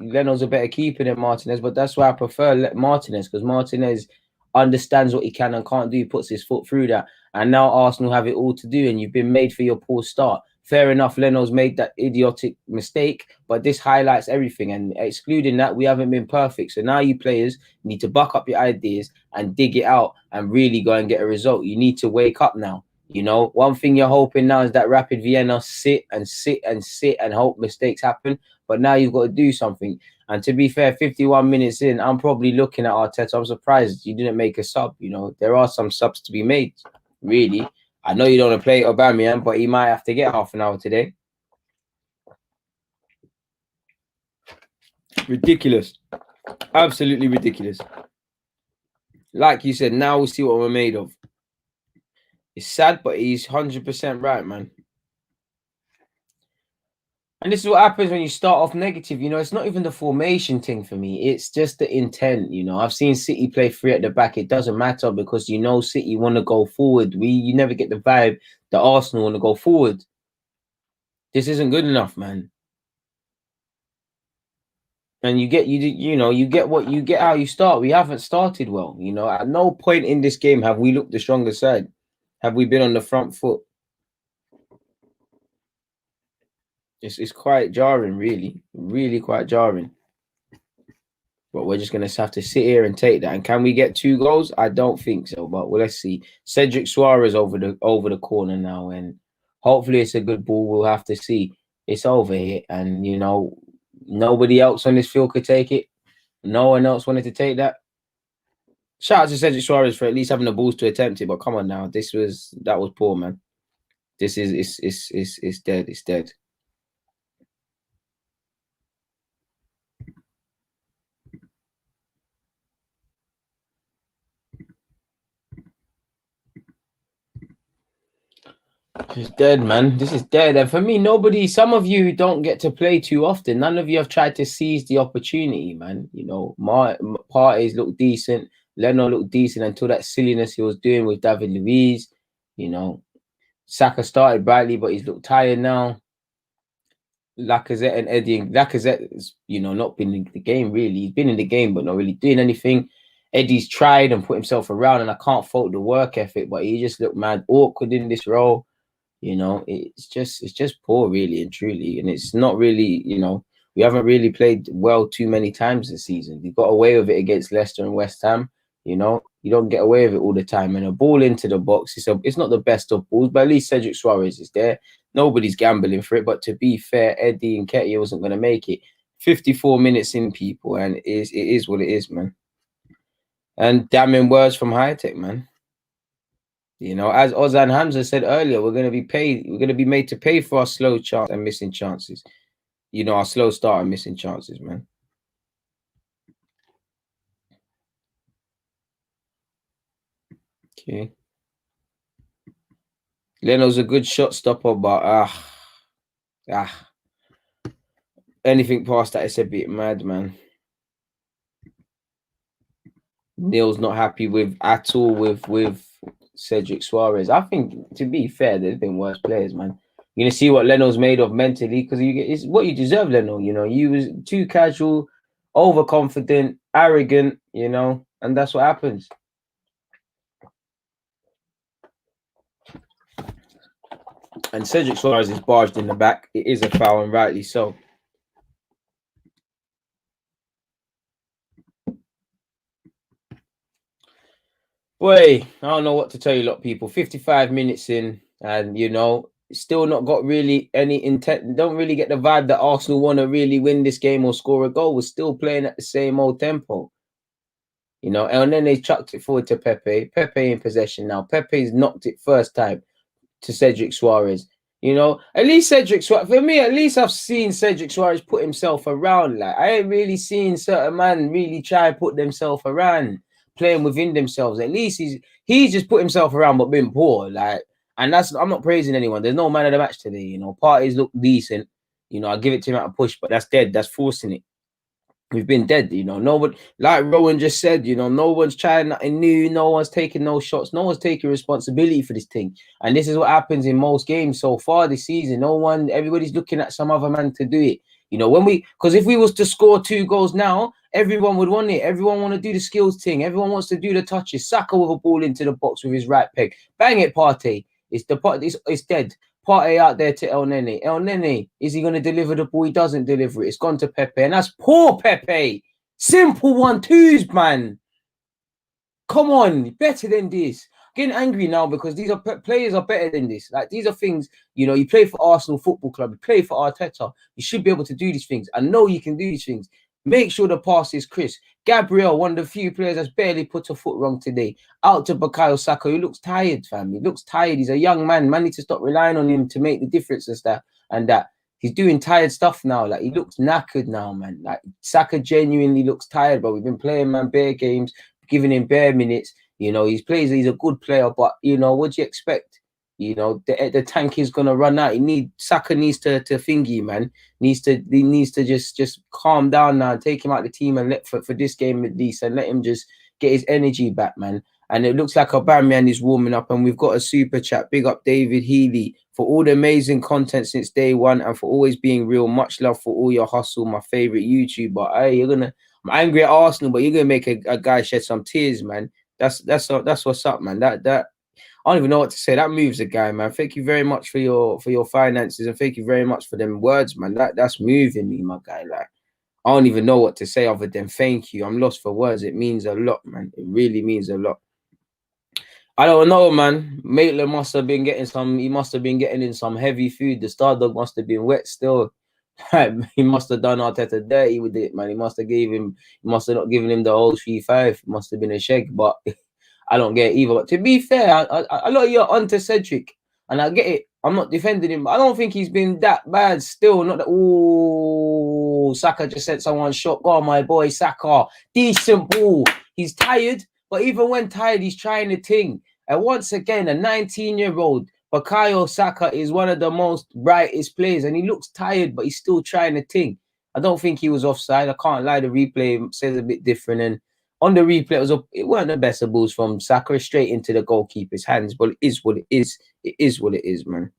Leno's a better keeper than Martinez, but that's why I prefer Martinez, because Martinez, understands what he can and can't do, puts his foot through that. And now Arsenal have it all to do, and you've been made for your poor start. Fair enough, Leno's made that idiotic mistake, but this highlights everything. And excluding that, we haven't been perfect. So now you players need to buck up your ideas and dig it out and really go and get a result. You need to wake up now. You know, one thing you're hoping now is that Rapid Vienna sit and hope mistakes happen. But now you've got to do something. And to be fair, 51 minutes in, I'm probably looking at Arteta. I'm surprised you didn't make a sub. You know, there are some subs to be made, really. I know you don't want to play Aubameyang, but he might have to get half an hour today. Ridiculous. Absolutely ridiculous. Like you said, now we'll see what we're made of. It's sad, but he's 100% right, man. And this is what happens when you start off negative. You know, it's not even the formation thing for me. It's just the intent. You know, I've seen City play three at the back. It doesn't matter because, you know, City want to go forward. You never get the vibe that Arsenal want to go forward. This isn't good enough, man. And you get how you start. We haven't started well. You know, at no point in this game have we looked the stronger side. Have we been on the front foot? It's quite jarring, really quite jarring. But we're just going to have to sit here and take that. And can we get 2 goals? I don't think so. But well, let's see. Cedric Suarez over the corner now. And hopefully it's a good ball. We'll have to see. It's over here. And, you know, nobody else on this field could take it. No one else wanted to take that. Shout out to Cedric Suarez for at least having the balls to attempt it. But come on now. That was poor, man. This is it's dead. It's dead. This is dead, man. This is dead. And for me, some of you don't get to play too often. None of you have tried to seize the opportunity, man. You know, Partey's looked decent. Leno looked decent until that silliness he was doing with David Luiz. You know, Saka started brightly, but he's looked tired now. Lacazette and Eddie. Lacazette has, you know, not been in the game, really. He's been in the game, but not really doing anything. Eddie's tried and put himself around, and I can't fault the work ethic, but he just looked mad awkward in this role. You know, it's just poor, really and truly. And it's not really, you know, we haven't really played well too many times this season. We got away with it against Leicester and West Ham. You know, you don't get away with it all the time. And a ball into the box, it's not the best of balls, but at least Cedric Suarez is there. Nobody's gambling for it. But to be fair, Eddie Nketiah wasn't going to make it. 54 minutes in, people, and it is what it is, man. And damning words from High Tech, man. You know, as Ozan Hamza said earlier, we're going to be paid. We're going to be made to pay for our slow chance and missing chances. You know, our slow start and missing chances, man. Okay. Leno's a good shot stopper, but anything past that, it's a bit mad, man. Neil's not happy with at all with Cedric Suarez. I think, to be fair, there's been worse players, man. You're gonna see what Leno's made of mentally, because it's what you deserve, Leno. You know, you was too casual, overconfident, arrogant, you know, and that's what happens. And Cedric Suarez is barged in the back. It is a foul, and rightly so. Boy, I don't know what to tell you, lot of people. 55 minutes in, and you know, still not got really any intent. Don't really get the vibe that Arsenal want to really win this game or score a goal. We're still playing at the same old tempo, you know. And then they chucked it forward to Pepe. Pepe in possession now. Pepe's knocked it first time to Cedric Suarez. You know, at least Cedric Suarez, for me, at least I've seen Cedric Suarez put himself around. Like, I ain't really seen certain man really try and put themselves around, playing within themselves. At least he's just put himself around but been poor. Like, and I'm not praising anyone. There's no man of the match today, you know. Partey's look decent. You know, I give it to him at a push, but that's dead. That's forcing it. We've been dead, you know. No one, like Rowan just said, you know, no one's trying nothing new. No one's taking no shots. No one's taking responsibility for this thing. And this is what happens in most games so far this season. Everybody's looking at some other man to do it. You know, because if we was to score 2 goals now, everyone would want it. Everyone want to do the skills thing. Everyone wants to do the touches. Saka with a ball into the box with his right peg. Bang it, Partey. It's dead. Partey out there to El Nene. El Nene, is he going to deliver the ball? He doesn't deliver it. It's gone to Pepe. And that's poor Pepe. Simple 1-2s, man. Come on, better than this. Getting angry now because these are players are better than this. Like, these are things, you know, you play for Arsenal Football Club, you play for Arteta. You should be able to do these things. I know you can do these things. Make sure the pass is crisp. Gabriel, one of the few players that's barely put a foot wrong today. Out to Bukayo Saka, who looks tired, fam. He looks tired. He's a young man. Man needs to stop relying on him to make the difference and that. He's doing tired stuff now. Like, he looks knackered now, man. Like, Saka genuinely looks tired, but we've been playing, man, bare games, giving him bare minutes. You know, he's a good player, but, you know, what do you expect? You know, the tank is gonna run out. Saka needs to thingy, man. He needs to just calm down now and take him out the team and let for this game at least, and let him just get his energy back, man. And it looks like Aubameyang is warming up, and we've got a super chat. Big up David Healy for all the amazing content since day one, and for always being real. Much love for all your hustle, my favorite YouTuber. Hey, I'm angry at Arsenal, but you're gonna make a guy shed some tears, man. That's what's up, man. That I don't even know what to say. That moves a guy, man. Thank you very much for your finances, and thank you very much for them words, man. That's moving me, my guy. Like, I don't even know what to say other than thank you. I'm lost for words. It means a lot, man. It really means a lot. I don't know, man. Maitland must have been getting in some heavy food. The star dog must have been wet still. He must have done Arteta dirty with it, man. He must have not given him the whole 3-5. It must have been a shake, but I don't get it either. But to be fair, I know you're onto Cedric, and I get it. I'm not defending him, but I don't think he's been that bad still. Not that, oh, Saka just sent someone shot. Go on, my boy, Saka. Decent ball. He's tired, but even when tired, he's trying to ting. And once again, a 19-year-old, Bukayo Saka is one of the most brightest players, and he looks tired, but he's still trying to ting. I don't think he was offside. I can't lie. The replay says a bit different, and on the replay, it weren't the best of balls from Saka, straight into the goalkeeper's hands. But it is what it is. It is what it is, man.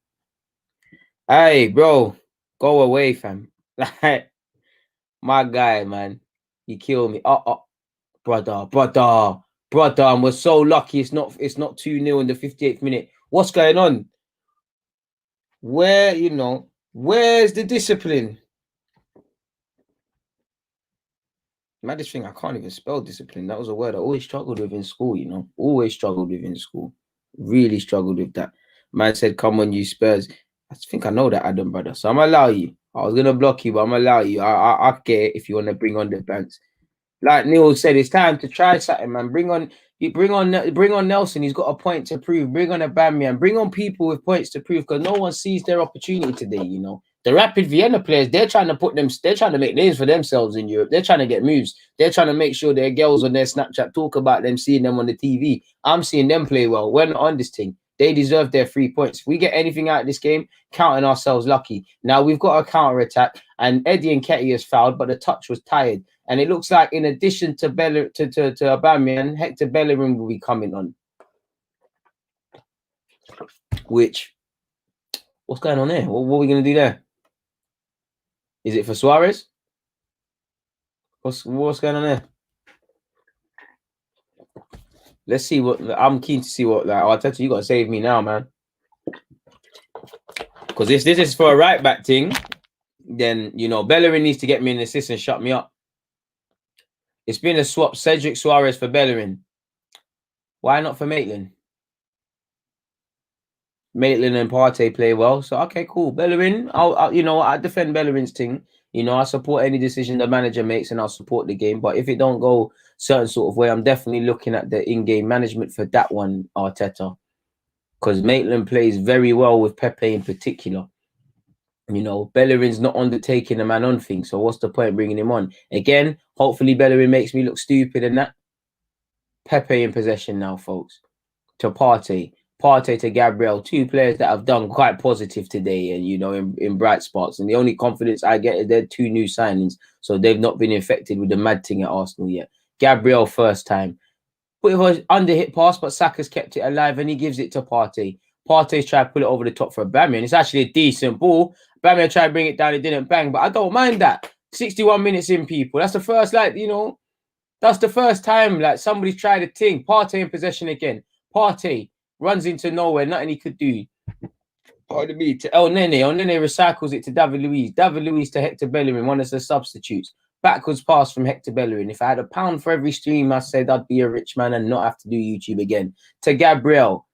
Hey, bro, go away, fam. Like, my guy, man, he killed me. Brother. And we're so lucky it's not 2-0 in the 58th minute. What's going on? Where's the discipline? Man, this thing, I can't even spell discipline. That was a word I always struggled with in school, you know. Always struggled with in school. Really struggled with that. Man said, come on, you Spurs. I think I know that, Adam, brother. So I'm going to allow you. I was going to block you, but I'm going to allow you. I get it if you want to bring on the bands. Like Neil said, it's time to try something, man. Bring on Nelson. He's got a point to prove. Bring on Aubameyang. Bring on people with points to prove, because no one sees their opportunity today, you know. The Rapid Vienna players, they're trying to make names for themselves in Europe. They're trying to get moves. They're trying to make sure their girls on their Snapchat talk about them, seeing them on the TV. I'm seeing them play well. We're not on this thing. They deserve their 3 points. If we get anything out of this game, counting ourselves lucky. Now we've got a counter attack, and Eddie Nketiah has fouled, but the touch was tired. And it looks like, in addition to Aubameyang, Hector Bellerin will be coming on. What's going on there? What are we going to do there? Is it for Suarez? What's going on there? Let's see I'm keen to see what, like, Arteta, you got to save me now, man. Because if this is for a right back thing, then, you know, Bellerin needs to get me an assist and shut me up. It's been a swap, Cedric Suarez for Bellerin. Why not for Maitland? Maitland and Partey play well. So, okay, cool. Bellerin, I defend Bellerin's thing. You know, I support any decision the manager makes, and I'll support the game. But if it don't go certain sort of way, I'm definitely looking at the in-game management for that one, Arteta. Because Maitland plays very well with Pepe in particular. You know, Bellerin's not undertaking a man on thing. So what's the point bringing him on? Again, hopefully Bellerin makes me look stupid and that. Pepe in possession now, folks. To Partey to Gabriel, 2 players that have done quite positive today, and, you know, in bright spots. And the only confidence I get is they're 2 new signings, so they've not been infected with the mad thing at Arsenal yet. Gabriel, first time. Put it was under hit pass, but Saka's kept it alive, and he gives it to Partey. Partey's trying to pull it over the top for Aubameyang. It's actually a decent ball. Bamian tried to bring it down, it didn't bang. But I don't mind that. 61 minutes in, people. That's the first, like, you know, that's the first time, like, somebody's tried a thing. Partey in possession again. Partey runs into nowhere, nothing he could do. Pardon me, to El Nene. El Nene recycles it to David Luiz. David Luiz to Hector Bellerin, one of the substitutes. Backwards pass from Hector Bellerin. If I had £1 for every stream, I said I'd be a rich man and not have to do YouTube again. To Gabriel.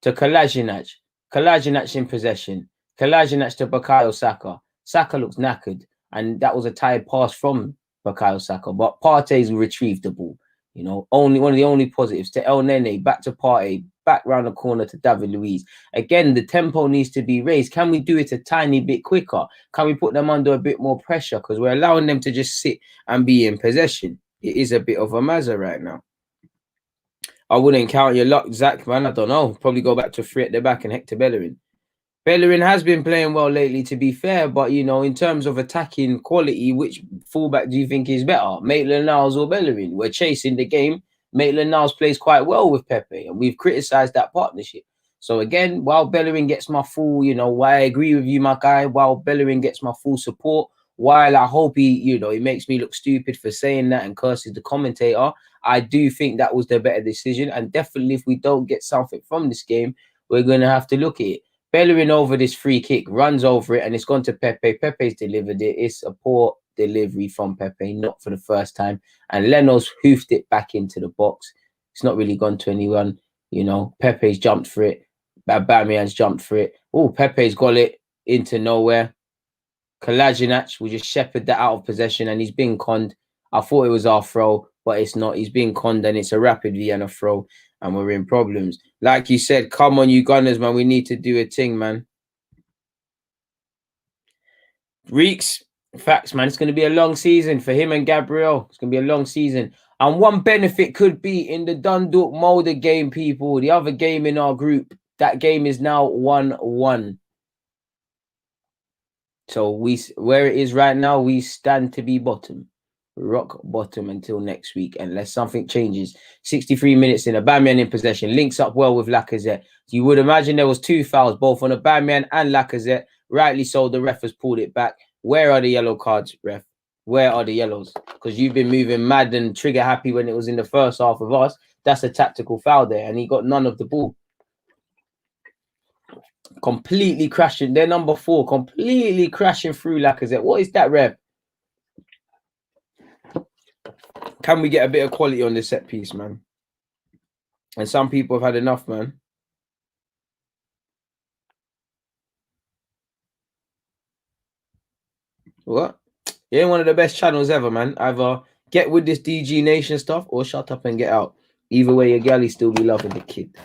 To Kolasinac. Kolasinac in possession. Kolasinac to Bukayo Saka. Saka looks knackered. And that was a tired pass from Bukayo Saka. But Partey's retrieved the ball. You know, only one of the only positives. To El Nene, back to Partey, back round the corner to David Luiz. Again, the tempo needs to be raised. Can we do it a tiny bit quicker? Can we put them under a bit more pressure? Because we're allowing them to just sit and be in possession. It is a bit of a mazza right now. I wouldn't count your luck, Zach, man. I don't know. Probably go back to 3 at the back and Hector Bellerin. Bellerin has been playing well lately, to be fair, but, you know, in terms of attacking quality, which fullback do you think is better, Maitland-Niles or Bellerin? We're chasing the game. Maitland-Niles plays quite well with Pepe, and we've criticised that partnership. So, again, while Bellerin gets my full, you know, why I agree with you, my guy, while Bellerin gets my full support, while I hope he, you know, he makes me look stupid for saying that and curses the commentator, I do think that was the better decision. And definitely if we don't get something from this game, we're going to have to look at it. Bellerin over this free kick, runs over it, and it's gone to Pepe. Pepe's delivered it. It's a poor delivery from Pepe, not for the first time. And Leno's hoofed it back into the box. It's not really gone to anyone. You know, Pepe's jumped for it. Aubameyang's jumped for it. Oh, Pepe's got it into nowhere. Kolasinac will just shepherd that out of possession, and he's been conned. I thought it was our throw, but it's not. He's been conned, and it's a rapid Vienna throw, and we're in problems. Like you said, come on, you Gunners, man. We need to do a thing, man. Reeks, facts, man. It's going to be a long season for him and Gabriel. It's going to be a long season. And one benefit could be in the Dundalk Mulder game, people. The other game in our group, that game is now 1-1. So where it is right now, we stand to be bottom. Rock bottom until next week, unless something changes. 63 minutes in, Aubameyang in possession, links up well with Lacazette. You would imagine there was 2 fouls, both on Aubameyang and Lacazette. Rightly so, the ref has pulled it back. Where are the yellow cards, ref? Where are the yellows? Because you've been moving mad and trigger happy when it was in the first half of us. That's a tactical foul there, and he got none of the ball. Completely crashing. They're number 4, completely crashing through Lacazette. What is that, ref? Can we get a bit of quality on this set piece, man? And some people have had enough, man. What? You ain't one of the best channels ever, man. Either get with this DG Nation stuff or shut up and get out. Either way, your galley still be loving the kid.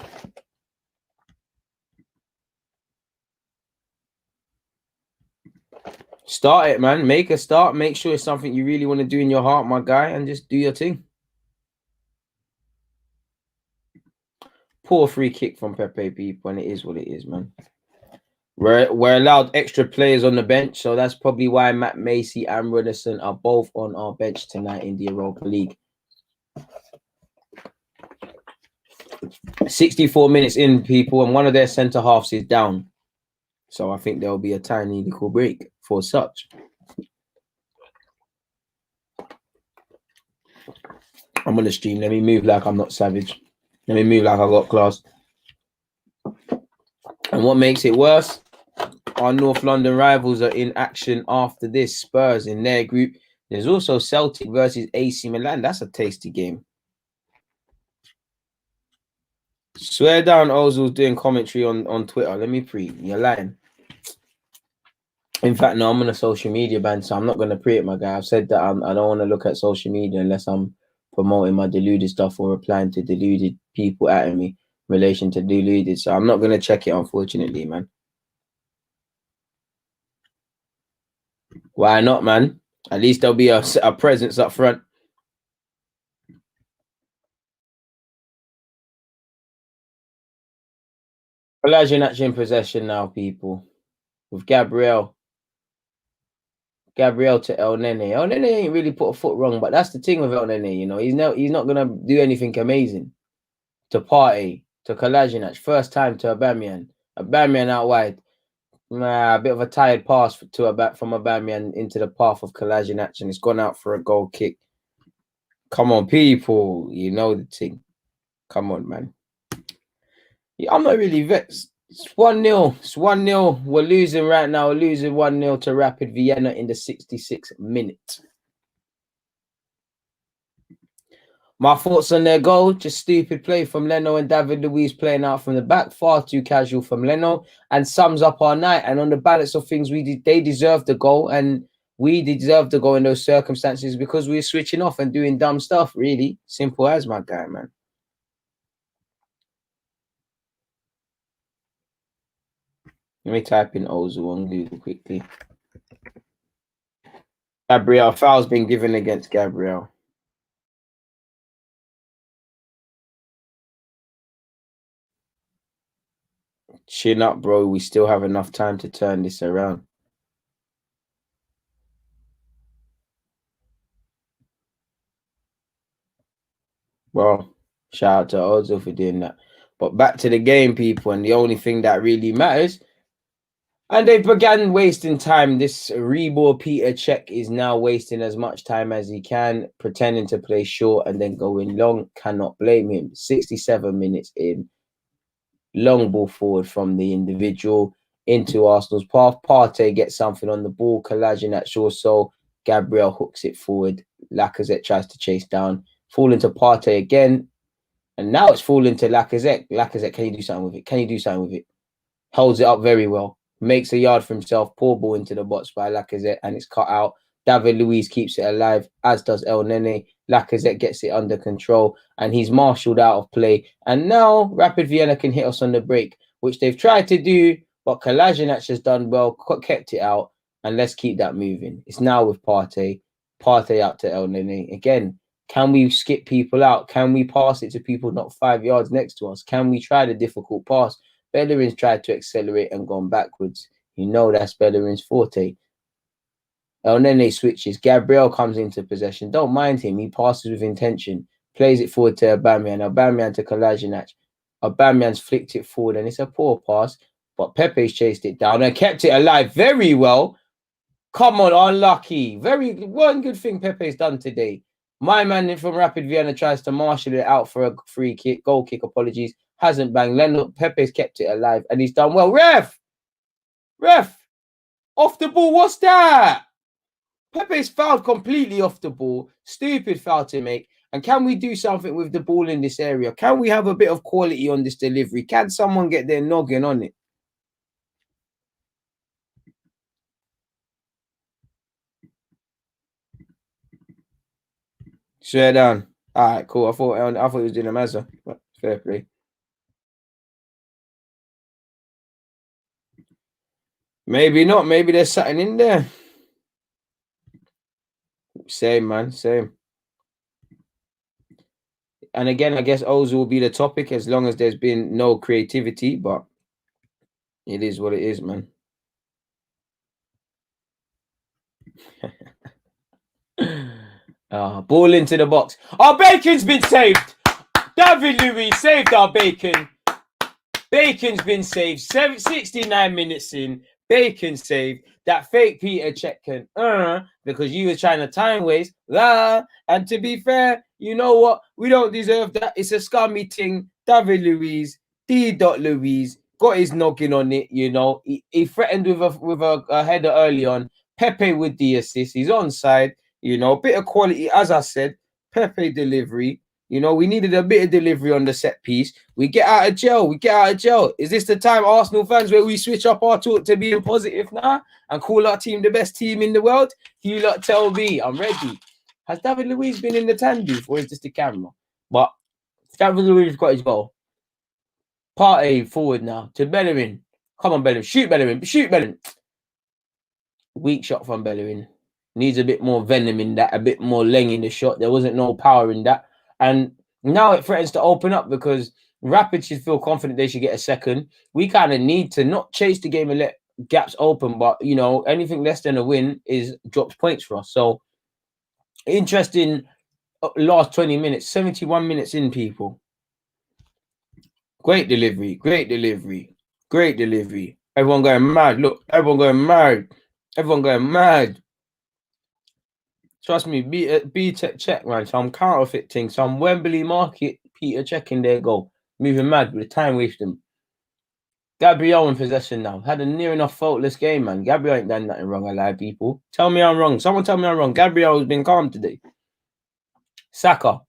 Start it, man. Make a start. Make sure it's something you really want to do in your heart, my guy, and just do your thing. Poor free kick from Pepe, people, and it is what it is, man. We're allowed extra players on the bench, so that's probably why Matt Macy and Ruderson are both on our bench tonight in the Europa League. 64 minutes in, people, and one of their centre halves is down. So I think there'll be a tiny little break for such. I'm on the stream. Let me move like I'm not savage. Let me move like I got class. And what makes it worse? Our North London rivals are in action after this. Spurs in their group. There's also Celtic versus AC Milan. That's a tasty game. Swear down, Ozil's doing commentary on Twitter. Let me pre. You're lying. In fact, no, I'm on a social media ban, so I'm not going to pre it, my guy. I've said that I don't want to look at social media unless I'm promoting my deluded stuff or replying to deluded people at me in relation to deluded. So I'm not going to check it, unfortunately, man. Why not, man? At least there'll be a presence up front. Kolasinac in possession now, people. With Gabriel to El Nene. El Nene ain't really put a foot wrong, but that's the thing with El Nene, you know. He's not gonna do anything amazing. To Partey, to Kolasinac, first time to Aubameyang. Aubameyang out wide. Nah, a bit of a tired pass from Aubameyang into the path of Kolasinac, and it's gone out for a goal kick. Come on, people. You know the thing. Come on, man. Yeah, I'm not really vexed. It's 1-0. It's 1-0. We're losing right now. We're losing 1-0 to Rapid Vienna in the 66th minute. My thoughts on their goal, just stupid play from Leno and David Luiz playing out from the back, far too casual from Leno, and sums up our night. And on the balance of things, they deserved the goal, and we deserved the goal in those circumstances because we were switching off and doing dumb stuff, really. Simple as, my guy, man. Let me type in Ozil on Google quickly. Gabriel, foul's been given against Gabriel. Chin up, bro. We still have enough time to turn this around. Well, shout out to Ozil for doing that. But back to the game, people, and the only thing that really matters. And they began wasting time. This Rebor Peter Cech is now wasting as much time as he can, pretending to play short and then going long. Cannot blame him. 67 minutes in. Long ball forward from the individual into Arsenal's path. Partey gets something on the ball. Kolasinac also. Gabriel hooks it forward. Lacazette tries to chase down. Fall into Partey again. And now it's falling to Lacazette. Lacazette, can you do something with it? Can you do something with it? Holds it up very well. Makes a yard for himself. Poor ball into the box by Lacazette, and it's cut out. David Luiz keeps it alive, as does El Nene. Lacazette gets it under control, and he's marshalled out of play. And now Rapid Vienna can hit us on the break, which they've tried to do, but Kolasinac has done well, kept it out, and let's keep that moving. It's now with Partey. Partey out to El Nene. Again, can we skip people out? Can we pass it to people not 5 yards next to us? Can we try the difficult pass? Bellerin's tried to accelerate and gone backwards. You know that's Bellerin's forte. El Nene switches. Gabriel comes into possession. Don't mind him. He passes with intention. Plays it forward to Aubameyang. Aubameyang to Kolasinac. Aubameyang's flicked it forward, and it's a poor pass. But Pepe's chased it down and kept it alive very well. Come on, unlucky. One good thing Pepe's done today. My man from Rapid Vienna tries to marshal it out for a free kick, goal kick, apologies. Hasn't banged. Pepe's kept it alive, and he's done well. Ref! Off the ball, what's that? Pepe's fouled completely off the ball. Stupid foul to make. And can we do something with the ball in this area? Can we have a bit of quality on this delivery? Can someone get their noggin on it? Swear down. All right, cool. I thought he was doing a mazza. Fair play. Maybe not. Maybe there's something in there. Same, man. Same. And again, I guess Ozil will be the topic as long as there's been no creativity, but it is what it is, man. Ball into the box. Our bacon's been saved. David Luiz saved our bacon. Bacon's been saved. 69 minutes in. Bacon saved. That fake Peter Cech can, because you were trying to time waste. And to be fair, you know what? We don't deserve that. It's a scummy thing. David Luiz, D. Luiz, got his noggin on it, you know. He threatened with a header early on. Pepe with the assist. He's onside, you know. A bit of quality, as I said. Pepe delivery. You know, we needed a bit of delivery on the set piece. We get out of jail. Is this the time, Arsenal fans, where we switch up our talk to being positive now and call our team the best team in the world? You lot tell me. I'm ready. Has David Luiz been in the tan booth, or is this the camera? But David Luiz got his goal. Partey forward now to Bellerin. Come on, Bellerin. Shoot Bellerin. Weak shot from Bellerin. Needs a bit more venom in that, a bit more length in the shot. There wasn't no power in that. And now it threatens to open up because Rapid should feel confident they should get a second. We kind of need to not chase the game and let gaps open, but, you know, anything less than a win drops points for us. So, interesting last 20 minutes, 71 minutes in, people. Great delivery. Everyone going mad. Look, everyone going mad. Everyone going mad. Trust me, B check, man. Some counterfeit thing, some Wembley Market, Peter checking their goal. Moving mad with the time wasting. Gabriel in possession now. Had a near enough faultless game, man. Gabriel ain't done nothing wrong, I lie, people. Tell me I'm wrong. Someone tell me I'm wrong. Gabriel has been calm today. Saka.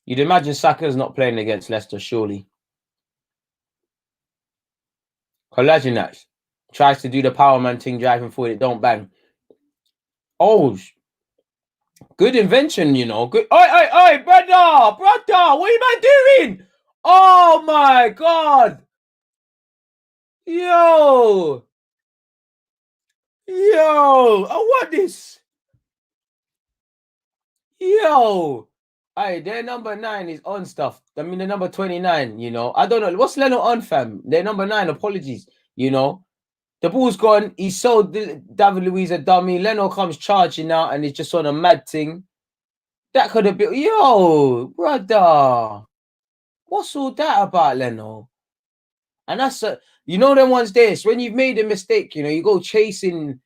You'd imagine Saka's not playing against Leicester, surely. Kolasinac tries to do the power man thing, driving forward. It don't bang. Oh, good invention, you know. Good. Oi, brother, what are you man doing? Oh my God. Yo. What this? Yo. Hey, their number 9 is on stuff. I mean, the number 29, you know. I don't know. What's Leno on, fam? Their number 9, apologies, you know. The ball's gone. He sold David Luiz a dummy. Leno comes charging out and he's just on a mad thing. That could have been... Yo, brother. What's all that about, Leno? And that's you know them ones there. So when you've made a mistake, you know, you go chasing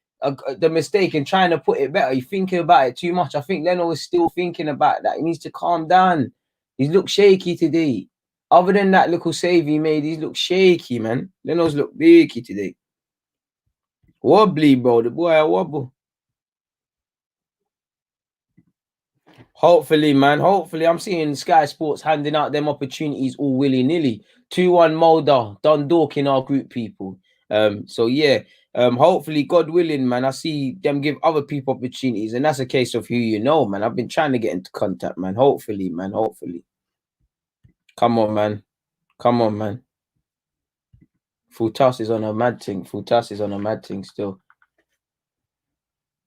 the mistake and trying to put it better. You're thinking about it too much. I think Leno is still thinking about that. He needs to calm down. He's looked shaky today. Other than that little save he made, he's looked shaky, man. Leno's looked shaky today. Wobbly, bro. The boy a wobble. Hopefully, man. Hopefully, I'm seeing Sky Sports handing out them opportunities all willy-nilly. 2-1 Mulder, Dundalk in our group, people. So yeah. Hopefully, God willing, man, I see them give other people opportunities, and that's a case of who you know, man. I've been trying to get into contact, man. Hopefully, man. Hopefully. Come on, man. Come on, man. Futas is on a mad thing. Futas is on a mad thing still.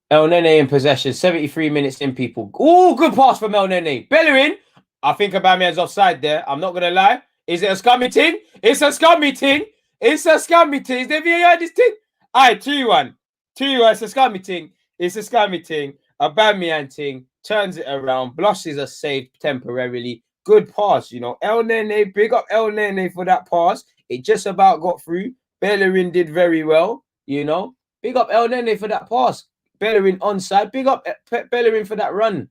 El Nene in possession, 73 minutes in, people. Oh, good pass from El Nene. Bellerin. I think Aubameyang's offside there. I'm not going to lie. Is it a scummy thing? It's a scummy thing. It's a scummy thing. Is there VAR this thing? All right, 2-1. 2-1. It's a scummy thing. It's a scummy thing. Aubameyang thing. Turns it around. Blushes are saved temporarily. Good pass, you know. El Nene, big up El Nene for that pass. It just about got through. Bellerin did very well, you know. Big up El Nene for that pass. Bellerin onside. Big up Bellerin for that run.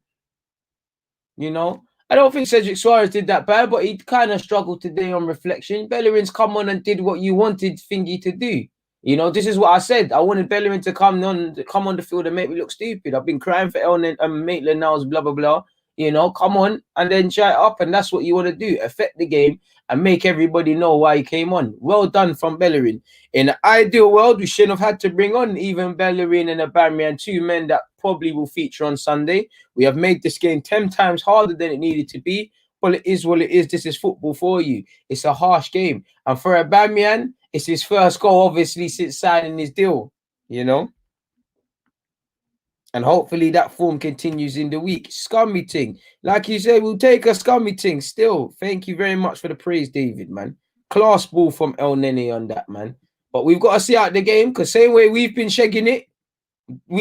You know, I don't think Cedric Suarez did that bad, but he kind of struggled today on reflection. Bellerin's come on and did what you wanted Thingy to do. You know, this is what I said. I wanted Bellerin to come on the field and make me look stupid. I've been crying for Maitland Niles, blah, blah, blah. You know, come on and then shut up. And that's what you want to do. Affect the game and make everybody know why he came on. Well done from Bellerin. In an ideal world, we shouldn't have had to bring on even Bellerin and Aubameyang, 2 men that probably will feature on Sunday. We have made this game 10 times harder than it needed to be. Well, it is what it is. This is football for you. It's a harsh game. And for Aubameyang, it's his first goal, obviously, since signing his deal, you know? And hopefully that form continues in the week. Scummy thing. Like you said, we'll take a scummy thing still. Thank you very much for the praise, David, man. Class ball from El Nene on that, man. But we've got to see out the game because same way we've been shagging it,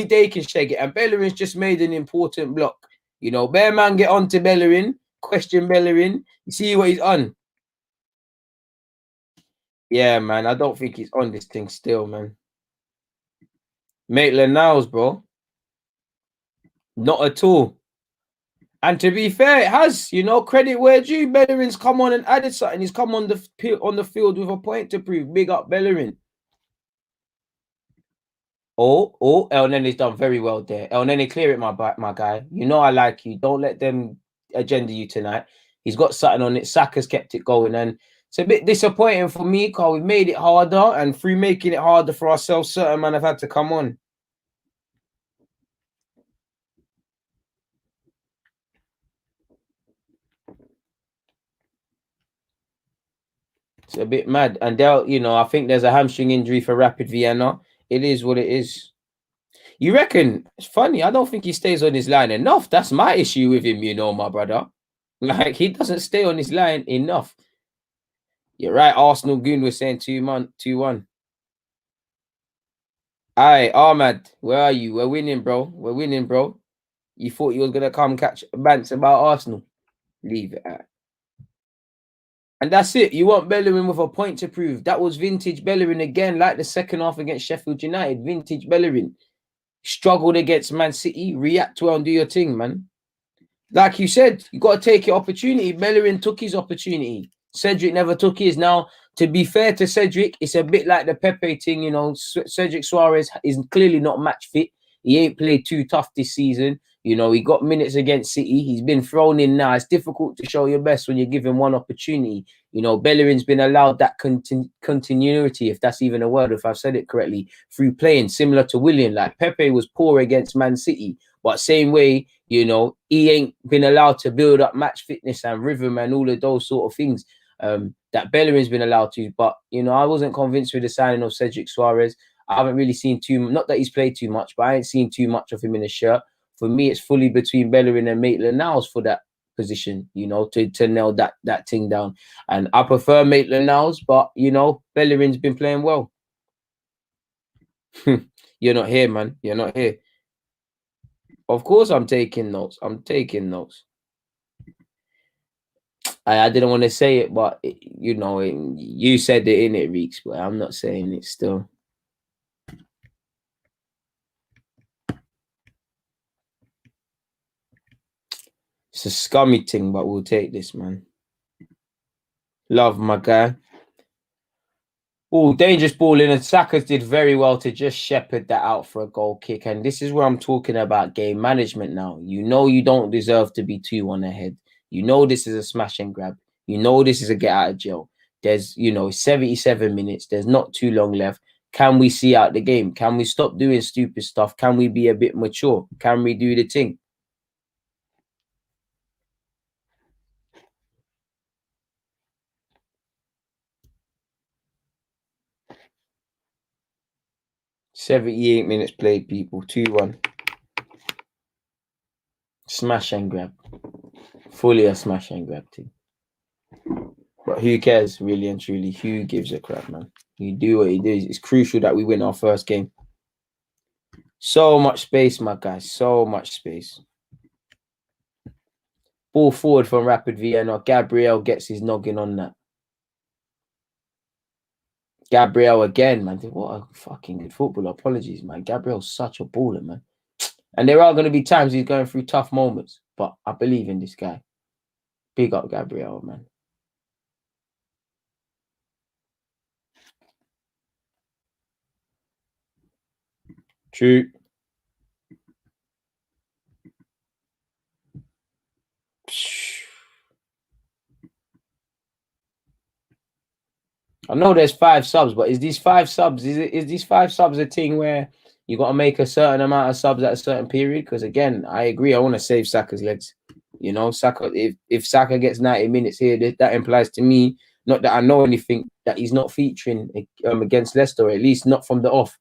they can shag it. And Bellerin's just made an important block. You know, Bear man get on to Bellerin, question Bellerin, see what he's on. Yeah, man, I don't think he's on this thing still, man. Maitland Niles, bro. Not at all. And to be fair, it has, you know, credit where due. Bellerin's come on and added something. He's come on the field with a point to prove. Big up Bellerin. Oh, El Nene's done very well there. El Nene, clear it, my guy. You know I like you. Don't let them agenda you tonight. He's got something on it. Saka's kept it going. And it's a bit disappointing for me because we've made it harder. And through making it harder for ourselves, certain men have had to come on. It's a bit mad. And they'll, you know, I think there's a hamstring injury for Rapid Vienna. It is what it is. You reckon? It's funny. I don't think he stays on his line enough. That's my issue with him, you know, my brother. Like, he doesn't stay on his line enough. You're right. Arsenal Goon was saying 2-1. Aye, Ahmad, where are you? We're winning, bro. We're winning, bro. You thought you was going to come catch bants about Arsenal? Leave it at. And that's it. You want Bellerin with a point to prove. That was vintage Bellerin again, like the second half against Sheffield United. Vintage Bellerin. Struggled against Man City. React well and do your thing, man. Like you said, you got to take your opportunity. Bellerin took his opportunity. Cedric never took his. Now, to be fair to Cedric, it's a bit like the Pepe thing. You know, Cedric Suarez is clearly not match fit. He ain't played too tough this season. You know, he got minutes against City. He's been thrown in now. It's difficult to show your best when you're given one opportunity. You know, Bellerin's been allowed that continuity, if that's even a word, if I've said it correctly, through playing similar to Willian. Like Pepe was poor against Man City, but same way, you know, he ain't been allowed to build up match fitness and rhythm and all of those sort of things that Bellerin's been allowed to. But, you know, I wasn't convinced with the signing of Cedric Suarez. I haven't really seen not that he's played too much, but I ain't seen too much of him in a shirt. For me, it's fully between Bellerin and Maitland-Niles for that position, you know, to nail that thing down. And I prefer Maitland-Niles, but, you know, Bellerin's been playing well. You're not here, man. You're not here. Of course I'm taking notes. I'm taking notes. I didn't want to say it, but, you know, you said it in it, Reeks, but I'm not saying it still. It's a scummy thing, but we'll take this, man. Love, my guy. Oh, dangerous ball in, and Saka did very well to just shepherd that out for a goal kick. And this is where I'm talking about game management now. You know you don't deserve to be 2-1 ahead. You know this is a smash and grab. You know this is a get out of jail. There's, you know, 77 minutes. There's not too long left. Can we see out the game? Can we stop doing stupid stuff? Can we be a bit mature? Can we do the thing? "78 minutes played, people. 2-1. Smash and grab. Fully a smash and grab team. But who cares, really and truly? Who gives a crap, man? You do what you do. It's crucial that we win our first game. So much space, my guys. So much space. Ball forward from Rapid Vienna. Gabriel gets his noggin on that. Gabriel again, man. What a fucking good footballer. Apologies, man. Gabriel's such a baller, man. And there are going to be times he's going through tough moments, but I believe in this guy. Big up Gabriel, man. True. I know there's 5 subs, but is these 5 subs? Is these 5 subs a thing where you got to make a certain amount of subs at a certain period? Because again, I agree. I want to save Saka's legs. You know, Saka. If Saka gets 90 minutes here, that implies to me, not that I know anything, that he's not featuring against Leicester, or at least not from the off.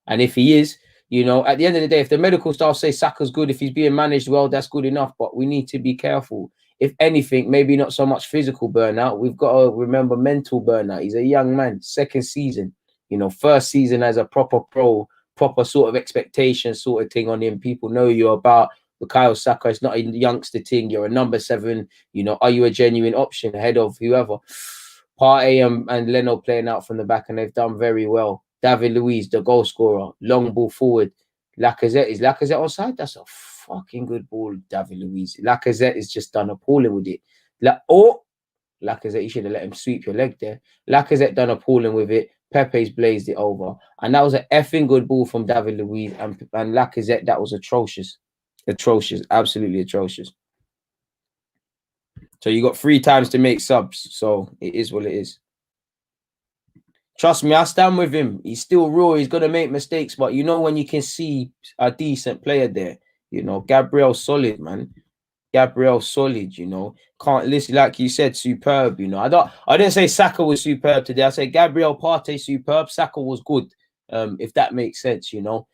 And if he is, you know, at the end of the day, if the medical staff say Saka's good, if he's being managed well, that's good enough. But we need to be careful. If anything, maybe not so much physical burnout. We've got to remember mental burnout. He's a young man, second season, you know, first season as a proper pro, proper sort of expectation sort of thing on him. People know you're about Bukayo Saka. It's not a youngster thing. You're a number 7. You know, are you a genuine option ahead of whoever? Partey and Leno playing out from the back, and they've done very well. David Luiz, the goal scorer, long ball forward. Lacazette, is Lacazette onside? That's a fucking good ball, David Luiz. Lacazette has just done appalling with it. Lacazette, you should have let him sweep your leg there. Lacazette done appalling with it. Pepe's blazed it over. And that was an effing good ball from David Luiz. And Lacazette, that was atrocious. Atrocious. Absolutely atrocious. So you got 3 times to make subs. So it is what it is. Trust me, I stand with him. He's still raw. He's going to make mistakes. But you know when you can see a decent player there, you know, Gabriel's solid, man. Gabriel solid, you know. Can't listen, like you said, superb, you know. I didn't say Saka was superb today. I said Gabriel Partey superb. Saka was good. If that makes sense, you know.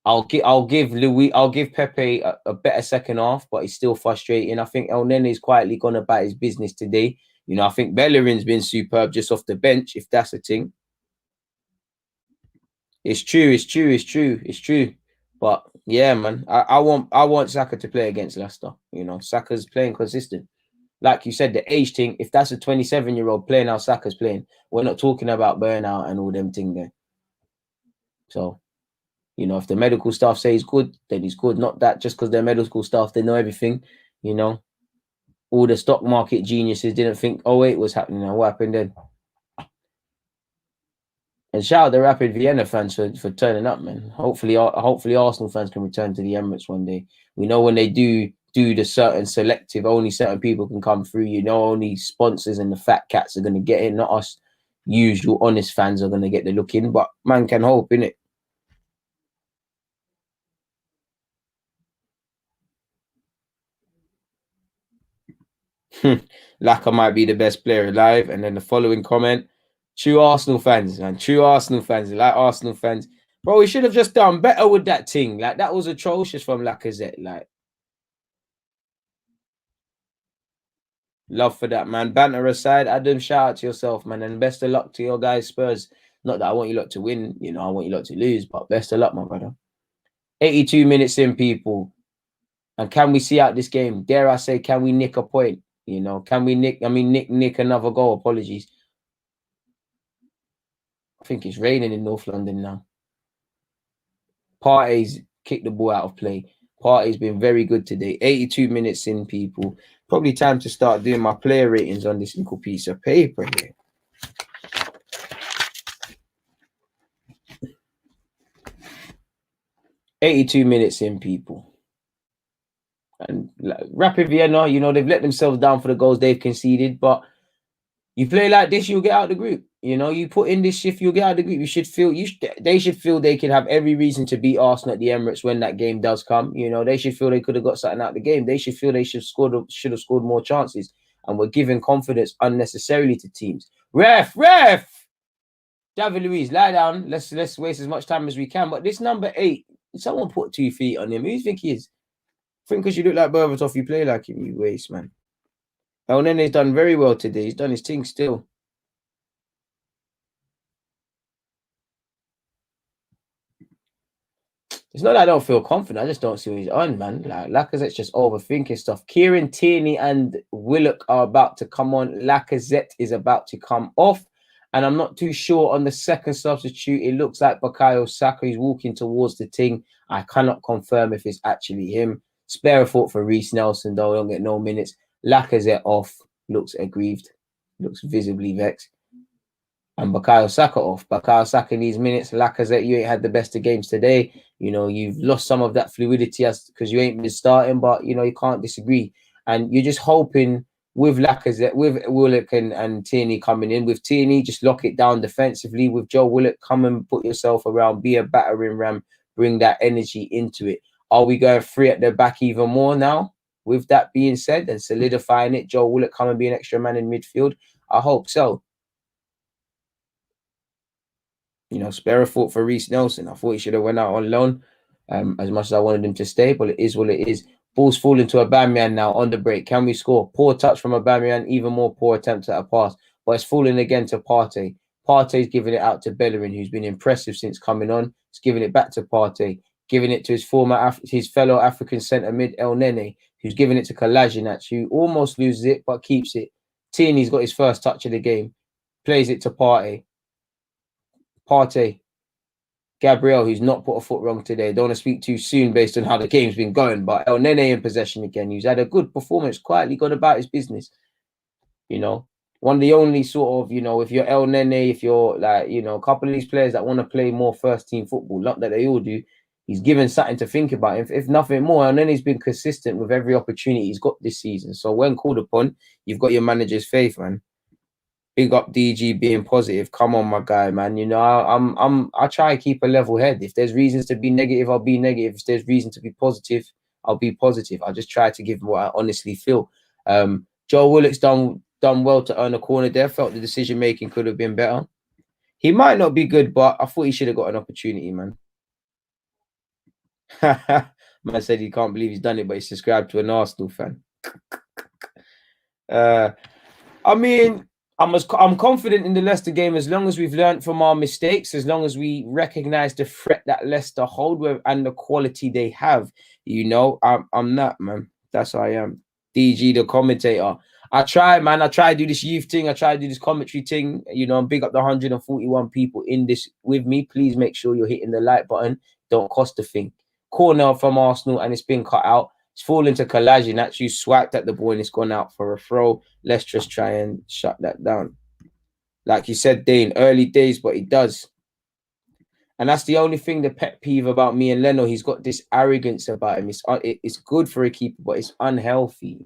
I'll give Pepe a better second half, but he's still frustrating. I think El Nene's quietly gone about his business today. You know, I think Bellerin's been superb just off the bench, if that's a thing. It's true. But yeah, man, I want Saka to play against Leicester. You know, Saka's playing consistent. like you said, the age thing, if that's a 27-year-old playing how Saka's playing, we're not talking about burnout and all them thing there. So, you know, if the medical staff say he's good, then he's good. Not that just because they're medical staff, they know everything, you know. All the stock market geniuses didn't think, oh, wait, what's happening now? What happened then? And shout out the Rapid Vienna fans for turning up, man. Hopefully Arsenal fans can return to the Emirates one day. We know when they do the certain selective, only certain people can come through. You know, only sponsors and the fat cats are going to get in, not us usual honest fans are going to get the look in. But man can hope, innit? Laka might be the best player alive. And then the following comment, true Arsenal fans, man. True Arsenal fans, like Arsenal fans. Bro, we should have just done better with that thing. Like, that was atrocious from Lacazette. Like, love for that, man. Banter aside, Adam, shout out to yourself, man. And best of luck to your guys, Spurs. Not that I want you lot to win, you know, I want you lot to lose, but best of luck, my brother. 82 minutes in, people. And can we see out this game? Dare I say, can we nick a point? You know, can we nick another goal? Apologies. I think it's raining in North London now. Partey's kicked the ball out of play. Partey's been very good today. 82 minutes in, people. Probably time to start doing my player ratings on this little piece of paper here. "82 minutes in, people." And Rapid Vienna, you know, they've let themselves down for the goals they've conceded, but you play like this, you'll get out of the group. You know, you put in this shift, you'll get out of the group. They should feel they can have every reason to beat Arsenal at the Emirates when that game does come. You know, they should feel they could have got something out of the game. They should feel they should have scored more chances. And we're giving confidence unnecessarily to teams. Ref! David Luiz, lie down. Let's waste as much time as we can. But this number 8, someone put 2 feet on him. Who do you think he is? I think because you look like Berbatov, you play like him, you waste, man. El Nene's done very well today. He's done his thing still. It's not that I don't feel confident. I just don't see what he's on, man. Like, Lacazette's just overthinking stuff. Kieran Tierney and Willock are about to come on. Lacazette is about to come off. And I'm not too sure on the second substitute. It looks like Bukayo Saka is walking towards the thing. I cannot confirm if it's actually him. Spare a thought for Reece Nelson, though. Don't get no minutes. Lacazette off. Looks aggrieved. Looks visibly vexed. And Bukayo Saka off. Bukayo Saka needs minutes. Lacazette, you ain't had the best of games today. You know, you've lost some of that fluidity because you ain't been starting, but, you know, you can't disagree. And you're just hoping with Lacazette, with Willock and Tierney coming in. With Tierney, just lock it down defensively. With Joe Willock, come and put yourself around, be a battering ram, bring that energy into it. Are we going free at the back even more now? With that being said and solidifying it, Joe Willock come and be an extra man in midfield? I hope so. You know, spare a thought for Reece Nelson. I thought he should have went out on loan as much as I wanted him to stay, but it is what it is. Ball's falling to Aubameyang now on the break. Can we score? Poor touch from Aubameyang, even more poor attempt at a pass, but it's falling again to Partey. Partey's giving it out to Bellerin, who's been impressive since coming on. He's giving it back to Partey, giving it to his fellow African centre mid El Nene, who's giving it to Kolasinac, who almost loses it but keeps it. Tierney's got his first touch of the game, plays it to Partey. Gabriel, who's not put a foot wrong today. Don't want to speak too soon based on how the game's been going, but El Nene in possession again, who's had a good performance, quietly gone about his business. You know, one of the only sort of, you know, if you're El Nene, if you're like, you know, a couple of these players that want to play more first team football, not that they all do, he's given something to think about. If nothing more, El Nene's been consistent with every opportunity he's got this season. So when called upon, you've got your manager's faith, man. Big up DG being positive. Come on, my guy, man. You know, I try to keep a level head. If there's reasons to be negative, I'll be negative. If there's reason to be positive, I'll be positive. I just try to give what I honestly feel. Joe Willock's done well to earn a corner there. Felt the decision making could have been better. He might not be good, but I thought he should have got an opportunity, man. Man said he can't believe he's done it, but he's subscribed to an Arsenal fan. I mean, I'm confident in the Leicester game as long as we've learned from our mistakes, as long as we recognize the threat that Leicester hold with and the quality they have. You know, I'm that, man. That's how I am. DG, the commentator. I try, man. I try to do this youth thing. I try to do this commentary thing. You know, and big up the 141 people in this with me. Please make sure you're hitting the like button. Don't cost a thing. Corner from Arsenal, and it's been cut out. It's fallen to Kolasinac. You swiped at the ball and it's gone out for a throw. Let's just try and shut that down. Like you said, Dane, early days, but he does. And that's the only thing, the pet peeve about me and Leno. He's got this arrogance about him. It's good for a keeper, but it's unhealthy.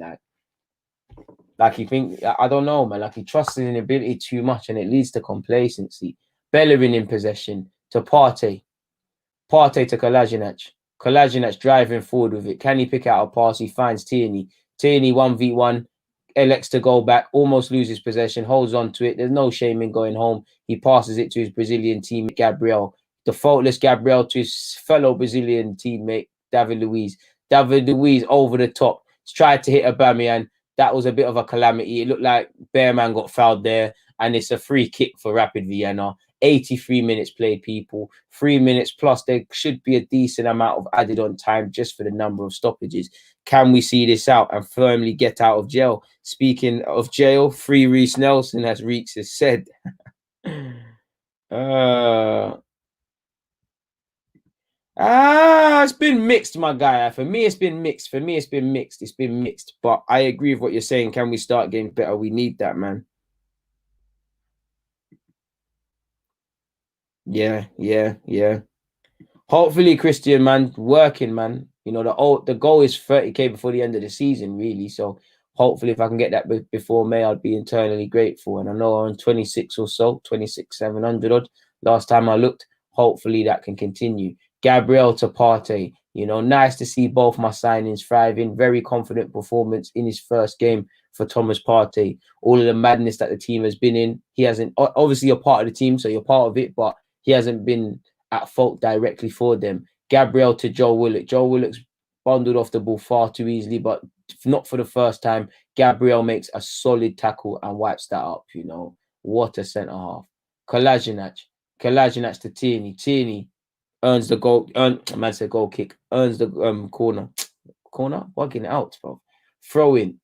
Like you think, I don't know, man. Like he trusts his ability too much, and it leads to complacency. Bellerin in possession to Partey. Partey to Kolasinac. Kolasinac driving forward with it. Can he pick out a pass? He finds Tierney. Tierney 1v1. Elects to go back, almost loses possession, holds on to it. There's no shame in going home. He passes it to his Brazilian teammate, Gabriel. The faultless Gabriel to his fellow Brazilian teammate, David Luiz. David Luiz over the top. He's tried to hit Aubameyang. That was a bit of a calamity. It looked like Bearman got fouled there, and it's a free kick for Rapid Vienna. 83 minutes played, people. 3 minutes plus. There should be a decent amount of added on time just for the number of stoppages. Can we see this out and firmly get out of jail? Speaking of jail, free Reece Nelson, as Reeks has said. It's been mixed, my guy. For me, it's been mixed. It's been mixed. But I agree with what you're saying. Can we start getting better? We need that, man. Yeah. Hopefully, Christian, man, working, man. You know, the goal is 30k before the end of the season, really. So hopefully, if I can get that before May, I'd be eternally grateful. And I know I'm on 26 or so, 26,700 odd. Last time I looked, hopefully that can continue. Gabriel to Partey, you know, nice to see both my signings thriving. Very confident performance in his first game for Thomas Partey. All of the madness that the team has been in, he hasn't. Obviously, you're part of the team, so you're part of it, but he hasn't been at fault directly for them. Gabriel to Joe Willock. Joe Willock's bundled off the ball far too easily, but not for the first time. Gabriel makes a solid tackle and wipes that up, you know. What a centre-half. Kolasinac to Tierney. Tierney earns the goal. Man said goal kick. Earns the corner. Corner? Bugging it out, bro. Throw in.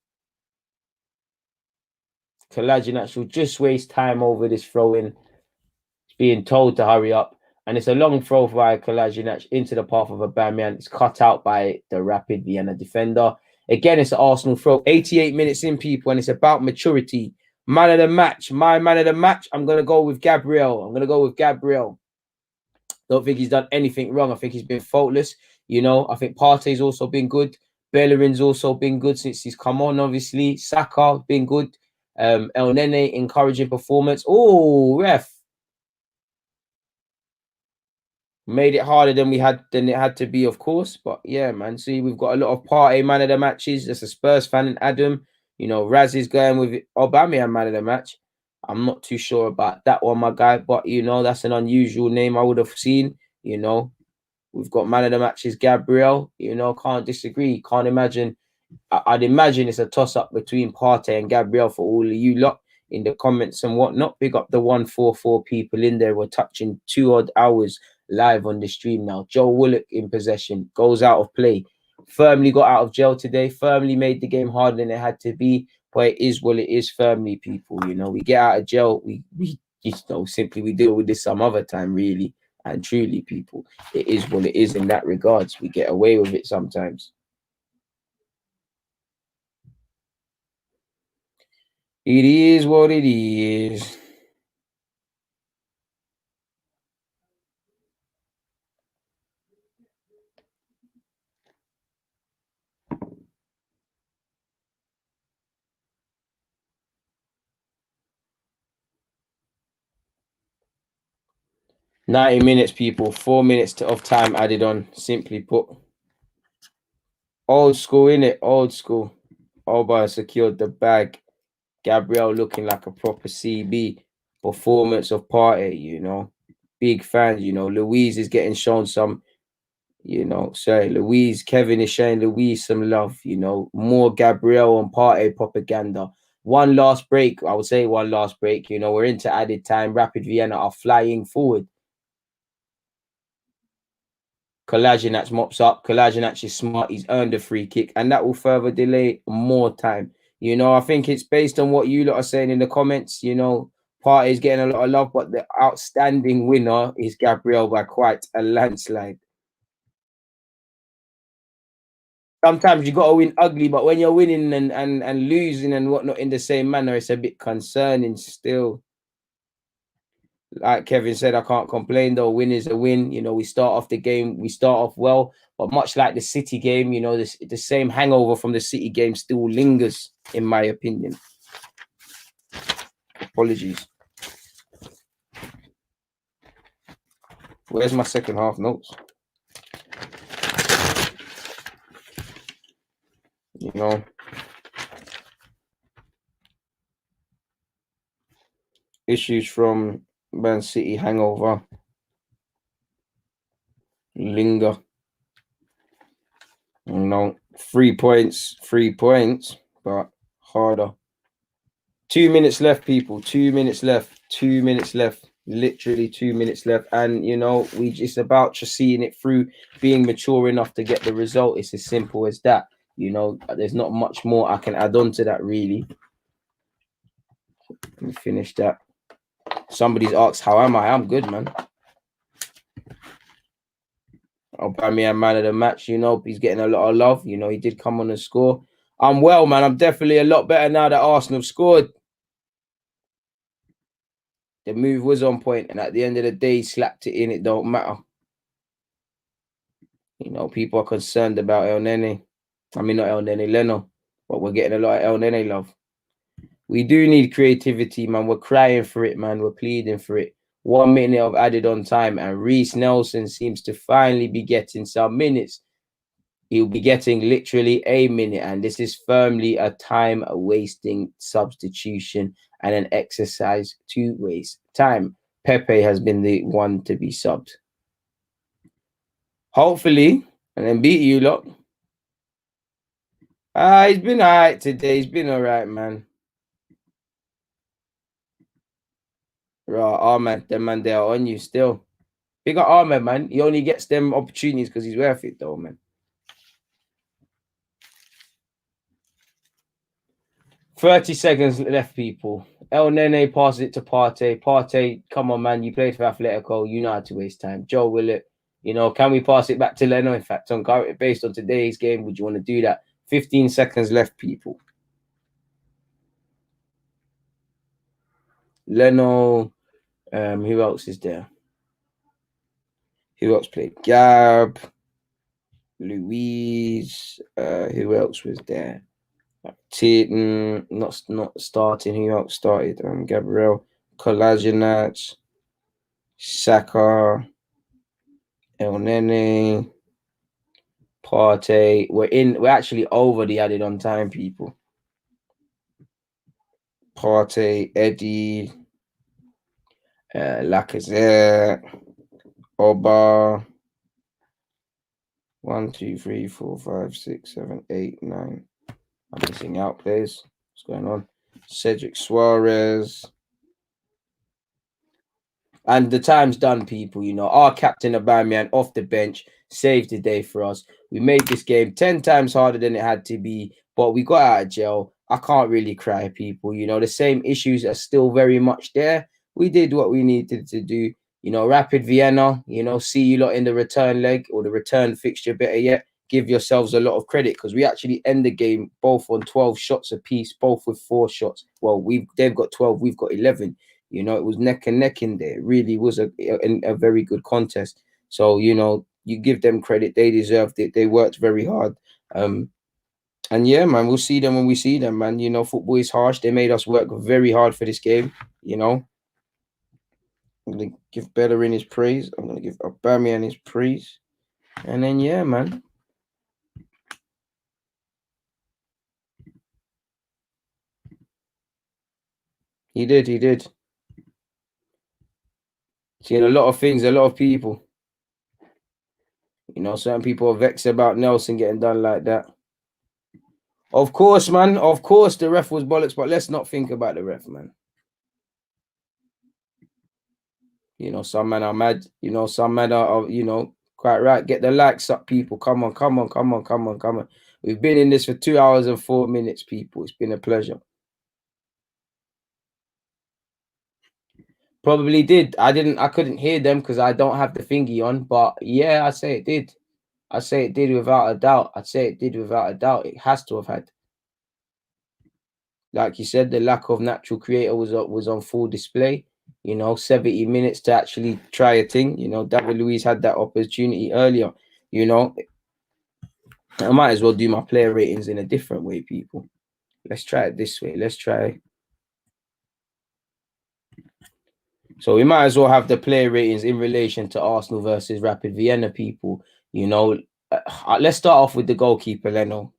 Kolasinac will just waste time over this throw in. Being told to hurry up. And it's a long throw via Kolasinac into the path of Aubameyang. It's cut out by the Rapid Vienna defender. Again, it's an Arsenal throw. 88 minutes in, people, and it's about maturity. Man of the match. My man of the match, I'm going to go with Gabriel. Don't think he's done anything wrong. I think he's been faultless. You know, I think Partey's also been good. Bellerin's also been good since he's come on, obviously. Saka been good. El Nene, encouraging performance. Oh, ref. Made it harder than it had to be, of course. But yeah, man. See, we've got a lot of Partey man of the matches. There's a Spurs fan in Adam. You know, Raz is going with Aubameyang man of the match. I'm not too sure about that one, my guy. But you know, that's an unusual name I would have seen. You know, we've got man of the matches, Gabriel. You know, can't disagree. Can't imagine. I'd imagine it's a toss-up between Partey and Gabriel for all of you lot in the comments and whatnot. Big up the 144 people in there. We're touching 2 odd hours live on the stream now. Joe Willock in possession, goes out of play. Firmly got out of jail today. Firmly made the game harder than it had to be. But it is what it is, firmly, people. You know, we get out of jail. We you know, simply we deal with this some other time, really. And truly, people, it is what it is in that regards. We get away with it sometimes. It is what it is. "90 minutes, people. 4 minutes of time added on. Simply put, old school, innit? Old school. Oba secured the bag. Gabriel looking like a proper CB. Performance of Partey, you know. Big fans, you know. Louise is getting shown some, you know. Sorry, Louise. Kevin is showing Louise some love, you know. More Gabriel and Partey propaganda. One last break. I would say one last break. You know, we're into added time. Rapid Vienna are flying forward. Kolasinac mops up. Kolasinac is smart. He's earned a free kick, and that will further delay more time. You know, I think it's based on what you lot are saying in the comments. You know, Partey is getting a lot of love, but the outstanding winner is Gabriel by quite a landslide. Sometimes you gotta win ugly, but when you're winning and losing and whatnot in the same manner, it's a bit concerning still. Like Kevin said, I can't complain though. Win is a win. You know, we start off the game, we start off well, but much like the City game, you know, the same hangover from the City game still lingers, in my opinion. Apologies. Where's my second half notes? You know, issues from Man City hangover linger. You know, 3 points, but harder. 2 minutes left, people. 2 minutes left. 2 minutes left. Literally 2 minutes left. And you know, it's about just seeing it through, being mature enough to get the result. It's as simple as that. You know, there's not much more I can add on to that, really. Let me finish that. Somebody's asked, how am I? I'm good, man. Aubameyang man of the match, you know, he's getting a lot of love. You know, he did come on and score. I'm well, man. I'm definitely a lot better now that Arsenal scored. The move was on point, and at the end of the day, he slapped it in. It don't matter. You know, people are concerned about El Nene. I mean, not El Nene, Leno, but we're getting a lot of El Nene love. We do need creativity, man. We're crying for it, man. We're pleading for it. 1 minute of added on time, and Reece Nelson seems to finally be getting some minutes. He'll be getting literally a minute, and this is firmly a time-wasting substitution and an exercise to waste time. Pepe has been the one to be subbed. Hopefully, and then beat you lot. He's been all right today. He's been all right, man. Right, Ahmed, them man, they are on you still. Big up Ahmed, man. He only gets them opportunities because he's worth it, though, man. 30 seconds left, people. El Nene passes it to Partey. Partey, come on, man. You played for Atletico. You know how to waste time. Joe Willett, you know, can we pass it back to Leno? In fact, based on today's game, would you want to do that? 15 seconds left, people. Leno, who else is there? Who else played? Gab, Louise, who else was there? Tieton, not starting. Who else started? Gabriel, Kolasinac, Saka, El Nene, Partey. We're actually over the added on time, people. Partey, Eddie, Lacazette, Oba. 1, 2, 3, 4, 5, 6, 7, 8, 9. I'm missing out players. What's going on? Cedric Suarez. And the time's done, people. You know, our captain Aubameyang off the bench saved the day for us. We made this game 10 times harder than it had to be, but we got out of jail. I can't really cry, people. You know, the same issues are still very much there. We did what we needed to do. You know, Rapid Vienna, you know, see you lot in the return leg or the return fixture, better yet. Give yourselves a lot of credit because we actually end the game both on 12 shots apiece, both with 4 shots. Well, they've got 12, we've got 11. You know, it was neck and neck in there. It really was a very good contest. So, you know, you give them credit. They deserved it. They worked very hard. And yeah, man, we'll see them when we see them, man. You know, football is harsh. They made us work very hard for this game, you know. I'm going to give Bellerin his praise. I'm going to give Aubameyang his praise. And then, yeah, man. He did. Seen a lot of things, a lot of people. You know, certain people are vexed about Nelson getting done like that. Of course, man. Of course, the ref was bollocks, but let's not think about the ref, man. You know, some men are mad. You know, some men are, you know, quite right. Get the likes up, people. Come on. We've been in this for 2 hours and 4 minutes, people. It's been a pleasure. Probably did. I couldn't hear them because I don't have the thingy on. But yeah, I say it did. I say it did without a doubt. I'd say it did without a doubt. It has to have had. Like you said, the lack of natural creator was on full display. 70 minutes to actually try a thing. David Luiz had that opportunity earlier. I might as well do my player ratings in a different way, people. Let's try it this way. Let's try. So we might as well have the player ratings in relation to Arsenal versus Rapid Vienna, people. Let's start off with the goalkeeper, Leno.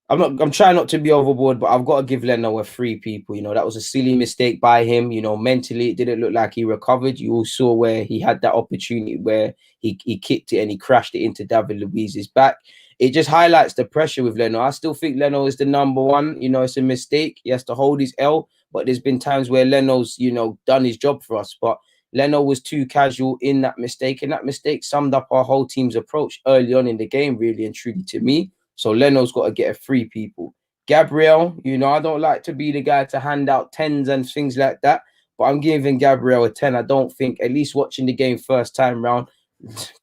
I'm trying not to be overboard, but I've got to give Leno a 3, people. That was a silly mistake by him. Mentally, it didn't look like he recovered. You all saw where he had that opportunity where he kicked it and he crashed it into David Luiz's back. It just highlights the pressure with Leno. I still think Leno is the number one. It's a mistake. He has to hold his L. But there's been times where Leno's, done his job for us. But Leno was too casual in that mistake. And that mistake summed up our whole team's approach early on in the game, really and truly to me. So Leno's got to get a 3, people. Gabriel, I don't like to be the guy to hand out 10s and things like that. But I'm giving Gabriel a 10. I don't think, at least watching the game first time round,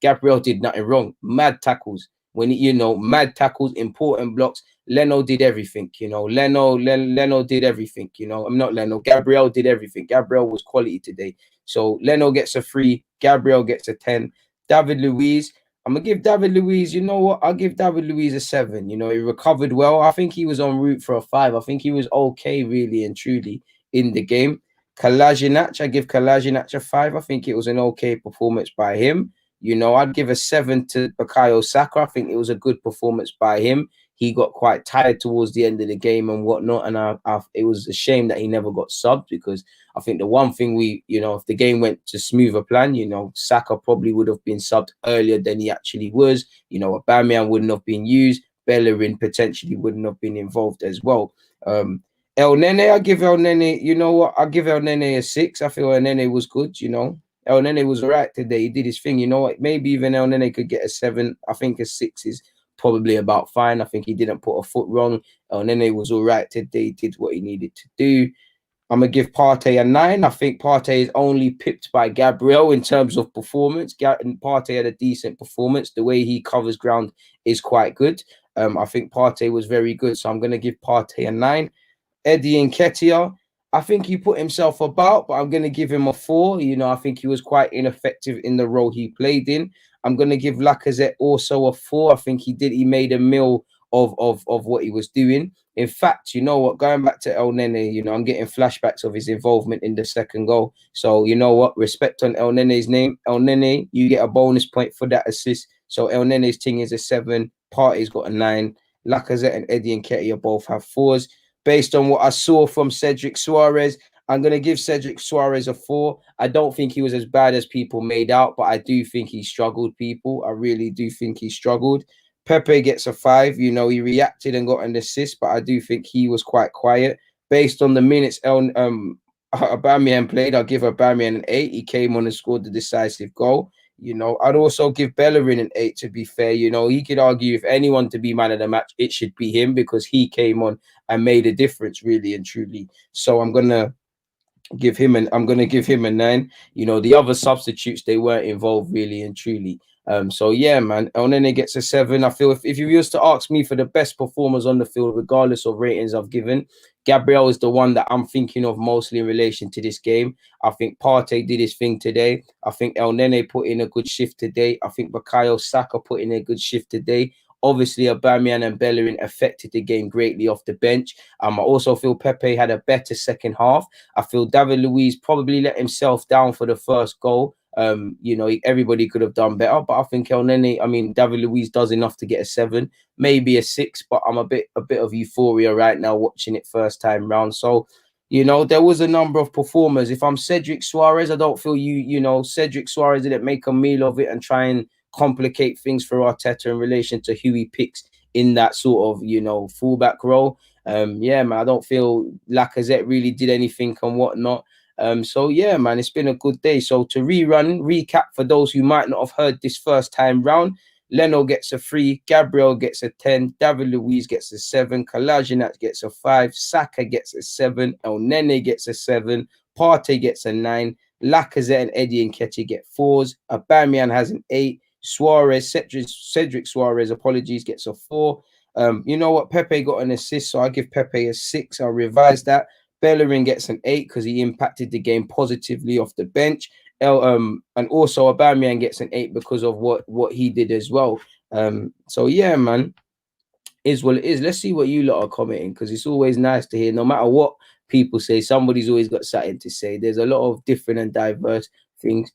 Gabriel did nothing wrong. Mad tackles. Mad tackles, important blocks. Leno did everything, Leno did everything, I'm not Leno. Gabriel did everything. Gabriel was quality today. So Leno gets a 3. Gabriel gets a 10. David Luiz, I'm going to give David Luiz, you know what? I'll give David Luiz a 7. He recovered well. I think he was en route for a 5. I think he was okay, really and truly, in the game. Kolasinac, I give Kolasinac a 5. I think it was an okay performance by him. I'd give a 7 to Bukayo Saka. I think it was a good performance by him. He got quite tired towards the end of the game and whatnot. And it was a shame that he never got subbed, because I think the one thing if the game went to smoother plan, Saka probably would have been subbed earlier than he actually was. Aubameyang wouldn't have been used. Bellerin potentially wouldn't have been involved as well. El Nene, I give El Nene, you know what? I'll give El Nene a 6. I feel El Nene was good, El Nene was all right today. He did his thing, Maybe even El Nene could get a 7. I think a 6 is probably about fine. I think he didn't put a foot wrong. El Nene was all right today. He did what he needed to do. I'm going to give Partey a 9. I think Partey is only pipped by Gabriel in terms of performance. Partey had a decent performance. The way he covers ground is quite good. I think Partey was very good. So I'm going to give Partey a 9. Eddie Nketiah, I think he put himself about, but I'm going to give him a 4. I think he was quite ineffective in the role he played in. I'm going to give Lacazette also a 4. I think he made a meal of what he was doing. In fact, you know what? Going back to El Nene, I'm getting flashbacks of his involvement in the second goal. So, you know what? Respect on El Nene's name. El Nene, you get a bonus point for that assist. So, El Nene's thing is a 7. Partey's got a 9. Lacazette and Eddie Nketiah both have 4s. Based on what I saw from Cedric Suarez, I'm going to give Cedric Suarez a 4. I don't think he was as bad as people made out, but I do think he struggled, people. I really do think he struggled. Pepe gets a 5. He reacted and got an assist, but I do think he was quite quiet. Based on the minutes Aubameyang played, I'll give Aubameyang an 8. He came on and scored the decisive goal. I'd also give Bellerin an 8, to be fair. He could argue if anyone to be man of the match, it should be him, because he came on and made a difference, really and truly. So I'm going to give him a 9. The other substitutes, they weren't involved, really and truly. So yeah, man, El Nene gets a 7. I feel if you used to ask me for the best performers on the field, regardless of ratings I've given, Gabriel is the one that I'm thinking of mostly in relation to this game. I think Partey did his thing today. I think El Nene put in a good shift today. I think Bukayo Saka put in a good shift today. Obviously, Aubameyang and Bellerin affected the game greatly off the bench. I also feel Pepe had a better second half. I feel David Luiz probably let himself down for the first goal. Everybody could have done better, but I think David Luiz does enough to get a 7, maybe a 6, but I'm a bit of euphoria right now watching it first time round. So, there was a number of performers. If I'm Cedric Suarez, I don't feel Cedric Suarez didn't make a meal of it and try and complicate things for Arteta in relation to who he picks in that sort of, fullback role. Yeah, man, I don't feel Lacazette really did anything and whatnot. So yeah, man, it's been a good day. So to recap for those who might not have heard this first time round, Leno gets a 3, Gabriel gets a 10, David Luiz gets a 7, Kolasinac gets a 5, Saka gets a 7, El Nene gets a 7, Partey gets a 9, Lacazette and Eddie Nketiah get 4s, Aubameyang has an 8, Suarez, Cedric Suarez, apologies, gets a 4. You know what? Pepe got an assist, so I'll give Pepe a 6. I'll revise that. Bellerin gets an 8 because he impacted the game positively off the bench. And also Aubameyang gets an 8 because of what he did as well. So yeah, man, is what it is. Let's see what you lot are commenting, because it's always nice to hear. No matter what people say, somebody's always got something to say. There's a lot of different and diverse things.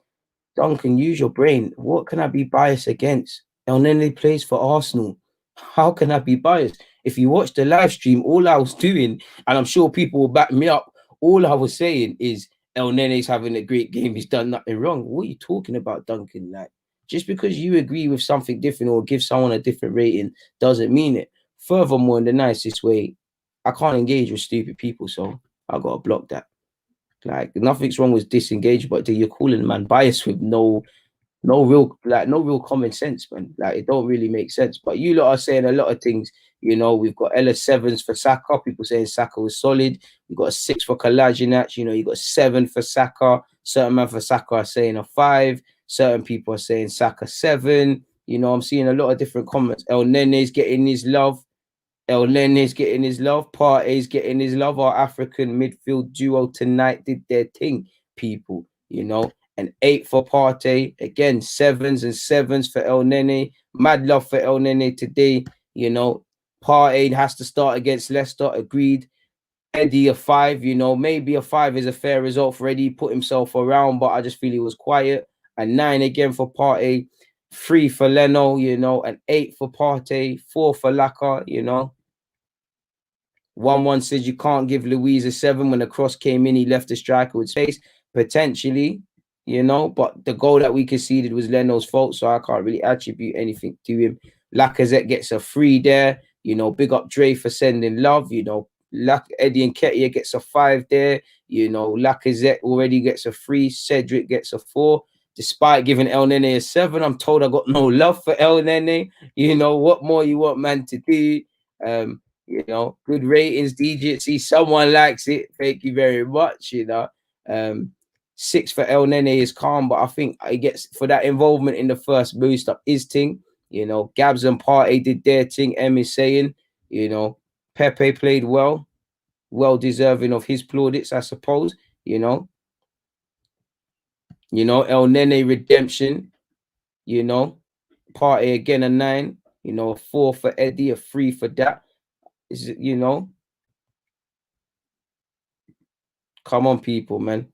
Duncan, use your brain. What can I be biased against? El Nene plays for Arsenal. How can I be biased? If you watch the live stream, all I was doing, and I'm sure people will back me up, all I was saying is El Nene's having a great game. He's done nothing wrong. What are you talking about, Duncan? Like, just because you agree with something different or give someone a different rating doesn't mean it. Furthermore, in the nicest way, I can't engage with stupid people, so I gotta block that. Like, nothing's wrong with disengage, but you're calling man bias with no real common sense, man. Like, it don't really make sense. But you lot are saying a lot of things. You know, we've got LS7s for Saka. People saying Saka was solid. We've got a 6 for Kolasinac. You know, you got 7 for Saka. Certain man for Saka are saying a 5. Certain people are saying Saka 7. You know, I'm seeing a lot of different comments. El Nene's getting his love. El Nene's getting his love. Partey's getting his love. Our African midfield duo tonight did their thing, people. You know, an 8 for Partey. Again, 7s and 7s for El Nene. Mad love for El Nene today. You know, Partey has to start against Leicester. Agreed. Eddie a 5. You know, maybe a 5 is a fair result for Eddie. Put himself around, but I just feel he was quiet. A 9 again for Partey. 3 for Leno, you know, an 8 for Partey, 4 for Laka, you know. 1-1 says you can't give Luiz a 7 when the cross came in, he left the striker with space. Potentially, you know, but the goal that we conceded was Leno's fault, so I can't really attribute anything to him. Lacazette gets a 3 there, you know, big up Dre for sending love, you know. Eddie Nketiah gets a 5 there, you know. Lacazette already gets a 3, Cedric gets a 4. Despite giving El Nene a 7, I'm told I got no love for El Nene. You know, what more you want man to do? You know, good ratings, DJ. See, someone likes it. Thank you very much. You know, 6 for El Nene is calm, but I think it gets for that involvement in the first boost up his thing. You know, Gabs and Partey did their thing. M is saying, you know, Pepe played well deserving of his plaudits, I suppose. You know, El Nene redemption. You know, Partey again a 9. You know, a 4 for Eddie, a 3 for that. Is it, you know? Come on, people, man.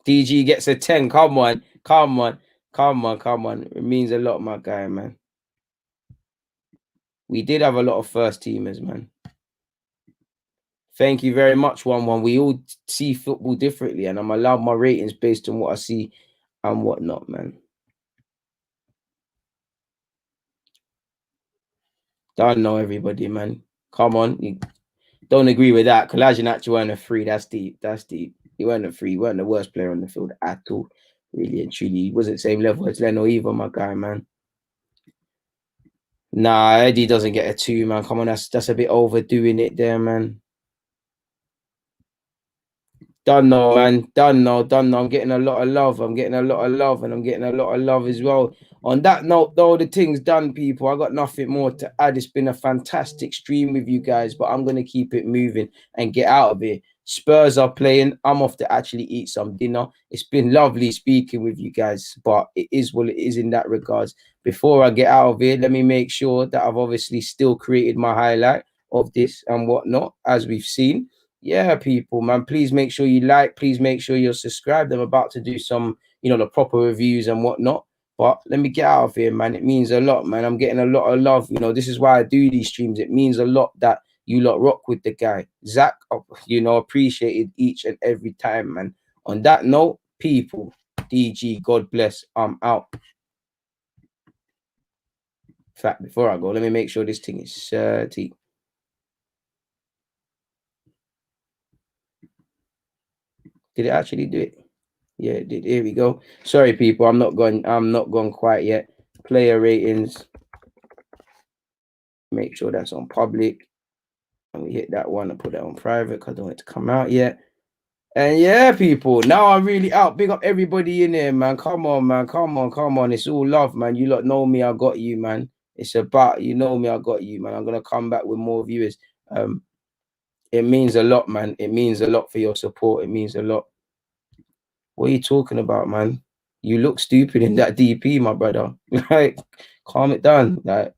DG gets a 10. Come on. It means a lot, my guy, man. We did have a lot of first teamers, man. Thank you very much, 1-1. We all see football differently, and I'm allowed my ratings based on what I see and whatnot, man. Don't know everybody, man. Come on. You don't agree with that. Kolasinac weren't a 3. That's deep. He weren't a 3. He weren't the worst player on the field at all. Really and truly. He wasn't the same level as Leno either, my guy, man. Nah, Eddie doesn't get a 2, man. Come on, that's a bit overdoing it there, man. Done now, man. Done now. I'm getting a lot of love. And I'm getting a lot of love as well. On that note, though, the thing's done, people. I got nothing more to add. It's been a fantastic stream with you guys, but I'm gonna keep it moving and get out of here. Spurs are playing. I'm off to actually eat some dinner. It's been lovely speaking with you guys, but it is what it is in that regards. Before I get out of here, let me make sure that I've obviously still created my highlight of this and whatnot, as we've seen. Yeah, people, man, please make sure you like, please make sure you're subscribed. I'm about to do some, the proper reviews and whatnot. But let me get out of here, man. It means a lot, man. I'm getting a lot of love. This is why I do these streams. It means a lot that you lot rock with the guy. Zach, appreciated each and every time, man. On that note, people, DG, God bless. I'm out. In fact, before I go, let me make sure this thing is 30. Did it actually do it? Yeah, it did. Here we go. Sorry, people. I'm not going quite yet. Player ratings. Make sure that's on public. And we hit that one and put that on private because I don't want it to come out yet. And yeah, people, now I'm really out. Big up everybody in there, man. Come on, man. Come on, come on. It's all love, man. You lot know me, I got you, man. It's about, you know me, I got you, man. I'm gonna come back with more viewers. It means a lot, man. It means a lot for your support. It means a lot. What are you talking about, man? You look stupid in that DP, my brother. Like, calm it down. Like,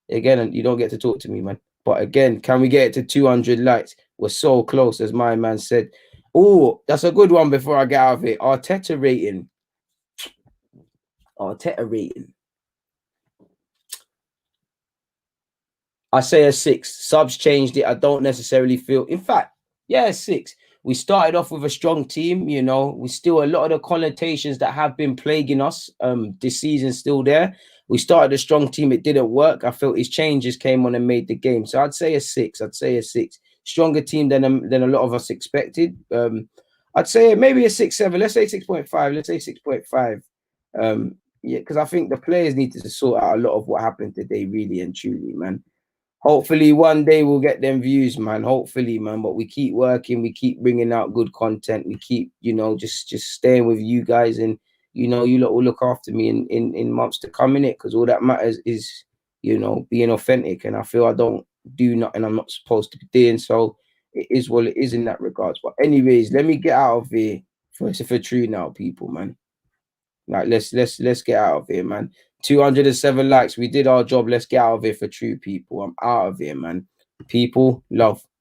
again, you don't get to talk to me, man. But again, can we get it to 200 likes? We're so close, as my man said. Oh, that's a good one before I get out of it. Arteta rating. Arteta rating. I say a 6. Subs changed it. I don't necessarily feel. In fact, yeah, 6. We started off with a strong team. You know, we still a lot of the connotations that have been plaguing us. This season still there. We started a strong team. It didn't work. I felt his changes came on and made the game. So I'd say a 6. I'd say a 6. Stronger team than a lot of us expected. I'd say maybe a 6-7. Let's say 6.5. Let's say 6.5. Yeah, because I think the players need to sort out a lot of what happened today, really and truly, man. Hopefully one day we'll get them views, man. Hopefully, man. But we keep working, we keep bringing out good content, we keep, you know, just staying with you guys, and you know, you lot will look after me in months to come, in it, because all that matters is, you know, being authentic. And I feel I don't do nothing I'm not supposed to be doing. So it is what it is in that regards. But anyways, let me get out of here for true now, people, man. Like, let's get out of here, man. 207 likes. We did our job. Let's get out of here for true, people. I'm out of here, man. People, love.